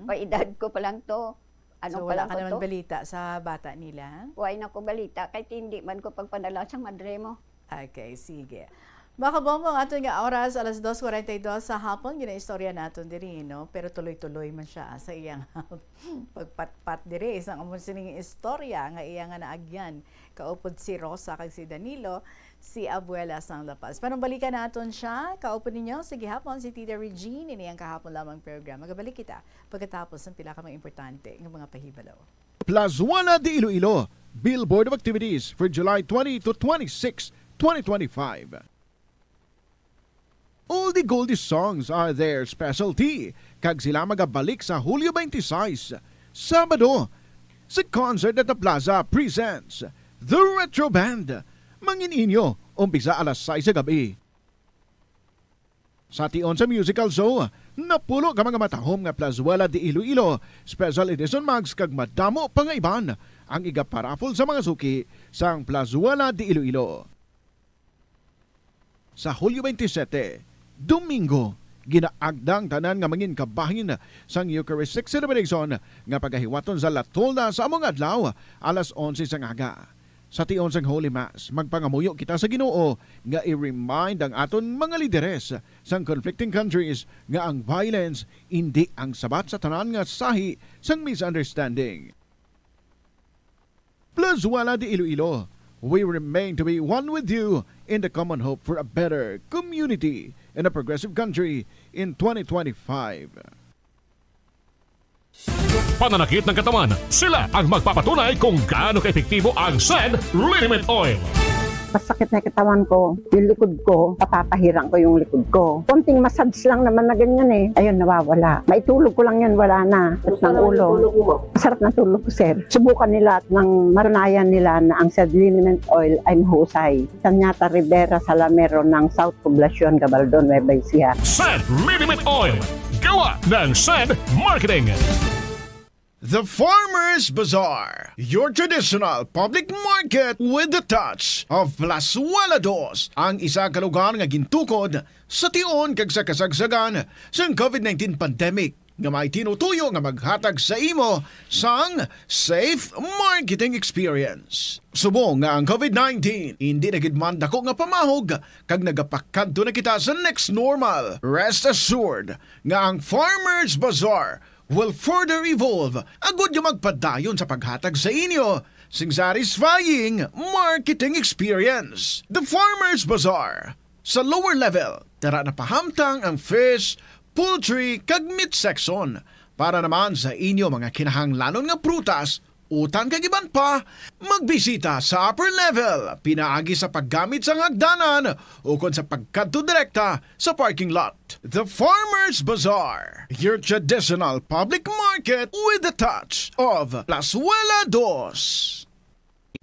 Paedad ko pa lang to. So wala ka naman balita sa bata nila? Why na ko balita, kahit hindi man ko pagpadala sa madre mo. Okay, sige. Mga kabombo, ang ato nga oras, alas 2:42 sa hapon, gina-istorya natin diri, no? Pero tuloy-tuloy man siya sa iyang pagpatpat diri. Isang amon sining istorya nga iya nga naagyan. Kaupod si Rosa kag si Danilo, si Abuela sang Lapas. Panong balikan natin siya, kaupod ninyo, sige hapon, si Tita Regine, ini ang kahapon lamang program. Magabalik kita pagkatapos ng pila ka mga importante ng mga pahibalaw. Plazuela de Iloilo, Billboard of Activities for July 20 to 26, 2025. Oldie Goldie songs are their specialty. Kag sila magabalik sa Hulyo 26, Sabado. Sa concert at the Plaza presents The Retro Band. Mangininyo, umpisa alas 6 sa gabi. Sa tion sa musical show, napulo ka mga matahom nga Plazuela de Iloilo, special edition mags kag madamo pangaiban ang igaparafol sa mga suki sang Plazuela de Iloilo. Sa Hulyo 27, Domingo, ginaagdang tanan nga mangin kabahin sang Eucharistic celebration nga pagahiwaton sa Latolda sa among adlaw alas 11 sang aga. Sa tion sang Holy Mass, magpangamuyo kita sa Ginoo nga i-remind ang aton mga lideres sang conflicting countries nga ang violence hindi ang sabat sa tanan nga sahi sang misunderstanding. Plazuela de Iloilo, we remain to be one with you in the common hope for a better community in a progressive country in 2025. Pananakit ng katawan, sila ang magpapatunay kung gaano ka-epektibo ang SAN Liniment Oil. Masakit na katawan ko, yung likod ko, papapahirang ko yung likod ko. Konting massage lang naman na ganyan eh. Ayun, nawawala. Maitulog ko lang yan, wala na. At ng ulo. Masarap na tulog ko, sir. Subukan nila at nang marunayan nila na ang SAN Liniment Oil ay mahusay. Tanyata Rivera Salamero ng South Poblacion, Gabaldon, Nueva Ecija. SAN Liniment Oil. Gawa ng SAN Marketing. The Farmers Bazaar, your traditional public market with the touch of Plazuela Dos, ang isa ka lugar nga gintukod sa tion kag sa kasagsagan sa COVID-19 pandemic. nga may tinutuyo nga maghatag sa imo sang safe marketing experience. Subong nga ang COVID-19 hindi na gid man dako nga pamahog kag nagapakadto na kita sa next normal. Rest assured nga ang Farmers Bazaar will further evolve agud nga magpadayon sa paghatag sa inyo sing satisfying marketing experience. The Farmers Bazaar. Sa lower level, tara na pahamtang ang fish, poultry, kag meat section. Para naman sa inyo mga kinahanglanon nga prutas, utang kag iban pa, magbisita sa upper level, pinaagi sa paggamit sa hagdanan o kon sa pagkadto direkta sa parking lot. The Farmers Bazaar, your traditional public market with a touch of Plazuela Dos.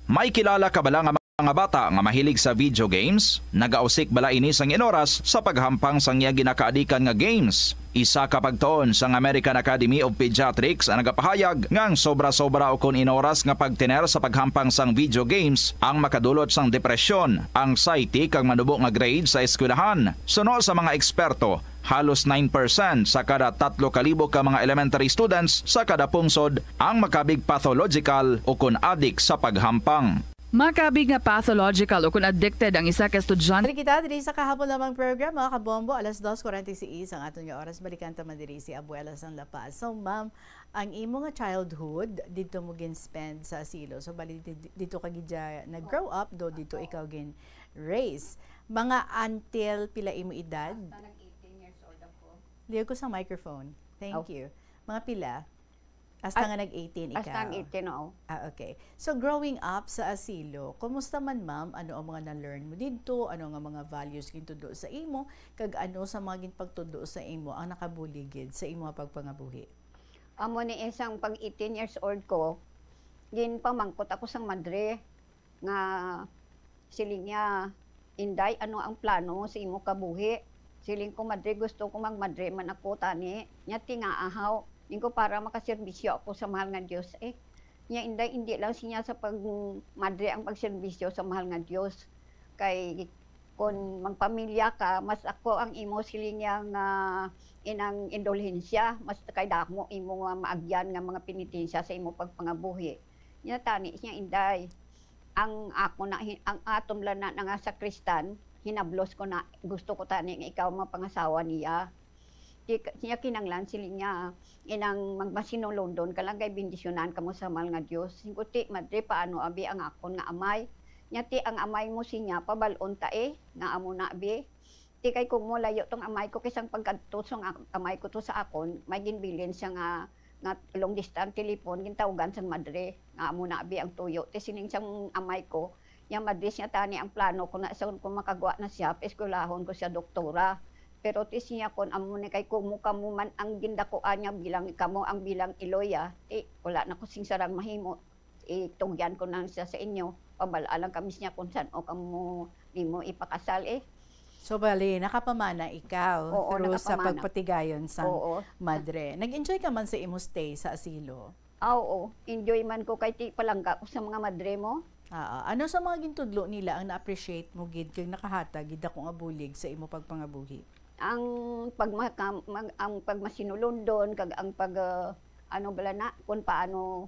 May kilala ka bala nga mga bata nga mahilig sa video games? Nagausik bala ini sang inoras sa paghampang sang iya ginakaadikan nga games. Isa ka pagtuon sang American Academy of Pediatrics ang nagapahayag ngang sobra-sobra o kon inoras nga pagtiner sa paghampang sang video games ang makadulot sang depresyon, anxiety kag manubo nga grade sa eskwelahan. Suno sa mga eksperto, halos 9% sa kada 3,000 ka mga elementary students sa kada pungsod ang makabig pathological o kon addict sa paghampang. Makabig nga pathological o kung addicted ang isa ka estudyante. Kita diri sa kahapon lamang program, mga kabombo, alas 2:46 ang aton nga oras. Balikan ta man diri si Abuela sang La Paz. So ma'am, ang imo nga childhood dito mo gin spend sa asilo. So bali dito ka gidya nag-grow up do dito ikaw gin raise. Mga until pila imo edad? Hasta nag 18 years old ako. Liyo ko sa microphone. Thank you. Mga pila? Hasta nga nag-18 ikaw? Hasta ang 18, oo. Okay. So, growing up sa asilo, kumusta man, ma'am? Ano ang mga na-learn mo dito? Ano nga mga values gintudo sa imo? Kag ano sa mga ginpagtudo sa imo ang nakabuligid sa imo pagpangabuhi? Amo ni isang pag 18 years old ko, ginpamangkot ako sang madre nga siling niya, Inday, ano ang plano mo sa imo kabuhi? Siling ko madre, gusto ko magmadre man ako tani. Nya tingaahaw. Ko para makaserbisyo ako sa mahal nga Diyos. Niya Inday, hindi lang siya sa pagmadre ang pagserbisyo sa mahal nga Diyos. Kay kung magpamilya ka, mas ako ang imo siling niya nga inang indulhensya, mas kay damo imo nga maagyan nga mga penitensya sa imo pagpangabuhi. Niya tani siya Inday, ang ako na ang atom lang na nga sa Kristan, hinablos ko na gusto ko tani nga ikaw mapangasawa niya. Siya kinanglan siling niya inang magmasino London kalagay bendisyonan kamo sa mahal nga Dios. Singkuti madre paano abi ang akon nga amay. Nyati ang amay mo sinya pabalon ta nga amo na abi. Ti kay kung mo layo tong amay ko kisang pagkadto sang amay ko to sa akon, may ginbilin siya nga long distance telephone gintawgan sang madre nga amo na abi ang tuyo. Ti sining sang amay ko, nya madre siya tani ang plano ko na sa ko makagwa na siya, eskwelahon ko siya doktora. Pero tis niya kon amo ni kay kumu kamo man ang gindakoan niya bilang kamo ang bilang Iloya, wala na ko sing sarang mahimo. Tugyan ko nang siya sa inyo. Pabalalang kami niya kung saan o kamo nimo ipakasal So bali, nakapamana ikaw through sa pagpatigayon sa madre. Nag-enjoy ka man sa imo stay sa asilo? Oo, enjoy man ko kay ti palangga ko sa mga madre mo. Ano sa mga gintudlo nila ang na-appreciate mo gid kag nakahatag gid ako nga bulig sa imo pagpangabuhi? Ang pagmasino London kag ang pag ano bala na kung paano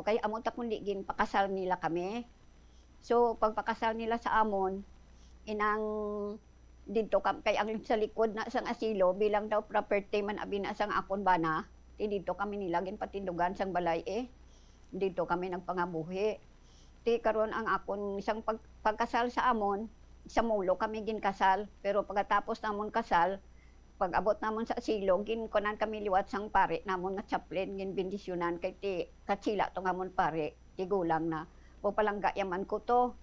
kay amon ta kundi gin pakasal nila kami. So pagpakasal nila sa amon inang dito kay ang sa likod na sang asilo bilang daw property man abi na sang akon bana, dito kami nila gin patindugan sang balay dito kami nagpangabuhi. Ti karon ang akon isang pagkasal sa amon sa mulo kami ginkasal, pero pagkatapos namon kasal, pag abot namon sa asilo, ginkunan kami liwat sang pare namon nga chaplain, ginbendisyonan kay ti katsila to ngamon pare, ti gulang na. O palangga yaman ko to.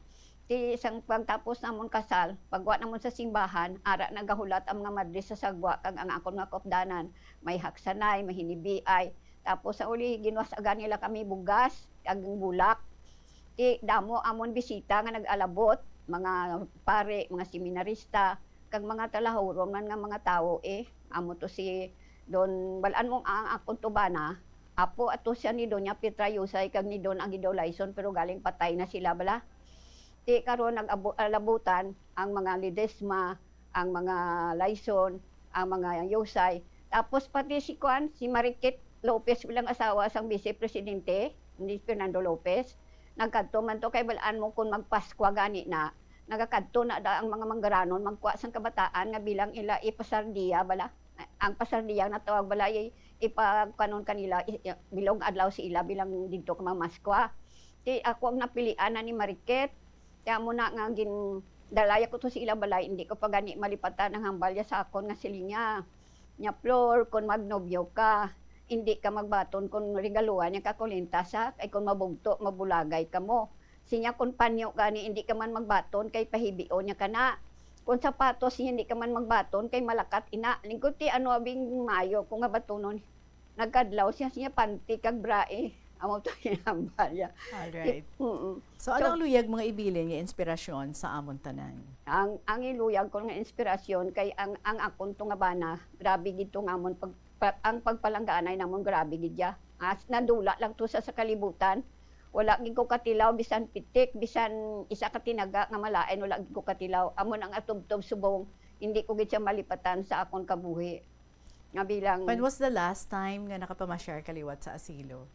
Ti isang pagtapos namon kasal, pagwa namon sa simbahan, ara nagahulat ang mga madre sa sagwa kag ang akon nga kopdanan, may haksanay, may hinibiay. Tapos sa uli ginwasagan nila kami bugas, kag bulak. Ti damo amon bisita nga nag-alabot, mga pare, mga seminarista, kag mga talahuron man nga mga tao amo to si Don balaan mo ang akong tubana, apo ato siya ni Doña Petra Yusay kag ni Don Aguido Laison pero galing patay na sila bala. Ti karon nag-alabutan ang mga Lidesma, ang mga Laison, ang mga Yusay, Tapos pati si Mariket Lopez bilang asawa sang Vice Presidente, ni Fernando Lopez, nagkadto man to kay balaan mo kung magpaskwa gani na, nagakadto na da ang mga manggaranon, magkuha sang kabataan nga bilang ila ipasardiya bala. Ang pasardiya na tawag bala ipagkanon kanila, bilog adlaw si ila bilang dito ka mamaskwa. Ti ako ang napilian na ni Mariket, kaya mo na nga dalaya ko to si ila balay, hindi ko pa gani malipatan ang hambalya sa akon nga silinya. Nya Flor, kung magnobyo ka, hindi ka magbaton kung regaluan niya kakulinta sa, ay kung mabugto, mabulagay ka mo. Sinya kung panyo gani, hindi ka man magbaton, kay pahibio niya ka na. Kung sapatos niya, hindi ka man magbaton, kay malakat ina. Lingkod ti ano abing mayo, kung nga batonon, nagkadlaw siya panty kag brae. Amo to hinambalya. Alright. So, anong luyag mga ibilin nga inspirasyon sa amon tanan? Ang iluyag ko nga inspirasyon kay ang akon to nga bana, grabe gid to nga amon ang pagpalanggaanay namon grabe gid ya. As nadula lang to sa kalibutan. Wala gid ko katilaw bisan pitik, bisan isa ka tinaga nga malain, wala gid ko katilaw. Amon ang atubtob subong, hindi ko gid siya malipatan sa akon kabuhi. Nga bilang When was the last time nga nakapamasyar kaliwat sa asilo?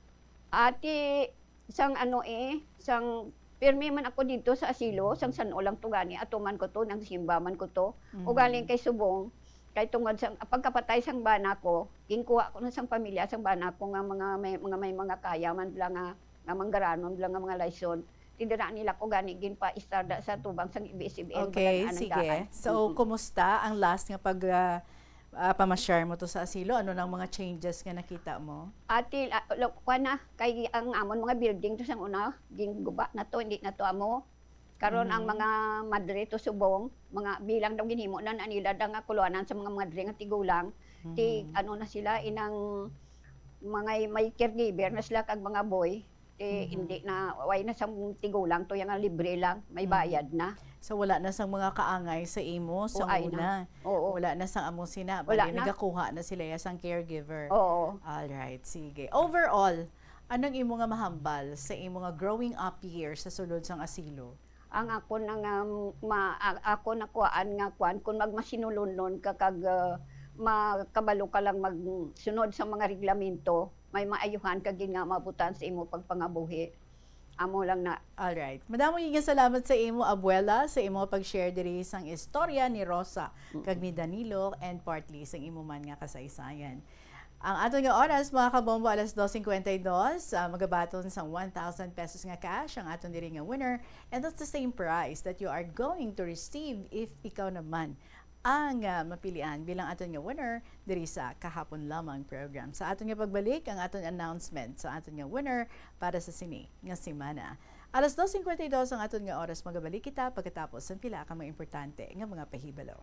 Ati, sang pirmi man ako dito sa asilo, sang sanolang to gani, atuman ko to, nang simbaman ko to. O galing kay Subong, kay tungod sang pagkapatay sang bana ko, ginkuha ko na sang pamilya sang bana ko nga may mga kaya man bla nga manggaranon bla nga mga layson. Tidira nila ko gani gin pa istarda sa tubang sang IBSBN. Okay, sige. So, kumusta ang last nga pamasyar mo to sa asilo? Ano nang mga changes nga nakita mo? Ati, na, kay ang amon mga building to sang una, ginguba na to, hindi na to amo. Karon ang mga madre to Subong, mga bilang daw ginhimo na nila nga kuluanan sa mga madre nga tigulang. Ti ano na sila inang mga may caregiver na sila kag mga boy. Hindi na way na sa tigulang to yang libre lang, may bayad na. So wala na sang mga kaangay sa imo sa una. Oo. Wala na sang amo sina, Wala bali na. nagakuha na sila sang caregiver. Oo. All right, sige. Overall, anong imo nga mahambal sa imo nga growing up years sa sulod sang asilo? Ang ako na nga ako nakuhaan nga kwan kung magmasinulunnon ka kag makabalo ka lang magsunod sa mga reglamento, may maayuhan ka gid nga mabutan sa imo pagpangabuhi. Amo lang na. Alright. Madamo nga salamat sa imo, abuela, sa imo pag-share diri sang istorya ni Rosa, kag ni Danilo, and partly sa imo man nga kasaysayan. Ang ato nga oras, mga kabombo, alas 2:52, magabaton sang 1,000 pesos nga cash, ang aton diri nga winner, and that's the same prize that you are going to receive if ikaw naman ang mapilian bilang aton nga winner diri sa kahapon lamang program. Sa aton nga pagbalik, ang aton announcement sa aton nga winner para sa sini nga semana. Alas 2:52 ang aton nga oras, magabalik kita pagkatapos ng pila ka mga importante nga mga pahibalo.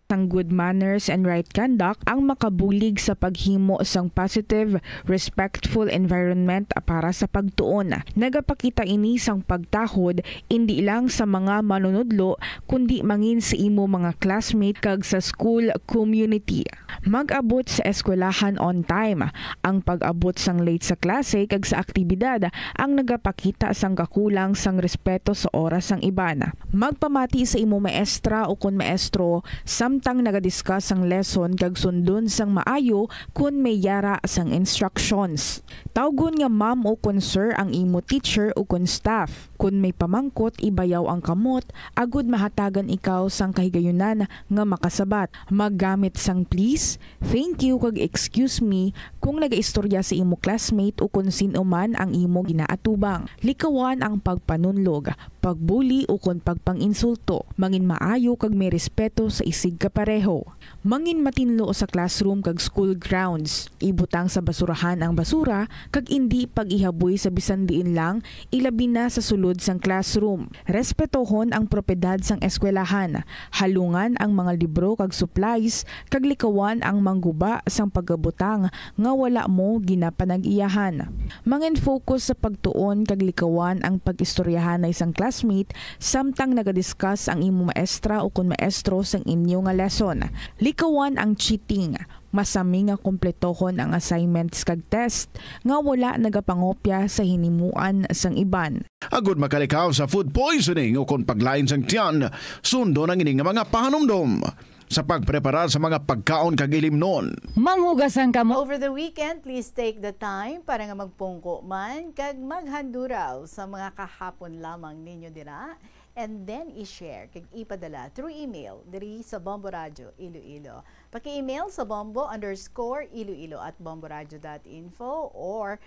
Sang good manners and right conduct ang makabulig sa paghimo sang positive, respectful environment para sa pagtuon. Nagapakita ini sang pagtahod hindi lang sa mga manunudlo kundi mangin sa imo mga classmate kag sa school community. Mag-abot sa eskwelahan on time. Ang pag-abot sang late sa klase kag sa aktibidad ang nagapakita sang kakulang sang respeto sa oras sang iban. Magpamati sa imo maestra o kun maestro samtang nagadiscuss ang lesson kag sundon sang maayo kun may yara sang instructions. Tawgon nga ma'am o kun sir ang imo teacher o kun staff. Kun may pamangkot, ibayaw ang kamot, agud mahatagan ikaw sang kahigayunan nga makasabat. Maggamit sang please, thank you kag excuse me kung nagaistorya sa imo classmate o kung sino man ang imo ginaatubang. Likawan ang pagpanunlog, pagbuli o kung pagpanginsulto. Mangin maayo kag may respeto sa isig kapareho. Mangin matinlo sa classroom kag school grounds. Ibutang sa basurahan ang basura kag indi pag-ihaboy sa bisan diin lang, ilabi na sa sulod sang classroom. Respetohon ang propiedad sang eskwelahan. Halungan ang mga libro kag supplies kag likawan ang mangguba sang pagabutang nga wala mo ginapanag-iyahan. Mangin focus sa pagtuon kag likawan ang pag-istoryahan na isang classmate samtang nagadiscuss ang imo maestra o kun maestro sang inyo nga lesson. Likawan ang cheating. Masami nga kompletohon ang assignments kag test nga wala nagapangopya sa hinimuan sang iban. Agud makalikaw sa food poisoning o kung paglain sang tiyan, sundo ng ining mga pahanumdom. sa pagprepara sa mga pagkaon kag ilimnon. Manghugasan ka mo. Over the weekend, please take the time para nga magpungko man kag maghanduraw sa mga kahapon lamang ninyo dira. And then i-share kag ipadala through email diri sa Bombo Radio Iloilo. Paki-email sa bombo_iloilo@bomboradio.info or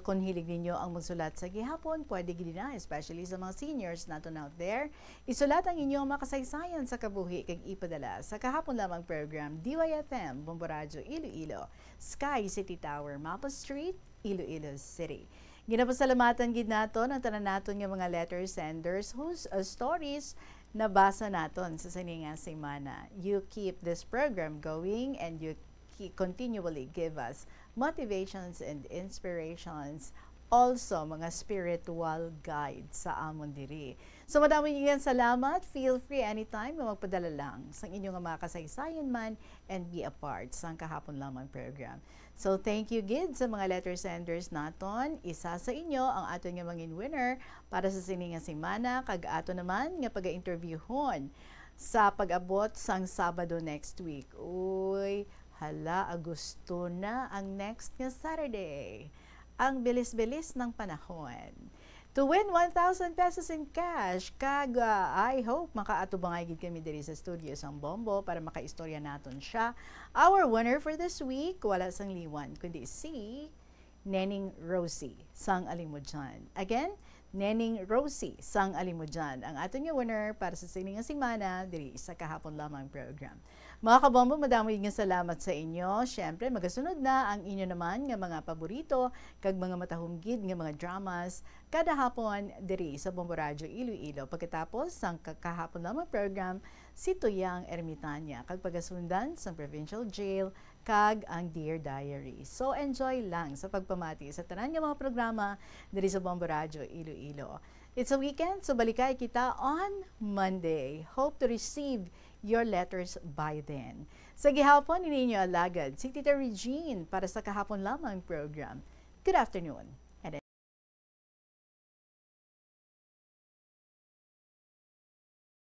kung hilig ninyo ang magsulat sa gihapon, pwede gid na, especially sa mga seniors naton out there. Isulat ang inyong makasaysayan sa kabuhi kag ipadala sa kahapon lamang program DYFM Bombo Radio Iloilo, Sky City Tower, Mapa Street, Iloilo City. Ginapasalamatan gid naton ang tanan naton nga mga letter senders whose stories nabasa naton sa sininga semana. You keep this program going and you continually give us motivations and inspirations, also mga spiritual guide sa amon diri. So madami yan salamat. Feel free anytime na magpadala lang sa inyong mga kasaysayan man and be a part sa kahapon lamang program. So thank you gid sa mga letter senders naton. Isa sa inyo ang aton nga mangin winner para sa sininga semana kag ato naman nga paga-interviewhon sa pag-abot sang Sabado next week. Uy, hala, Agosto na ang next nga Saturday. Ang bilis-bilis ng panahon. To win 1,000 pesos in cash, kag I hope makaatubangay gid kami diri sa studio sang Bombo para makaistorya naton siya. Our winner for this week, wala sang liwan, kundi si Nening Rosie sang Alimudjan. Again, Nening Rosie sang Alimudjan ang aton nga winner para sa sininga semana diri sa kahapon lamang program. Mga kabombo, madami nga salamat sa inyo. Siyempre, magasunod na ang inyo naman nga mga paborito kag mga matahumgid nga mga dramas kada hapon diri sa Bombo Radio Iloilo. Pagkatapos sang kahapon lamang program, si Tuyang Ermitanya kag pagasundan sa Provincial Jail kag ang Dear Diary. So enjoy lang sa pagpamati sa tanan nga mga programa diri sa Bombo Radio Iloilo. It's a weekend, so balikay kita on Monday. Hope to receive your letters by then. Sa gihapon, ninyo alagad si Tita Regine para sa kahapon lamang program. Good afternoon.